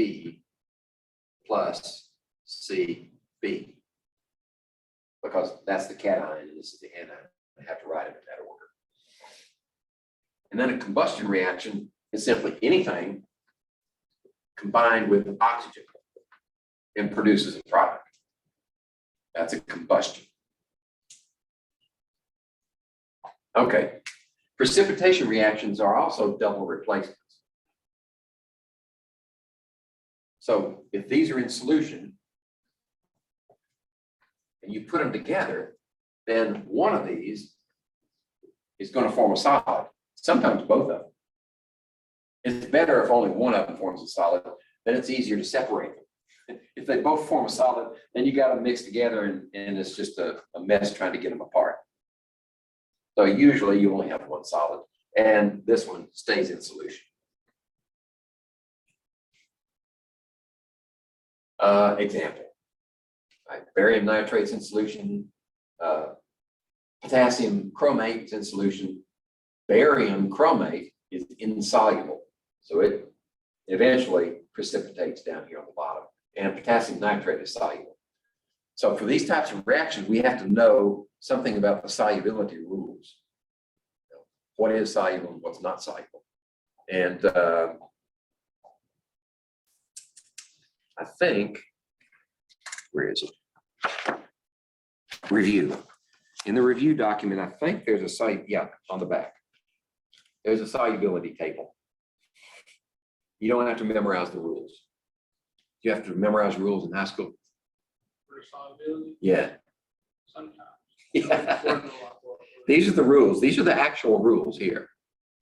[SPEAKER 1] plus CB, because that's the cation and this is the anion. I have to write it in that order. And then a combustion reaction is simply anything combined with oxygen and produces a product. That's a combustion. Okay. Precipitation reactions are also double replacements. So if these are in solution and you put them together, then one of these is going to form a solid, sometimes both of them. It's better if only one of them forms a solid, then it's easier to separate them. If they both form a solid, then you got to mix together and it's just a mess trying to get them apart. So usually you only have one solid, and this one stays in solution. Example, right? Barium nitrate's in solution, potassium chromate is in solution. Barium chromate is insoluble, so it eventually precipitates down here on the bottom, and potassium nitrate is soluble. So for these types of reactions, we have to know something about the solubility rules. What is soluble and what's not soluble. And I think, where is it? Review. In the review document, I think there's a on the back. There's a solubility table. You don't have to memorize the rules. You have to memorize rules in high school.
[SPEAKER 2] For solubility?
[SPEAKER 1] Yeah.
[SPEAKER 2] Sometimes.
[SPEAKER 1] Yeah. These are the rules. These are the actual rules here.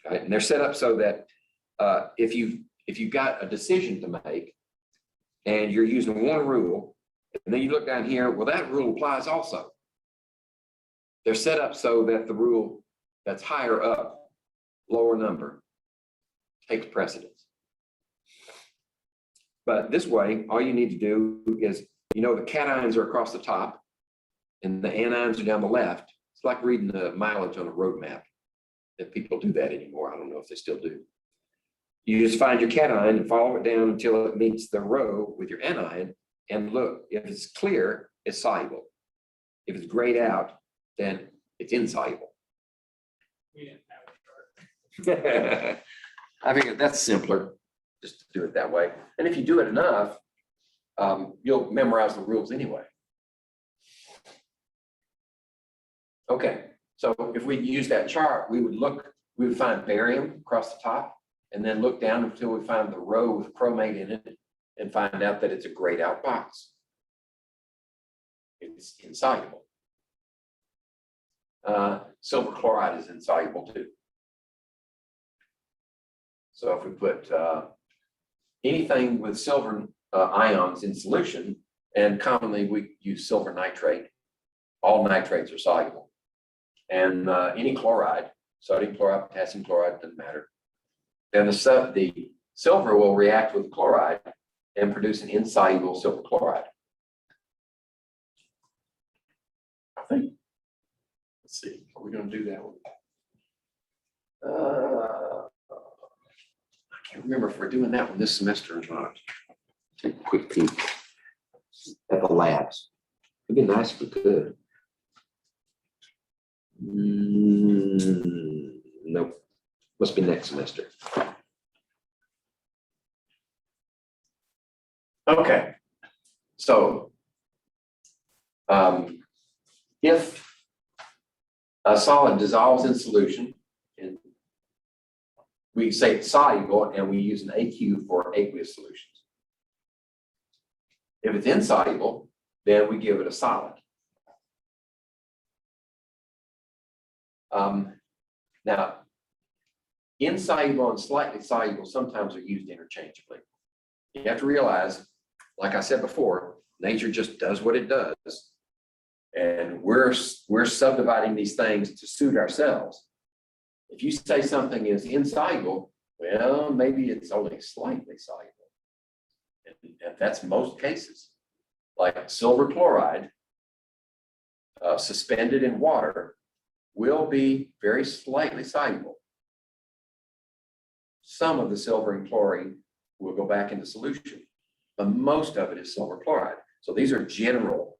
[SPEAKER 1] Right? And they're set up so that if you've got a decision to make and you're using one rule, and then you look down here, well, that rule applies also. They're set up so that the rule that's higher up, lower number, takes precedence. But this way, all you need to do is, the cations are across the top and the anions are down the left. It's like reading the mileage on a road map. If people do that anymore, I don't know if they still do. You just find your cation and follow it down until it meets the row with your anion, and look, if it's clear, it's soluble. If it's grayed out, then it's insoluble.
[SPEAKER 2] We didn't have a chart.
[SPEAKER 1] I figured that's simpler, just to do it that way. And if you do it enough, you'll memorize the rules anyway. Okay, so if we use that chart, we would find barium across the top, and then look down until we find the row with chromate in it and find out that it's a grayed out box. It's insoluble. Silver chloride is insoluble too. So if we put anything with silver ions in solution, and commonly we use silver nitrate, all nitrates are soluble. And any chloride, sodium chloride, potassium chloride, doesn't matter. Then the silver will react with the chloride and produce an insoluble silver chloride. I think. Let's see, are we going to do that one? I can't remember if we're doing that one this semester or not. Take a quick peek at the labs. It'd be nice if we could. Nope. Must be next semester. Okay. So, if a solid dissolves in solution, and we say it's soluble, and we use an AQ for aqueous solutions. If it's insoluble, then we give it a solid. Now, insoluble and slightly soluble sometimes are used interchangeably. You have to realize, like I said before, nature just does what it does. And we're subdividing these things to suit ourselves. If you say something is insoluble, well, maybe it's only slightly soluble. And that's most cases. Like silver chloride, suspended in water, will be very slightly soluble. Some of the silver and chlorine will go back into solution, but most of it is silver chloride. So these are general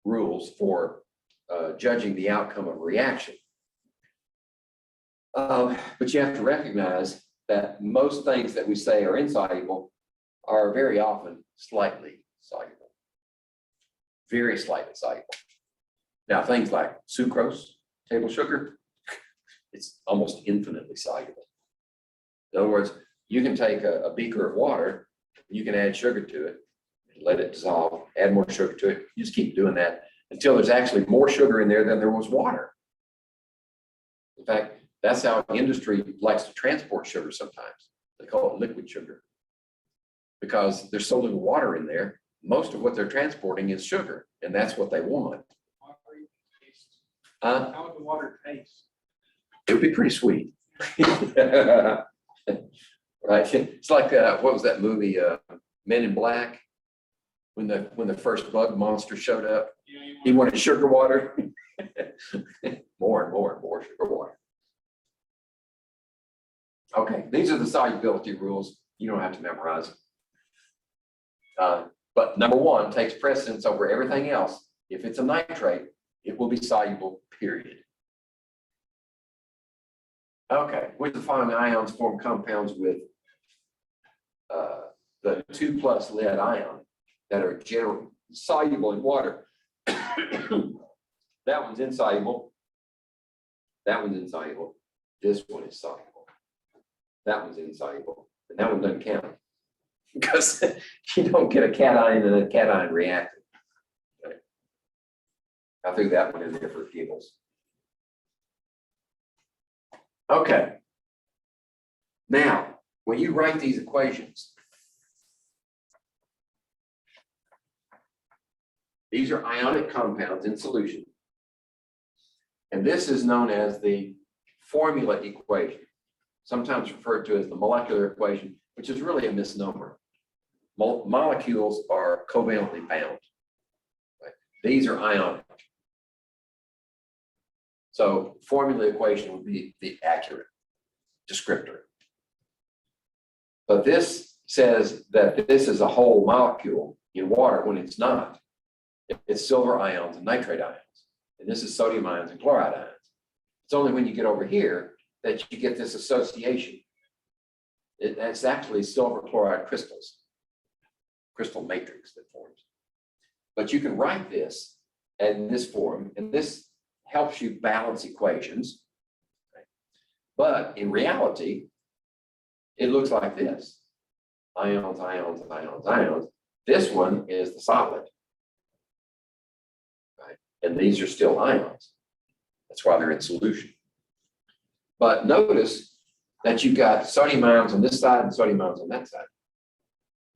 [SPEAKER 1] rules for judging the outcome of a reaction. But you have to recognize that most things that we say are insoluble are very often slightly soluble, very slightly soluble. Now, things like sucrose, table sugar, it's almost infinitely soluble. In other words, you can take a beaker of water, you can add sugar to it, let it dissolve, add more sugar to it. You just keep doing that until there's actually more sugar in there than there was water. In fact, that's how industry likes to transport sugar sometimes. They call it liquid sugar. Because there's so little water in there, most of what they're transporting is sugar, and that's what they want.
[SPEAKER 2] How would the water taste?
[SPEAKER 1] It would be pretty sweet. Right? It's like, what was that movie, Men in Black? When the first bug monster showed up, he wanted sugar water. More and more and more sugar water. Okay, these are the solubility rules. You don't have to memorize them. But number one takes precedence over everything else. If it's a nitrate, it will be soluble, period. Okay, which of the following ions form compounds with the 2+ lead ion that are generally soluble in water? That one's insoluble. That one's insoluble. This one is soluble. That one's insoluble. And that one doesn't count because you don't get a cation and a cation reactant. Right? I threw that one in there for giggles. Okay. Now, when you write these equations, these are ionic compounds in solution. And this is known as the formula equation, sometimes referred to as the molecular equation, which is really a misnomer. Molecules are covalently bound. Right? These are ionic. So formula equation would be the accurate descriptor. But this says that this is a whole molecule in water when it's not. It's silver ions and nitrate ions. And this is sodium ions and chloride ions. It's only when you get over here that you get this association. It's actually silver chloride crystals, crystal matrix that forms. But you can write this in this form, and this helps you balance equations. Right? But in reality, it looks like this. Ions, ions, ions, ions. This one is the solid. Right? And these are still ions. That's why they're in solution. But notice that you've got sodium ions on this side and sodium ions on that side.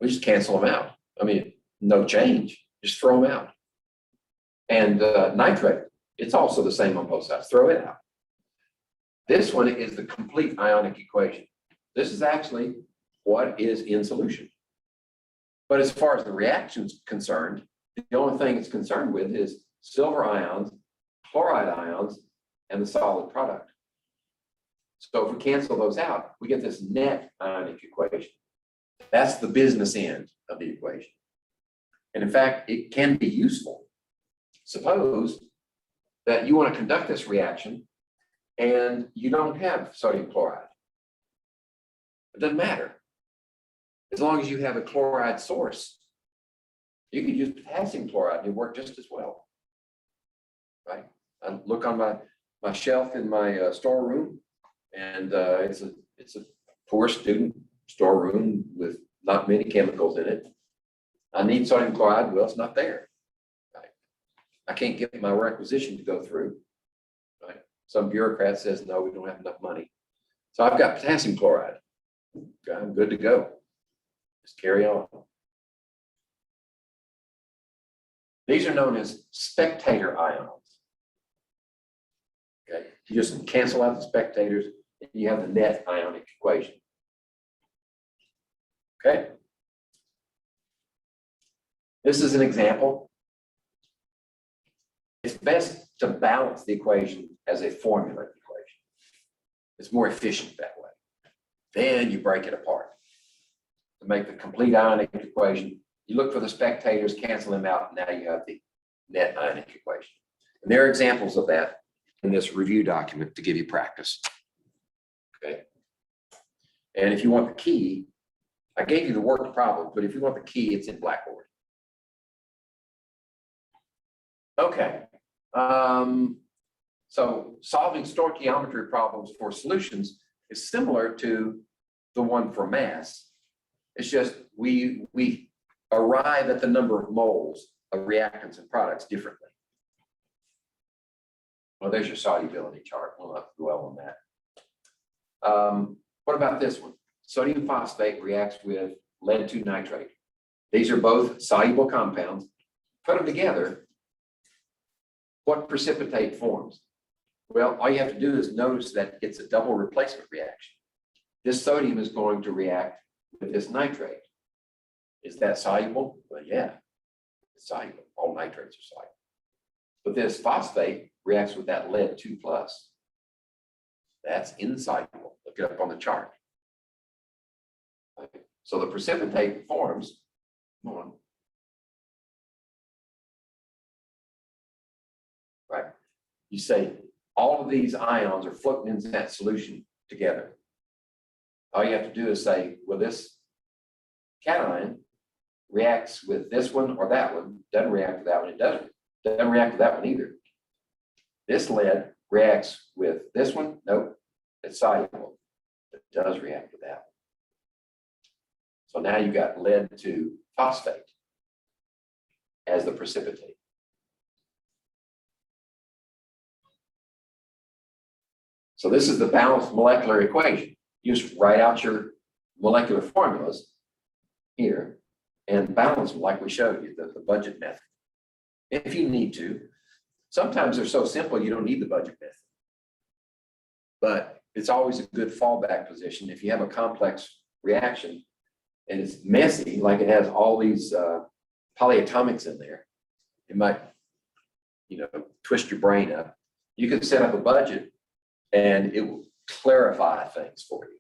[SPEAKER 1] We just cancel them out. I mean, no change, just throw them out. And nitrate, it's also the same on both sides, throw it out. This one is the complete ionic equation. This is actually what is in solution. But as far as the reaction is concerned, the only thing it's concerned with is silver ions, chloride ions, and the solid product. So if we cancel those out, we get this net ionic equation. That's the business end of the equation. And in fact, it can be useful. Suppose that you want to conduct this reaction and you don't have sodium chloride. It doesn't matter. As long as you have a chloride source, you can use potassium chloride and it work just as well. Right? I look on my shelf in my storeroom, and it's a poor student storeroom with not many chemicals in it. I need sodium chloride. Well, it's not there. I can't get my requisition to go through. Right? Some bureaucrat says, no, we don't have enough money. So I've got potassium chloride. Okay, I'm good to go. Just carry on. These are known as spectator ions. Okay, you just cancel out the spectators and you have the net ionic equation. Okay. This is an example. It's best to balance the equation as a formula equation. It's more efficient that way. Then you break it apart. To make the complete ionic equation, you look for the spectators, cancel them out, and now you have the net ionic equation. And there are examples of that in this review document to give you practice. Okay. And if you want the key, I gave you the worked problem, but if you want the key, it's in Blackboard. Okay. So solving stoichiometry problems for solutions is similar to the one for mass. It's just we arrive at the number of moles of reactants and products differently. Well, there's your solubility chart. We'll have to dwell on that. What about this one? Sodium phosphate reacts with lead 2 nitrate. These are both soluble compounds. Put them together. What precipitate forms? Well, all you have to do is notice that it's a double replacement reaction. This sodium is going to react with this nitrate. Is that soluble? Well, yeah, it's soluble. All nitrates are soluble. But this phosphate reacts with that lead 2 plus. That's insoluble. Look it up on the chart. Okay. So the precipitate forms, come on. Right. You say all of these ions are floating in that solution together. All you have to do is say, well, this cation reacts with this one or that one, doesn't react with that one, it doesn't react with that one either. This lead reacts with this one, nope, it's soluble. It does react with that one. So now you've got lead 2 phosphate as the precipitate. So this is the balanced molecular equation. You just write out your molecular formulas here and balance them like we showed you, the budget method. If you need to. Sometimes they're so simple you don't need the budget method. But it's always a good fallback position if you have a complex reaction and it's messy, like it has all these polyatomics in there. It might, twist your brain up. You can set up a budget and it will clarify things for you.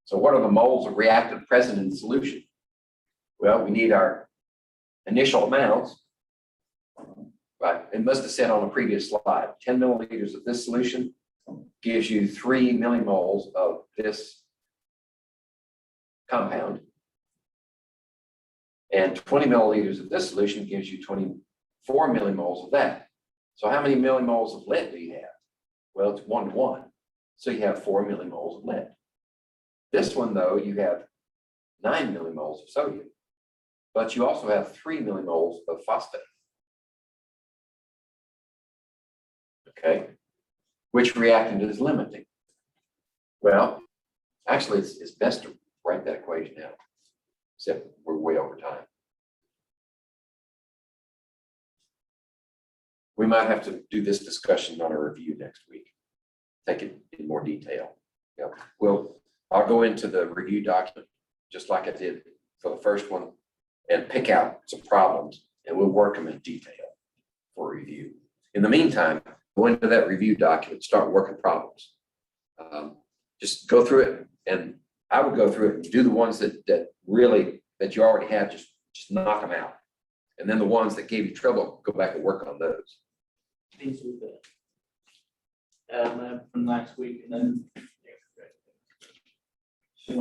[SPEAKER 1] So what are the moles of reactant present in the solution? Well, we need our initial amounts. Right, it must have said on the previous slide, 10 milliliters of this solution gives you 3 millimoles of this compound. And 20 milliliters of this solution gives you 24 millimoles of that. So how many millimoles of lead do you have? Well, it's 1 to 1. So you have 4 millimoles of lead. This one, though, you have 9 millimoles of sodium, but you also have 3 millimoles of phosphate. Okay, which reactant is limiting? Well, actually, it's best to write that equation out, except we're way over time. We might have to do this discussion on a review next week. Take it in more detail. Yeah. I'll go into the review document just like I did for the first one and pick out some problems and we'll work them in detail for review. In the meantime, go into that review document, start working problems. Just go through it, and I would go through it and do the ones that you already have, just knock them out. And then the ones that gave you trouble, go back and work on those.
[SPEAKER 3] These are the lab from last week, and then.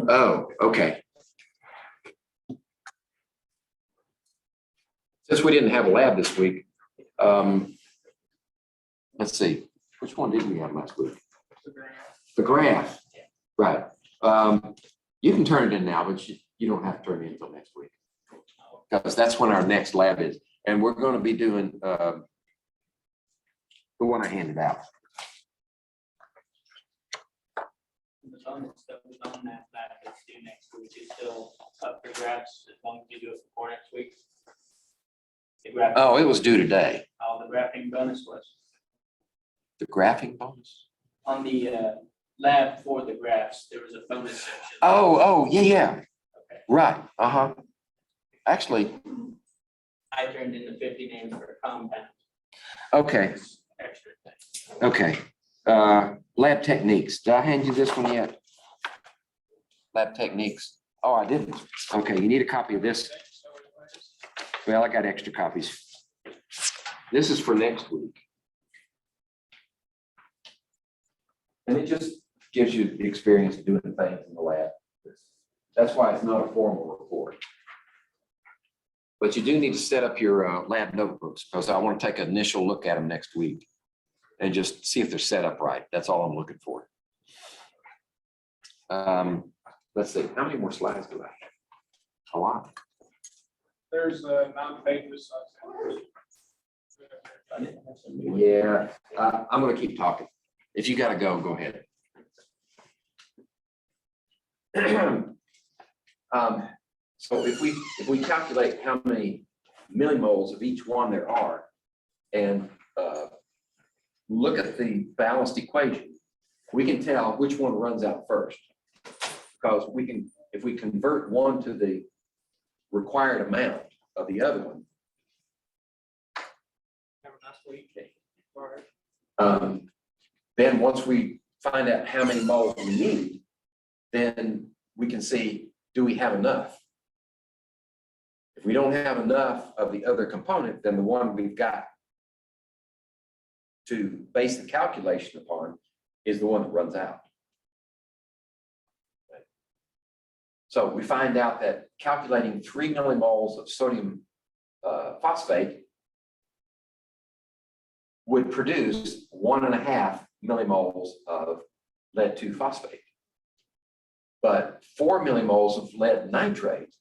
[SPEAKER 1] Oh, okay. Since we didn't have a lab this week, let's see, which one did we have last week? The graph, right. You can turn it in now, but you don't have to turn it in until next week. because that's when our next lab is. And we're going to be doing the one I handed out.
[SPEAKER 3] The bonus that was on that lab that's due next week is still up for grabs as long as you do it before next week. The graph,
[SPEAKER 1] Oh, it was due today.
[SPEAKER 3] all the graphing bonus was
[SPEAKER 1] The graphing bonus?
[SPEAKER 3] on the lab for the graphs. There was a bonus section.
[SPEAKER 1] Oh, yeah.
[SPEAKER 3] Okay.
[SPEAKER 1] Right. Uh-huh. Actually,
[SPEAKER 3] I turned in the 50 names for a compound.
[SPEAKER 1] okay,
[SPEAKER 3] Extra thing.
[SPEAKER 1] okay. Lab techniques. Did I hand you this one yet? Lab techniques. Oh, I didn't. Okay, you need a copy of this. Well, I got extra copies. This is for next week. And it just gives you the experience of doing things in the lab. That's why it's not a formal report. But you do need to set up your lab notebooks because I want to take an initial look at them next week and just see if they're set up right. That's all I'm looking for. Let's see, how many more slides do I have? A lot.
[SPEAKER 2] There's 9 pages.
[SPEAKER 1] Yeah, I'm going to keep talking. If you got to go, go ahead. So if we calculate how many millimoles of each one there are and look at the balanced equation, we can tell which one runs out first. Because we can, if we convert one to the required amount of the other one,
[SPEAKER 2] Have a nice week. All right.
[SPEAKER 1] then once we find out how many moles we need, then we can see, do we have enough? If we don't have enough of the other component, then the one we've got to base the calculation upon is the one that runs out. So we find out that calculating 3 millimoles of sodium phosphate would produce 1.5 millimoles of lead-2 phosphate. But 4 millimoles of lead nitrate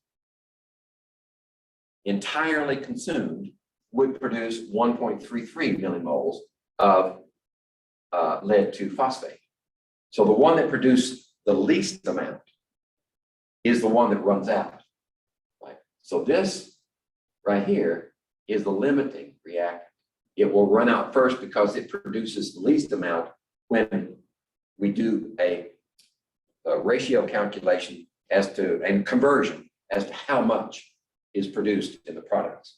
[SPEAKER 1] entirely consumed would produce 1.33 millimoles of lead-2 phosphate. So the one that produced the least amount is the one that runs out. Right? So this right here is the limiting reactant. It will run out first because it produces the least amount when we do a ratio calculation as to, and conversion as to how much is produced in the products.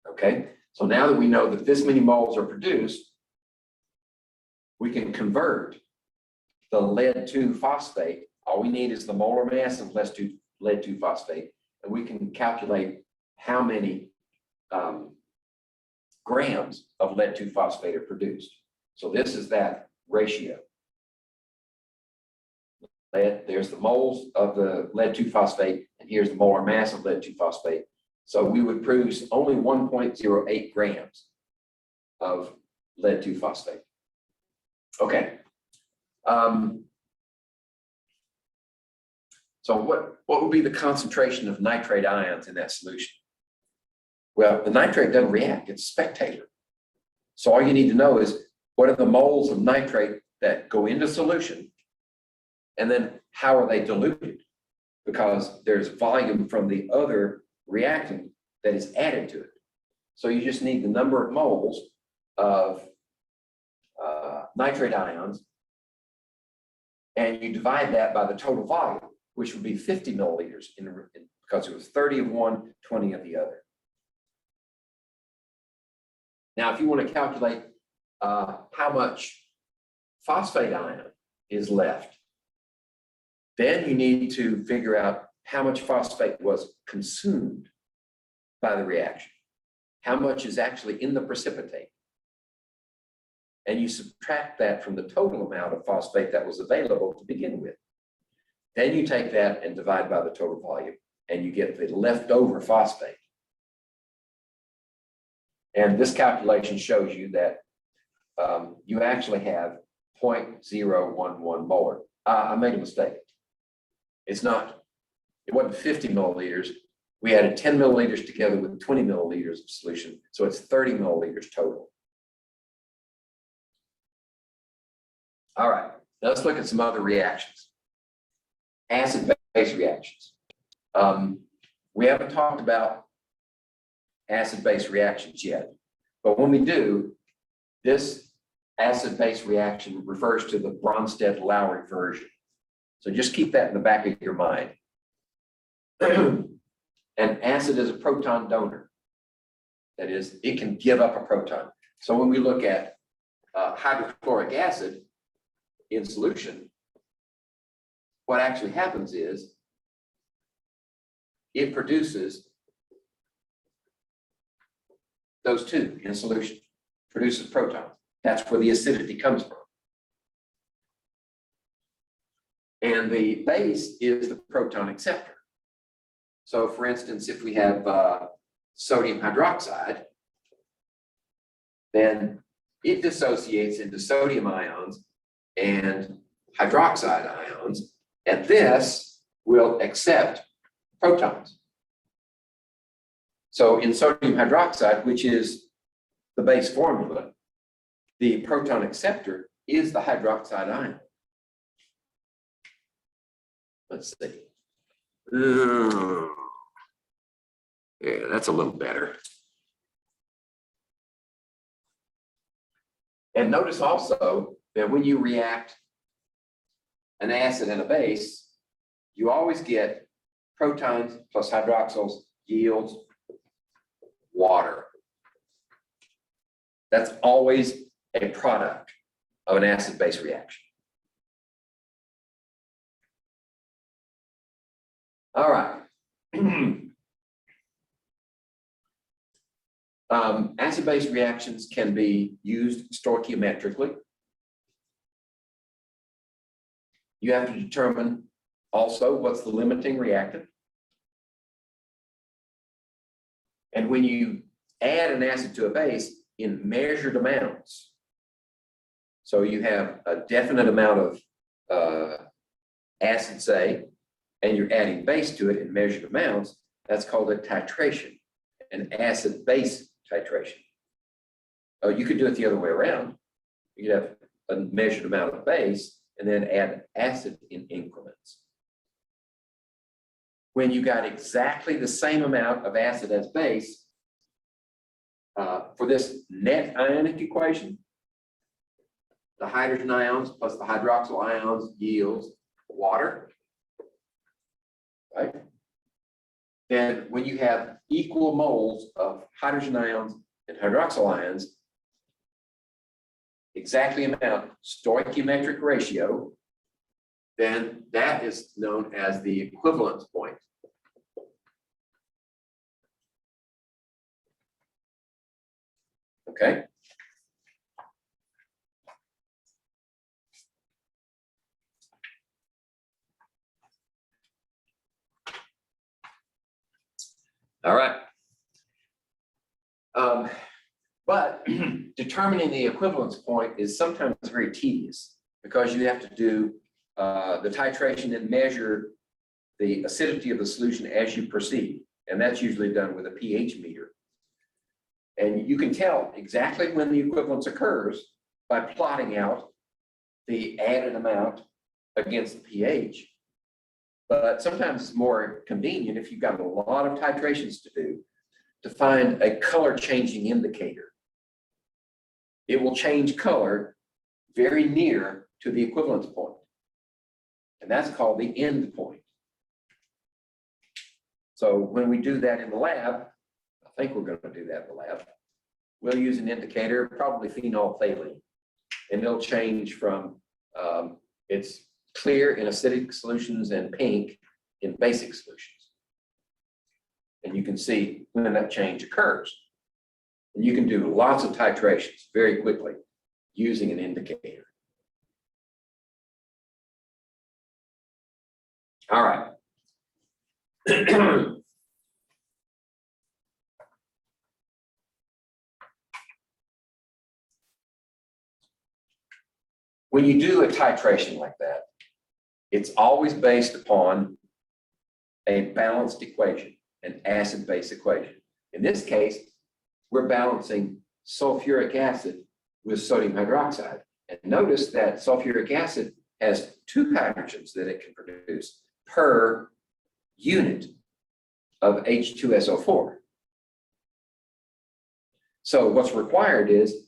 [SPEAKER 1] Okay, so now that we know that this many moles are produced, we can convert the lead-2 phosphate. All we need is the molar mass of lead-2 phosphate, and we can calculate how many grams of lead-2 phosphate are produced. So this is that ratio. There's the moles of the lead-2 phosphate, and here's the molar mass of lead-2 phosphate. So we would produce only 1.08 grams of lead-2 phosphate. Okay. So what would be the concentration of nitrate ions in that solution? Well, the nitrate doesn't react, it's a spectator. So all you need to know is what are the moles of nitrate that go into solution, and then how are they diluted? Because there's volume from the other reactant that is added to it. So you just need the number of moles of nitrate ions, and you divide that by the total volume, which would be 50 milliliters because it was 30 of one, 20 of the other. Now, if you want to calculate how much phosphate ion is left, then you need to figure out how much phosphate was consumed by the reaction, how much is actually in the precipitate. And you subtract that from the total amount of phosphate that was available to begin with. Then you take that and divide by the total volume, and you get the leftover phosphate. And this calculation shows you that you actually have 0.011 molar. I made a mistake. It's not, it wasn't 50 milliliters. We added 10 milliliters together with 20 milliliters of solution. So it's 30 milliliters total. All right, now let's look at some other reactions. Acid-base reactions. We haven't talked about acid-base reactions yet, but when we do, this acid-base reaction refers to the Bronsted-Lowry version. So just keep that in the back of your mind. An acid is a proton donor. That is, it can give up a proton. So when we look at hydrochloric acid in solution, what actually happens is it produces those two in solution, produces protons. That's where the acidity comes from. And the base is the proton acceptor. So for instance, if we have sodium hydroxide, then it dissociates into sodium ions and hydroxide ions, and this will accept protons. So in sodium hydroxide, which is the base formula, the proton acceptor is the hydroxide ion. Let's see. Yeah, that's a little better. And notice also that when you react an acid and a base, you always get protons plus hydroxyls yields water. That's always a product of an acid-base reaction. All right. Acid-base reactions can be used stoichiometrically. You have to determine also what's the limiting reactant. And when you add an acid to a base in measured amounts, so you have a definite amount of acid, say, and you're adding base to it in measured amounts, that's called a titration, an acid-base titration. You could do it the other way around. You could have a measured amount of base and then add acid in increments. When you got exactly the same amount of acid as base, for this net ionic equation, the hydrogen ions plus the hydroxyl ions yields water, right? Then when you have equal moles of hydrogen ions and hydroxyl ions, exactly amount stoichiometric ratio, then that is known as the equivalence point. Okay. All right. But determining the equivalence point is sometimes very tedious because you have to do the titration and measure the acidity of the solution as you proceed. And that's usually done with a pH meter. And you can tell exactly when the equivalence occurs by plotting out the added amount against the pH. But sometimes it's more convenient if you've got a lot of titrations to do to find a color changing indicator. It will change color very near to the equivalence point. And that's called the end point. So when we do that in the lab, I think we're going to do that in the lab, we'll use an indicator, probably phenolphthalein, and it'll change from, it's clear in acidic solutions and pink in basic solutions. And you can see when that change occurs. And you can do lots of titrations very quickly using an indicator. All right. When you do a titration like that, It's always based upon a balanced equation, an acid-base equation. In this case, we're balancing sulfuric acid with sodium hydroxide. And notice that sulfuric acid has 2 hydrogens that it can produce per unit of H2SO4. So what's required is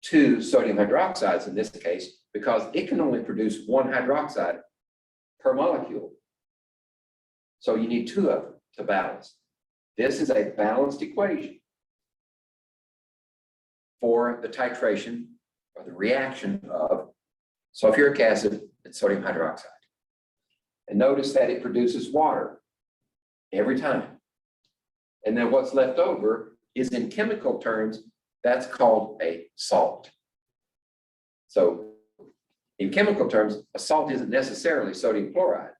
[SPEAKER 1] 2 sodium hydroxides in this case, because it can only produce 1 hydroxide per molecule. So you need 2 of them to balance. This is a balanced equation for the titration or the reaction of sulfuric acid and sodium hydroxide. And notice that it produces water every time. And then what's left over is, in chemical terms, that's called a salt. So in chemical terms, a salt isn't necessarily sodium chloride.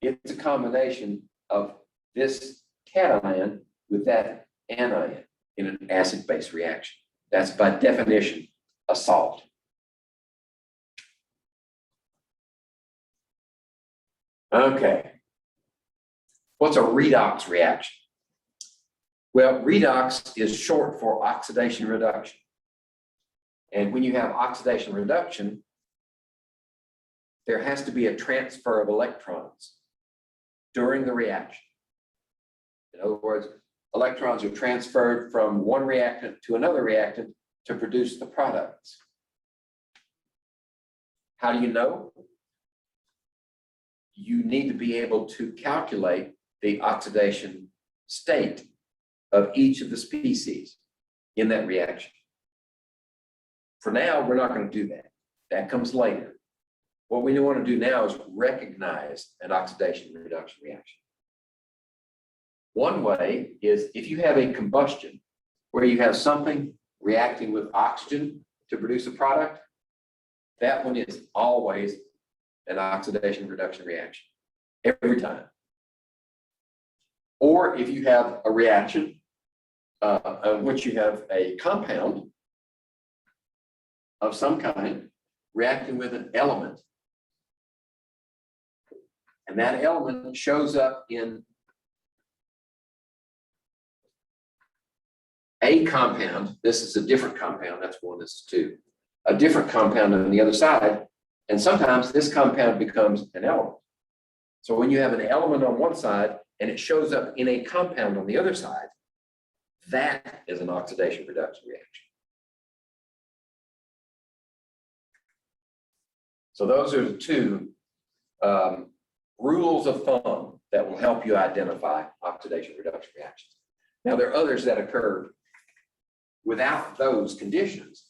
[SPEAKER 1] It's a combination of this cation with that anion in an acid-base reaction. That's by definition a salt. Okay. What's a redox reaction? Well, redox is short for oxidation reduction. And when you have oxidation reduction, there has to be a transfer of electrons during the reaction. In other words, electrons are transferred from one reactant to another reactant to produce the products. How do you know? You need to be able to calculate the oxidation state of each of the species in that reaction. For now, we're not going to do that. That comes later. What we want to do now is recognize an oxidation reduction reaction. One way is if you have a combustion where you have something reacting with oxygen to produce a product, that one is always an oxidation reduction reaction, every time. Or if you have a reaction in which you have a compound of some kind reacting with an element, and that element shows up in a compound. This is a different compound. That's 1, this is 2. A different compound on the other side. And sometimes this compound becomes an element. So when you have an element on one side and it shows up in a compound on the other side, that is an oxidation reduction reaction. So those are the 2 rules of thumb that will help you identify oxidation reduction reactions. Now, there are others that occur without those conditions.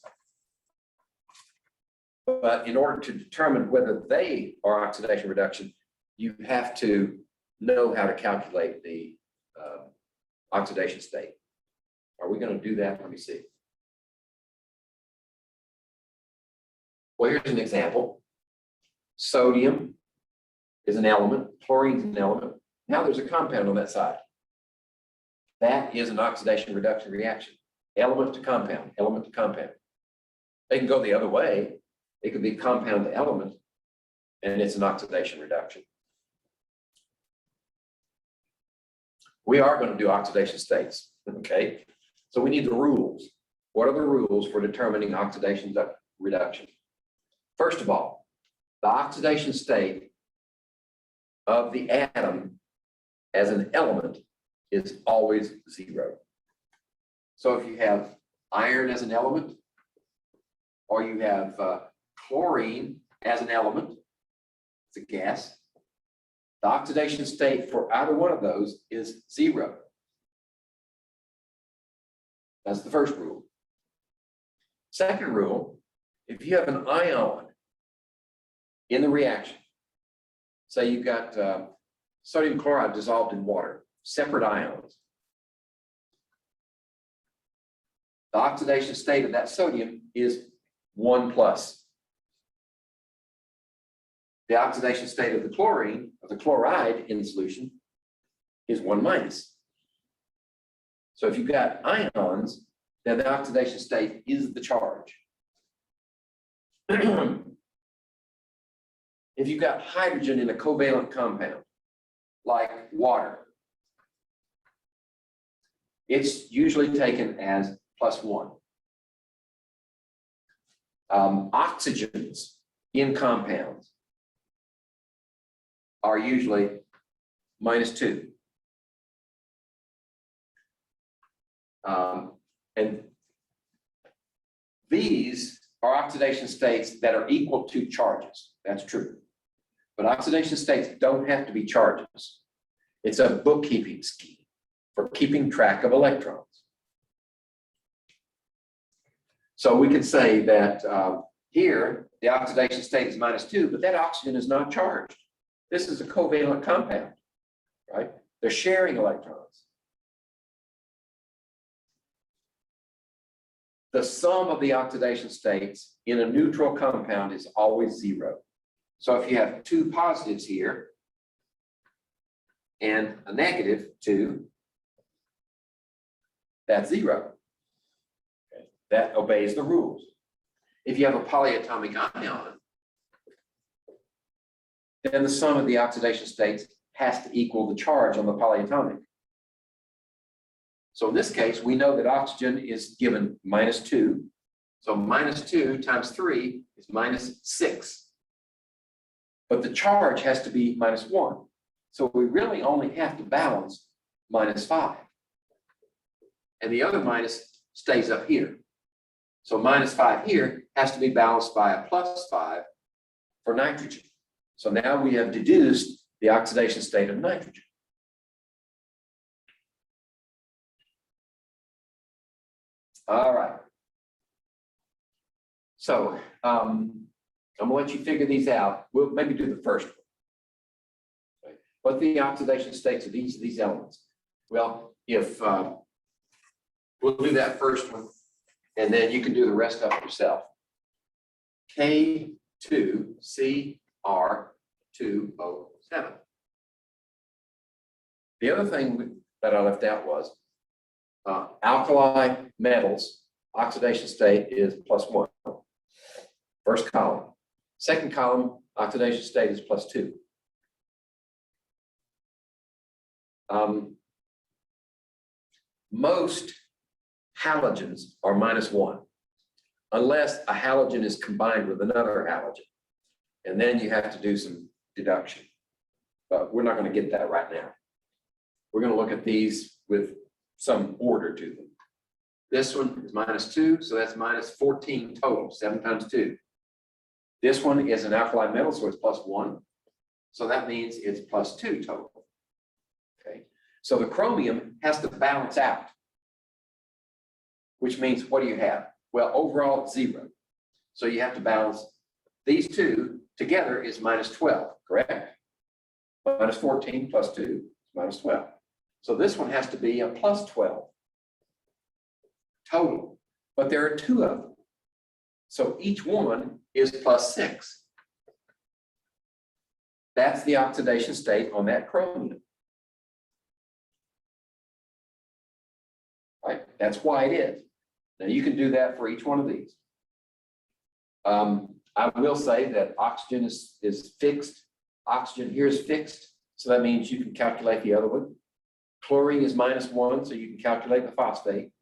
[SPEAKER 1] But in order to determine whether they are oxidation reduction, you have to know how to calculate the oxidation state. Are we going to do that? Let me see. Well, here's an example. Sodium is an element, chlorine is an element. Now there's a compound on that side. That is an oxidation reduction reaction. Element to compound, element to compound. They can go the other way. It could be compound to element, and it's an oxidation reduction. We are going to do oxidation states, okay? So we need the rules. What are the rules for determining oxidation reduction? First of all, the oxidation state of the atom as an element is always 0. So if you have iron as an element, or you have chlorine as an element, it's a gas, the oxidation state for either one of those is 0. That's the first rule. Second rule, if you have an ion in the reaction, say you've got sodium chloride dissolved in water, separate ions. The oxidation state of that sodium is 1+. The oxidation state of the chlorine, of the chloride in the solution, is 1-. So if you've got ions, then the oxidation state is the charge. if you've got hydrogen in a covalent compound, like water, it's usually taken as +1. Oxygens in compounds are usually -2. And these are oxidation states that are equal to charges. That's true. But oxidation states don't have to be charges. It's a bookkeeping scheme for keeping track of electrons. So we can say that here, the oxidation state is -2, but that oxygen is not charged. This is a covalent compound, right? They're sharing electrons. The sum of the oxidation states in a neutral compound is always 0. So if you have 2 positives here and a -2, that's 0. Okay. That obeys the rules. If you have a polyatomic ion, then the sum of the oxidation states has to equal the charge on the polyatomic. So in this case, we know that oxygen is given -2. So -2 times 3 is -6. But the charge has to be -1. So we really only have to balance -5. And the other minus stays up here. So -5 here has to be balanced by a +5 for nitrogen. So now we have deduced the oxidation state of nitrogen. All right. So I'm gonna let you figure these out. We'll maybe do the first one. Okay. What are the oxidation states of these elements? Well, if we'll do that first one, and then you can do the rest of it yourself. K2CR2O7. The other thing that I left out was alkali metals, oxidation state is +1. First column. Second column, oxidation state is +2. Most halogens are -1, unless a halogen is combined with another halogen. And then you have to do some deduction. But we're not going to get that right now. We're going to look at these with some order to them. This one is -2, so that's -14 total, 7 times 2. This one is an alkali metal, so it's +1. So that means it's +2 total. Okay, so the chromium has to balance out, which means what do you have? Well, overall it's 0. So you have to balance these two together is -12, correct? -14 + 2 is -12. So this one has to be a +12 total, but there are 2 of them. So each one is +6. That's the oxidation state on that chromium. Right? That's why it is. Now you can do that for each one of these. I will say that oxygen is fixed. Oxygen here is fixed, so that means you can calculate the other one. Chlorine is -1, so you can calculate the phosphate.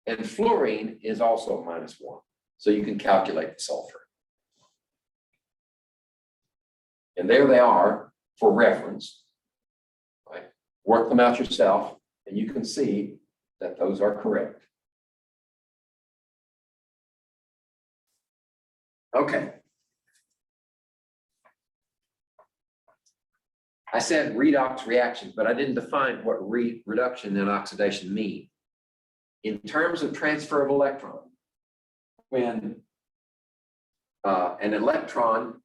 [SPEAKER 1] And fluorine is also -1, so you can calculate the sulfur. And there they are for reference. Right? Work them out yourself, and you can see that those are correct. Okay. I said redox reactions, but I didn't define what reduction and oxidation mean. In terms of transfer of electron, when an electron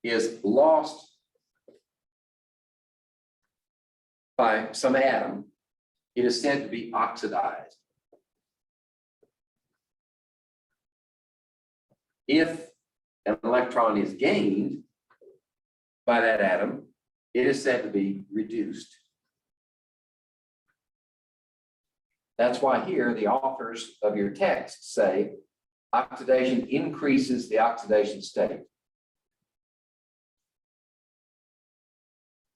[SPEAKER 1] is lost by some atom, it is said to be oxidized. If an electron is gained by that atom, it is said to be reduced. That's why here the authors of your text say oxidation increases the oxidation state.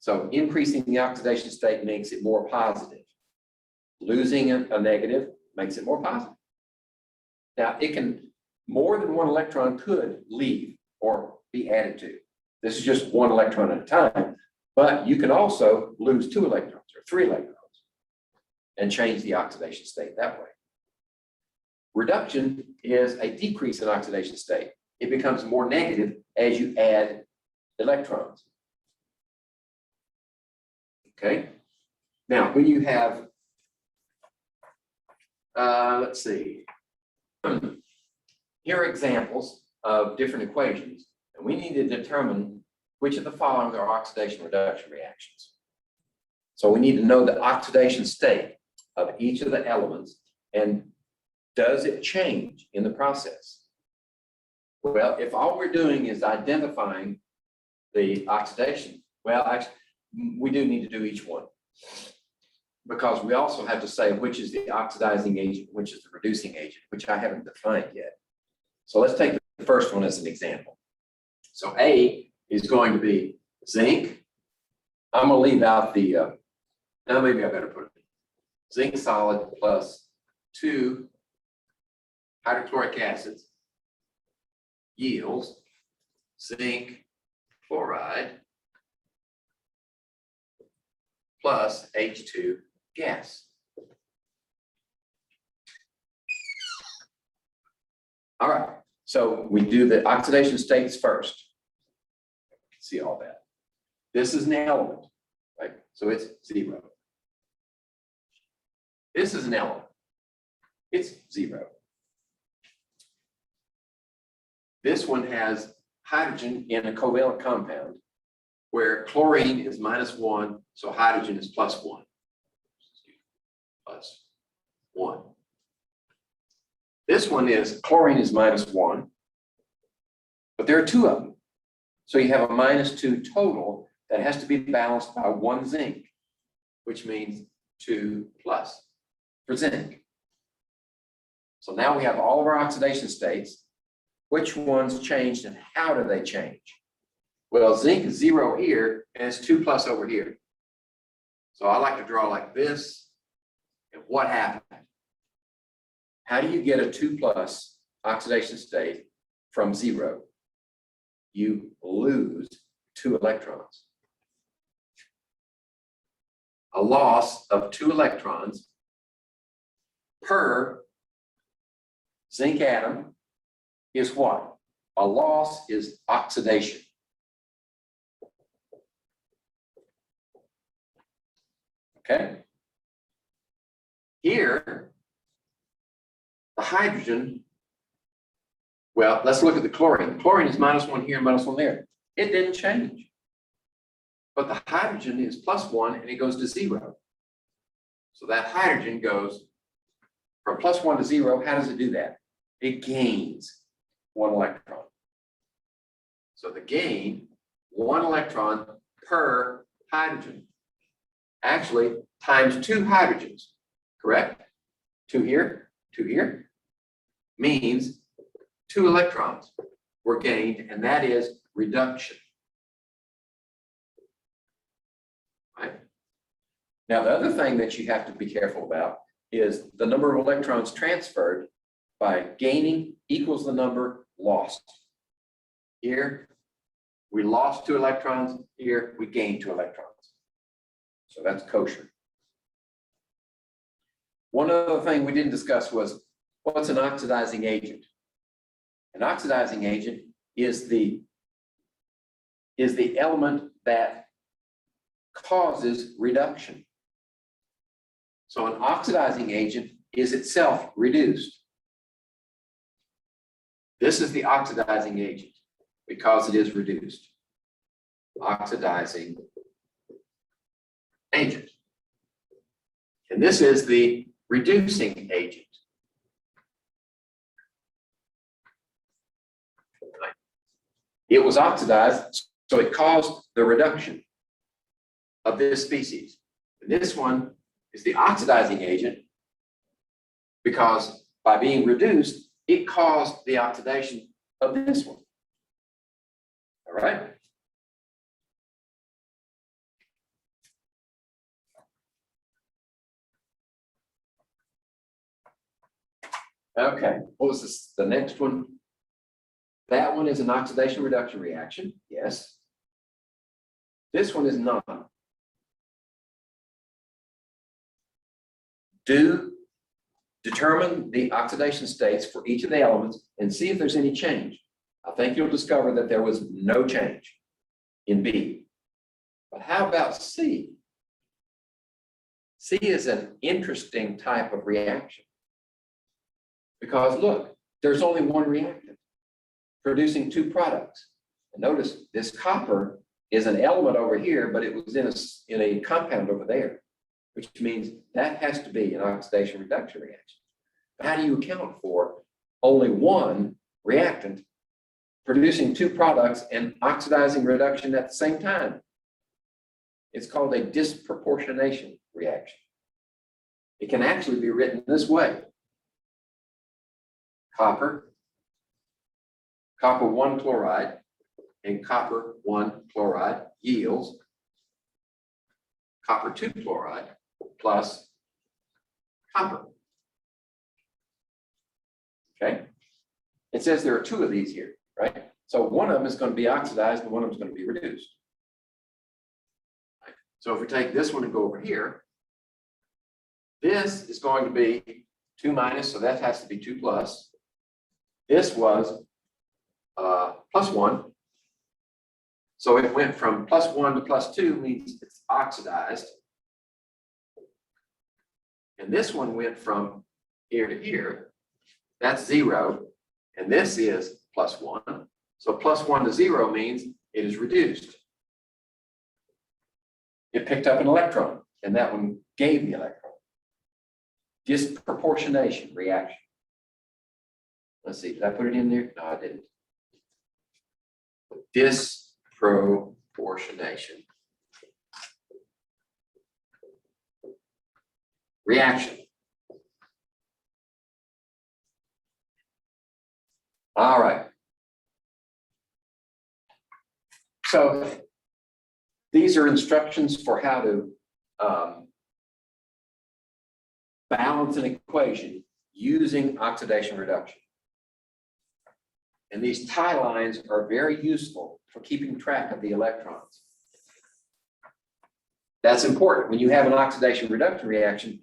[SPEAKER 1] So increasing the oxidation state makes it more positive. Losing a negative makes it more positive. Now, it can, more than one electron could leave or be added to. This is just one electron at a time, but you can also lose 2 electrons or 3 electrons and change the oxidation state that way. Reduction is a decrease in oxidation state. It becomes more negative as you add electrons. Okay. Now, when you have, let's see, here are examples of different equations, and we need to determine which of the following are oxidation reduction reactions. So we need to know the oxidation state of each of the elements, and does it change in the process? Well, if all we're doing is identifying the oxidation, well, actually, we do need to do each one, because we also have to say which is the oxidizing agent, which is the reducing agent, which I haven't defined yet. So let's take the first one as an example. So A is going to be zinc. I'm going to leave out the, now maybe I better put it, zinc solid plus 2 hydrochloric acids yields zinc chloride plus H2 gas. All right, so we do the oxidation states first. See all that. This is an element, right? So it's 0. This is an element. It's 0. This one has hydrogen in a covalent compound where chlorine is -1, so hydrogen is +1. +1. This one is chlorine is -1, but there are 2 of them. So you have a -2 total that has to be balanced by 1 zinc, which means 2+ for zinc. So now we have all of our oxidation states. Which ones changed and how do they change? Well, zinc is 0 here and it's 2+ over here. So I like to draw like this. And what happened? How do you get a 2+ oxidation state from 0? You lose 2 electrons. A loss of 2 electrons per zinc atom is what? A loss is oxidation. Okay? Here, the hydrogen, well, let's look at the chlorine. Chlorine is -1 here, -1 there. It didn't change. But the hydrogen is +1 and it goes to 0. So that hydrogen goes from +1 to 0. How does it do that? It gains 1 electron. So the gain, 1 electron per hydrogen. Actually, times 2 hydrogens, correct? 2 here, 2 here, means 2 electrons were gained, and that is reduction. Right? Now, the other thing that you have to be careful about is the number of electrons transferred by gaining equals the number lost. Here, we lost 2 electrons. Here, we gained 2 electrons. So that's kosher. One other thing we didn't discuss was what's an oxidizing agent? An oxidizing agent is the element that causes reduction. So an oxidizing agent is itself reduced. This is the oxidizing agent because it is reduced. Oxidizing agent. And this is the reducing agent. It was oxidized, so it caused the reduction of this species. And this one is the oxidizing agent because by being reduced, it caused the oxidation of this one. All right? Okay, what was this? The next one? That one is an oxidation reduction reaction, yes. This one is not. Determine the oxidation states for each of the elements and see if there's any change. I think you'll discover that there was no change in B. But how about C? C is an interesting type of reaction. Because look, there's only one reactant producing two products. And notice this copper is an element over here, but it was in a compound over there, which means that has to be an oxidation reduction reaction. How do you account for only one reactant producing two products and oxidizing reduction at the same time? It's called a disproportionation reaction. It can actually be written this way. Copper 1 chloride and copper 1 chloride yields copper 2 chloride plus copper. Okay? It says there are two of these here, right? So one of them is going to be oxidized and one of them is going to be reduced. So if we take this one and go over here, this is going to be 2 minus, so that has to be 2 plus. This was plus 1. So it went from plus 1 to plus 2, means it's oxidized. And this one went from here to here. That's 0. And this is plus 1. So plus 1 to 0 means it is reduced. It picked up an electron, and that one gave the electron. Disproportionation reaction. Let's see, did I put it in there? No, I didn't. Disproportionation reaction. All right. So these are instructions for how to balance an equation using oxidation reduction. And these tie lines are very useful for keeping track of the electrons. That's important. When you have an oxidation reduction reaction,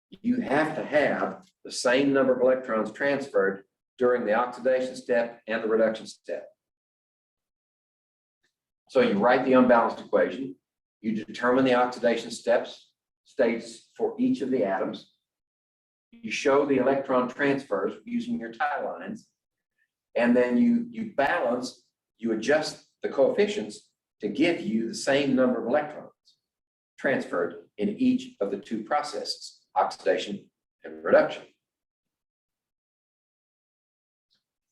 [SPEAKER 1] you have to have the same number of electrons transferred during the oxidation step and the reduction step. So you write the unbalanced equation, you determine the oxidation states for each of the atoms, you show the electron transfers using your tie lines, and then you balance, you adjust the coefficients to give you the same number of electrons transferred in each of the two processes, oxidation and reduction.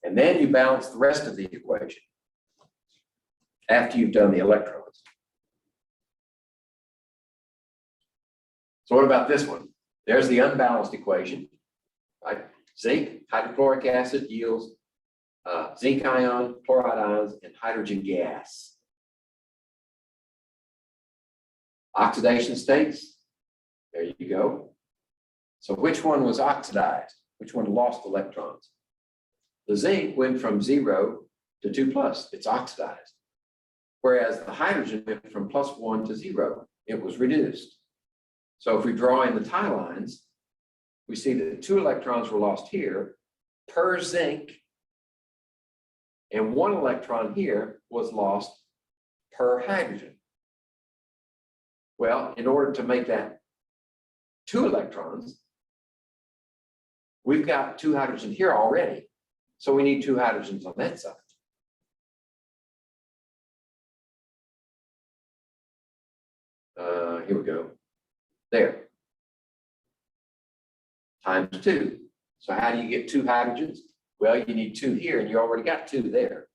[SPEAKER 1] And then you balance the rest of the equation after you've done the electrons. So what about this one? There's the unbalanced equation, right? Zinc, hydrochloric acid yields zinc ion, chloride ions, and hydrogen gas. Oxidation states, there you go. So which one was oxidized? Which one lost electrons? The zinc went from 0 to 2 plus, it's oxidized. Whereas the hydrogen went from plus 1 to 0, it was reduced. So if we draw in the tie lines, we see that 2 electrons were lost here per zinc, and 1 electron here was lost per hydrogen. Well, in order to make that 2 electrons, we've got 2 hydrogens here already. So we need 2 hydrogens on that side. Here we go. There. Times 2. So how do you get 2 hydrogens? Well, you need 2 here, and you already got 2 there.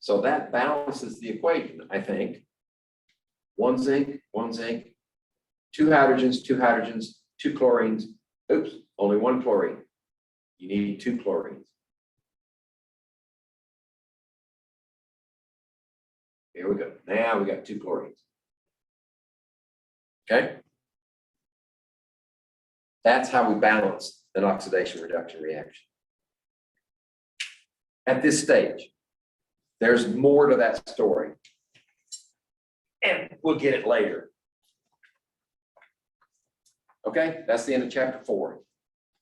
[SPEAKER 1] So that balances the equation, I think. 1 zinc, 2 hydrogens, 2 hydrogens, 2 chlorines. Oops, only 1 chlorine. You need 2 chlorines. Here we go. Now we got 2 chlorines. Okay? That's how we balance an oxidation reduction reaction. At this stage, there's more to that story. And we'll get it later. Okay, that's the end of chapter 4.